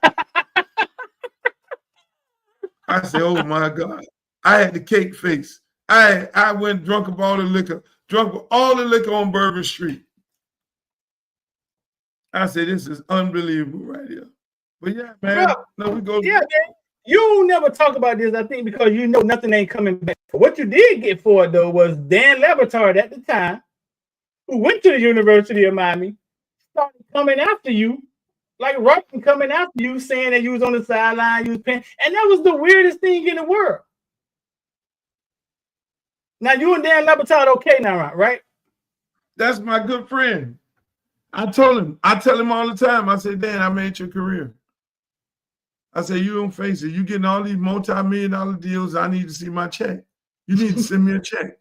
Speaker 1: I said, oh, my God. I had the cake face. I went and drunk up all the liquor. Drunk all the liquor on Bourbon Street. I said, this is unbelievable right here. But yeah, man.
Speaker 4: Bro,
Speaker 1: no, we go.
Speaker 4: Yeah, man. You never talk about this, I think, because you know nothing ain't coming back. What you did get for it, though, was Dan Lebatard at the time, who went to the University of Miami, started coming after you, like Robin coming after you, saying that you was on the sideline, you was paying, and that was the weirdest thing in the world. Now you and Dan Lebatard okay now, right?
Speaker 1: That's my good friend. I tell him all the time. I say, Dan, I made your career. I say, you don't face it. You getting all these multi-million-dollar deals. I need to see my check. You need to send me a check.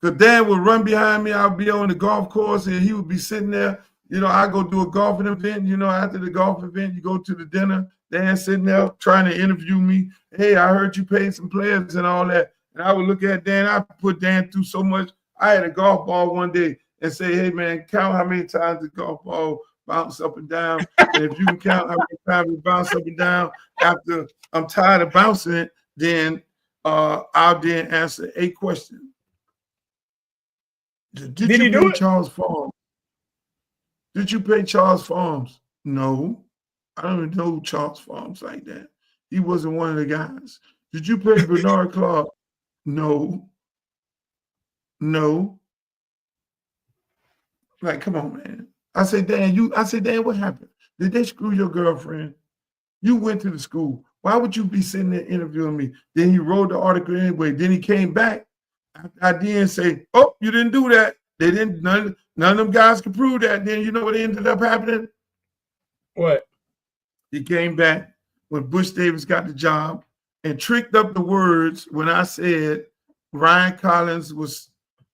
Speaker 1: Because Dan would run behind me. I'll be on the golf course and he would be sitting there. You know, I go do a golfing event. You know, after the golf event, you go to the dinner. Dan sitting there trying to interview me. Hey, I heard you paid some players and all that. And I would look at Dan. I put Dan through so much. I had a golf ball one day and say, hey, man, count how many times the golf ball bounce up and down. And if you can count how many times it bounce up and down after I'm tired of bouncing it, then I'll then answer a question. Did you pay Charles Farms? Did you pay Charles Farms? No. I don't even know Charles Farms like that. He wasn't one of the guys. Did you pay Bernard Clark? No. No. Like, come on, man. I said, Dan, what happened? Did they screw your girlfriend? You went to the school. Why would you be sitting there interviewing me? Then he wrote the article anyway. Then he came back. I didn't say, oh, you didn't do that. They didn't, none of them guys could prove that. Then you know what ended up happening?
Speaker 4: What?
Speaker 1: He came back when Bush Davis got the job and tricked up the words when I said Ryan Collins was,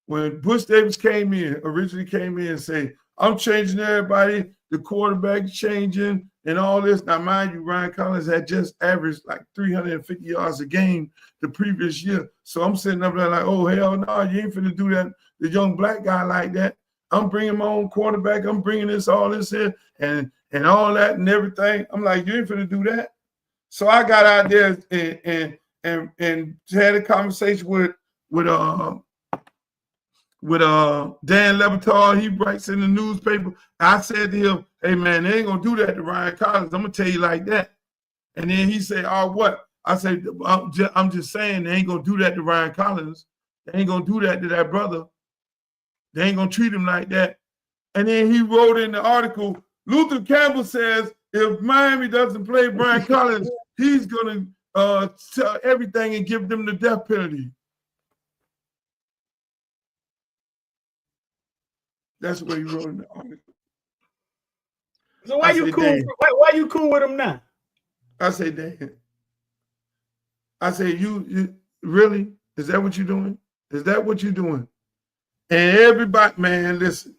Speaker 1: when Bush Davis originally came in and say, I'm changing everybody, the quarterback changing and all this. Now, mind you, Ryan Collins had just averaged like 350 yards a game the previous year. So I'm sitting up there like, oh, hell no, you ain't finna do that, the young black guy like that. I'm bringing my own quarterback. I'm bringing all this here and all that and everything. I'm like, you ain't finna do that. So I got out there and had a conversation with Dan Lebatard. He writes in the newspaper. I said to him, hey, man, they ain't going to do that to Ryan Collins. I'm going to tell you like that. And then he said, oh, what? I said, I'm just saying they ain't going to do that to Ryan Collins. They ain't going to do that to that brother. They ain't gonna treat him like that. And then he wrote in the article, Luther Campbell says if Miami doesn't play Brian Collins, he's gonna tell everything and give them the death penalty. That's what he wrote in the article.
Speaker 4: So why you cool? Why you cool with him now?
Speaker 1: I say, Dan. I say, you really? Is that what you're doing? Is that what you're doing? And everybody, man, listen.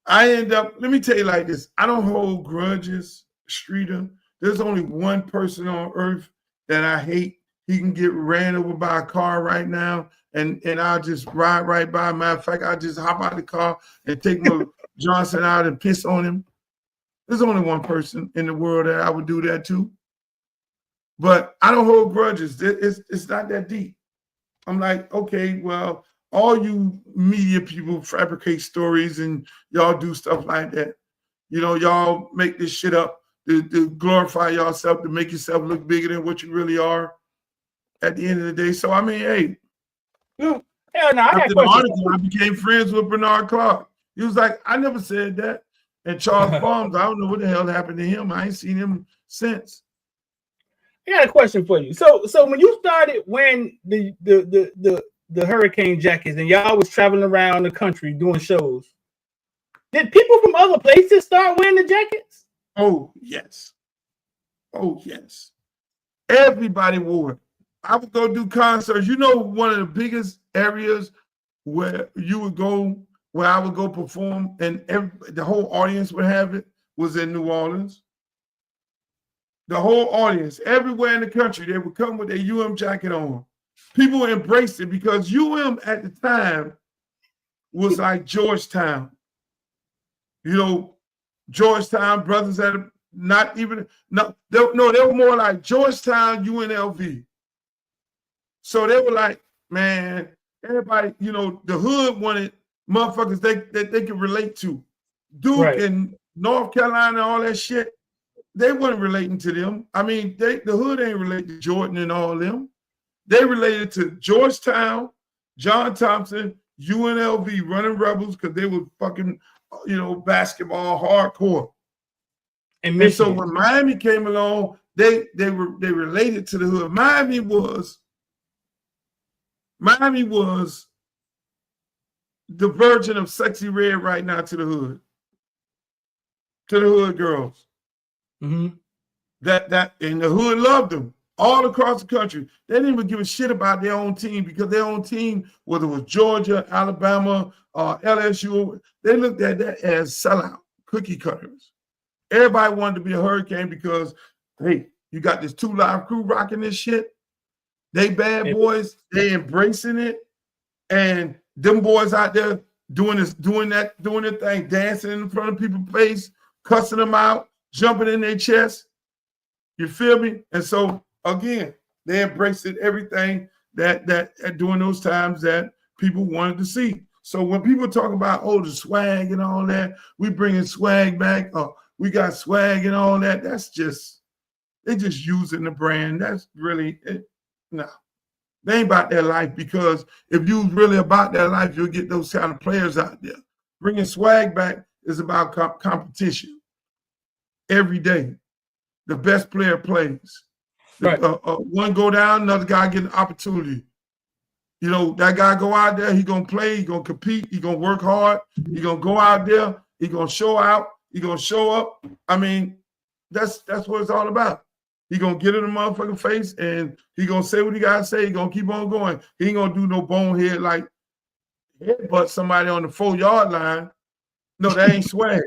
Speaker 1: I end up, let me tell you like this. I don't hold grudges, Streeter. There's only one person on earth that I hate. He can get ran over by a car right now, and I'll just ride right by. Matter of fact, I'll just hop out of the car and take my Johnson out and piss on him. There's only one person in the world that I would do that to. But I don't hold grudges. It's not that deep. I'm like, okay, well, all you media people fabricate stories and y'all do stuff like that. You know, y'all make this shit up to glorify yourself, to make yourself look bigger than what you really are at the end of the day. So, I mean, hey.
Speaker 4: Hell no,
Speaker 1: after the article, I became friends with Bernard Clark. He was like, I never said that. And Charles Farms, I don't know what the hell happened to him. I ain't seen him since.
Speaker 4: I got a question for you. So when you started wearing the hurricane jackets and y'all was traveling around the country doing shows, did people from other places start wearing the jackets?
Speaker 1: Oh, yes. Oh, yes. Everybody wore it. I would go do concerts. You know, one of the biggest areas where you would go, where I would go perform, and the whole audience would have it, was in New Orleans. The whole audience, everywhere in the country, they would come with their UM jacket on. People embraced it because UM at the time was like Georgetown. You know, Georgetown brothers at they were more like Georgetown, UNLV. So they were like, man, everybody, you know, the hood wanted motherfuckers that they could relate to. Duke and North Carolina, all that shit, they weren't relating to them. I mean, the hood ain't related to Jordan and all them. They related to Georgetown, John Thompson, UNLV, running Rebels, because they were fucking, you know, basketball hardcore. And so when Miami came along, they related to the hood. Miami was the version of Sexy Red right now to the hood girls.
Speaker 4: Mm-hmm.
Speaker 1: That and the hood loved them all across the country. They didn't even give a shit about their own team, because their own team, whether it was Georgia, Alabama, LSU, they looked at that as sellout cookie cutters. Everybody wanted to be a Hurricane because, hey, you got this 2 Live crew rocking this shit. They bad boys, they embracing it, and them boys out there doing their thing, dancing in front of people's face, cussing them out, jumping in their chest. You feel me? And so again, they embraced it, everything that during those times that people wanted to see. So when people talk about, oh, the swag and all that, we bringing swag back, we got swag and all that, that's just, they just using the brand. That's really it. No, they ain't about their life, because if you really about their life, you'll get those kind of players out there. Bringing swag back is about competition. Every day, the best player plays.
Speaker 4: Right.
Speaker 1: One go down, another guy get an opportunity. You know, that guy go out there, he gonna play, he gonna compete, he gonna work hard, he gonna go out there, he gonna show out, he gonna show up. I mean, that's what it's all about. He gonna get in the motherfucking face and he gonna say what he gotta say. He gonna keep on going. He ain't gonna do no bonehead like headbutt somebody on the 4-yard line. No, that ain't swag.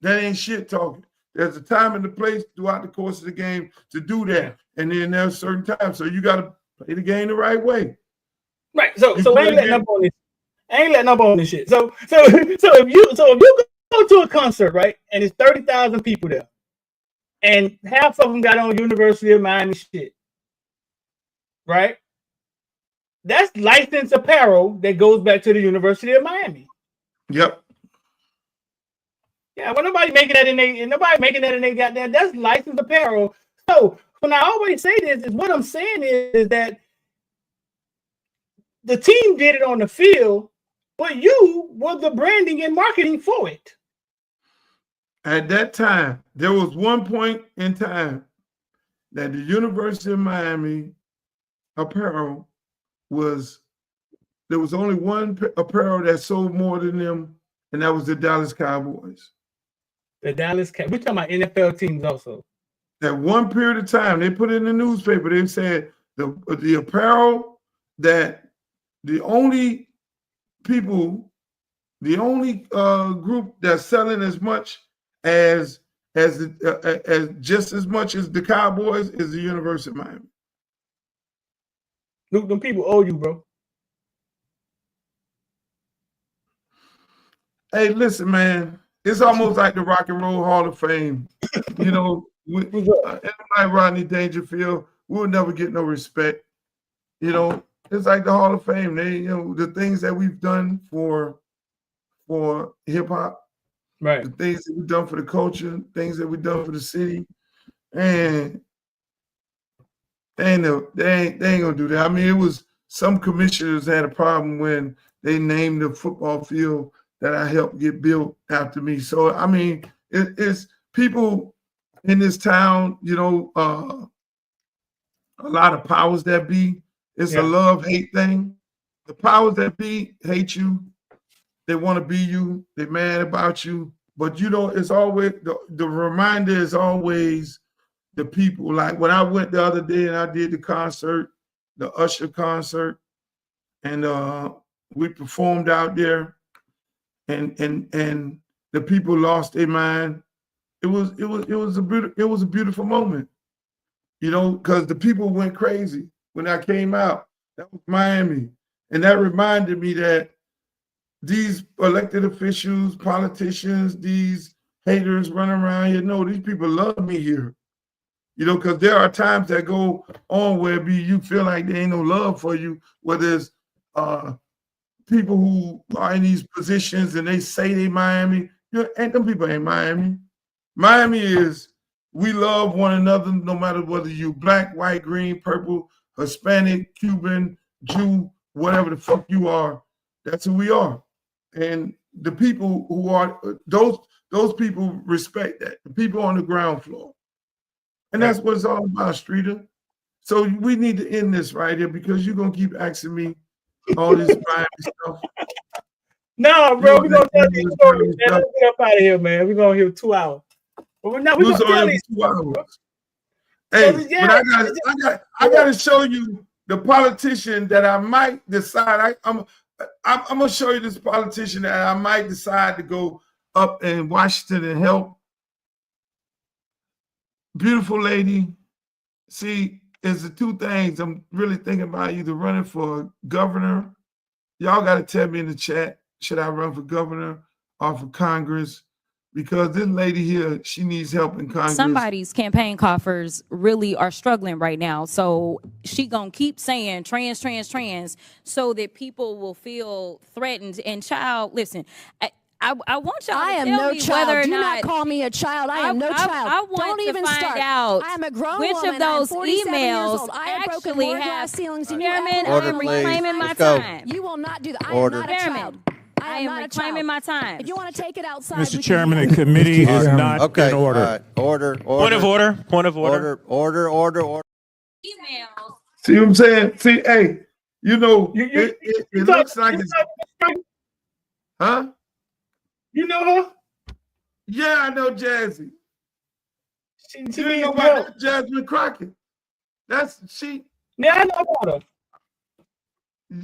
Speaker 1: That ain't shit talking. There's a time and a place throughout the course of the game to do that, and then there's certain times. So you gotta play the game the right way.
Speaker 4: Right. So I ain't letting up on this. I ain't letting up on this shit. So if you go to a concert, right, and it's 30,000 people there, and half of them got on University of Miami shit, right? That's licensed apparel that goes back to the University of Miami.
Speaker 1: Yep.
Speaker 4: Yeah, well, nobody making that in they goddamn, that's licensed apparel. So when I always say this, is what I'm saying is that the team did it on the field, But you were the branding and marketing for it.
Speaker 1: At that time, there was one point in time that the University of Miami apparel there was only one apparel that sold more than them, and that was the Dallas Cowboys.
Speaker 4: The Dallas Cowboys. We're talking about NFL teams also.
Speaker 1: At one period of time, they put it in the newspaper. They said the apparel that the only group that's selling as much as just as much as the Cowboys is the University of Miami.
Speaker 4: Look, them people owe you, bro.
Speaker 1: Hey, listen, man. It's almost like the Rock and Roll Hall of Fame. You know, like Rodney Dangerfield, we'll never get no respect. You know, it's like the Hall of Fame. They, you know, the things that we've done for hip hop,
Speaker 4: right?
Speaker 1: The things that we've done for the culture, things that we've done for the city, and they ain't gonna do that. I mean, it was some commissioners had a problem when they named the football field that I helped get built after me. So I mean, it's people in this town, you know, a lot of powers that be. It's a love-hate thing. The powers that be hate you. They want to be you. They're mad about you. But you know, it's always the reminder is always the people. Like when I went the other day and I did the concert, the Usher concert, and we performed out there, and the people lost their mind. It was a beautiful moment, you know, because the people went crazy when I came out. That was Miami, and that reminded me that these elected officials, politicians, these haters running around here, no, these people love me here. You know, because there are times that go on where you feel like there ain't no love for you, whether it's people who are in these positions and they say they Miami. You know, and them people ain't Miami. Miami is, we love one another no matter whether you black, white, green, purple, Hispanic, Cuban, Jew, whatever the fuck you are. That's who we are. And the people who are, those people respect that. The people on the ground floor. And that's what it's all about, Streeter. So we need to end this right here because you're going to keep asking me all this Miami stuff.
Speaker 4: No, bro, we're going to tell these stories. Let's get up out of here, man. We're going to hear 2 hours. But we're going to tell these
Speaker 1: 2 hours. Hey, but I got to show you the politician that I might decide. I'm going to show you this politician that I might decide to go up in Washington and help. Beautiful lady. See, it's the two things I'm really thinking about, either running for governor. Y'all got to tell me in the chat, should I run for governor or for Congress? Because this lady here, she needs help in Congress.
Speaker 10: Somebody's campaign coffers really are struggling right now. So she gonna keep saying trans, trans, trans so that people will feel threatened. And child, listen, I want y'all to tell me whether or not.
Speaker 11: Do not call me a child. I am no child.
Speaker 10: I want
Speaker 11: Don't
Speaker 10: to
Speaker 11: even
Speaker 10: find
Speaker 11: start.
Speaker 10: out
Speaker 11: I am a grown
Speaker 10: which
Speaker 11: woman.
Speaker 10: of those
Speaker 11: I am 47 years
Speaker 10: emails
Speaker 11: old. I have broken
Speaker 10: actually
Speaker 11: more
Speaker 10: have.
Speaker 11: glass ceilings than you
Speaker 10: Chairman,
Speaker 11: ever
Speaker 10: I am reclaiming my
Speaker 11: Let's go.
Speaker 10: time.
Speaker 11: You will not do that. I
Speaker 10: Order.
Speaker 11: am not a child.
Speaker 10: I am reclaiming my time.
Speaker 11: If you want to take it outside,
Speaker 12: Mr. Chairman, the committee is not in order.
Speaker 13: Order.
Speaker 12: Point of order. Point of
Speaker 13: order. Order.
Speaker 10: Emails.
Speaker 1: See what I'm saying? See, hey, you know, it looks like it's, huh?
Speaker 4: You know her?
Speaker 1: Yeah, I know Jazzy.
Speaker 4: She
Speaker 1: you know about that Jasmine Crockett. That's she.
Speaker 4: Yeah, I know about her.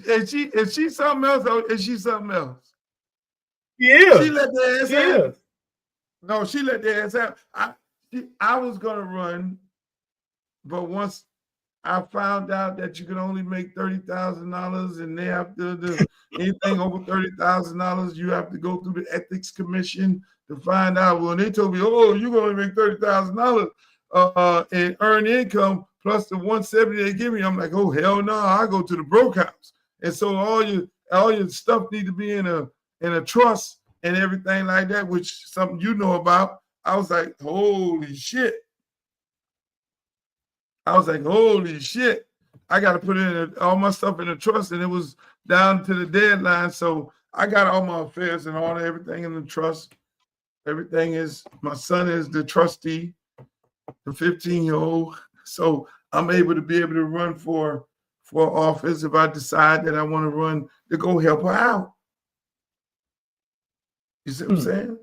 Speaker 1: Is she something else or is she something else?
Speaker 4: Yeah.
Speaker 1: She let their ass have. No, she let their ass have. I was gonna run, but once I found out that you can only make $30,000 and they have to do anything over $30,000, you have to go through the ethics commission to find out. Well, they told me, oh, you're gonna make $30,000 and earn income plus the $170 they give me. I'm like, oh hell no, I go to the broke house. And so all your stuff need to be in a trust and everything like that, which something you know about. I was like, holy shit. I was like, holy shit. I got to put in all my stuff in a trust, and it was down to the deadline. So I got all my affairs and all everything in the trust. Everything is, my son is the trustee, the 15-year-old. So I'm able to run for office if I decide that I want to run to go help her out. You see what I'm saying?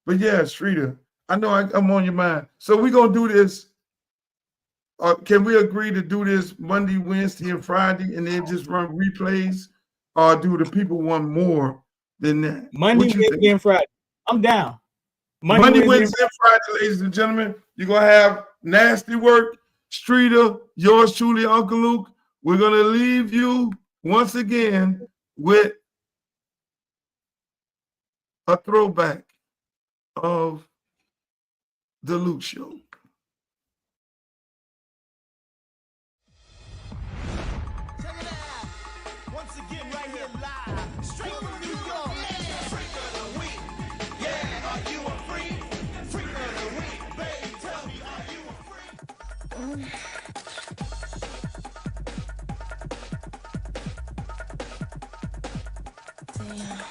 Speaker 1: But yeah, Streeter, I know I'm on your mind. So we're going to do this. Can we agree to do this Monday, Wednesday, and Friday, and then just run replays? Or do the people want more than that?
Speaker 4: Monday, Wednesday, and Friday. I'm down.
Speaker 1: Monday, Wednesday, and Friday, ladies and gentlemen. You're going to have nasty work. Streeter, yours truly, Uncle Luke. We're going to leave you once again with a throwback of the Luke Show.
Speaker 2: Once again, right here live, straight from New York. Freak of the week, yeah, are you a freak? Freak of the week, baby, tell me, are you a freak?
Speaker 13: Damn.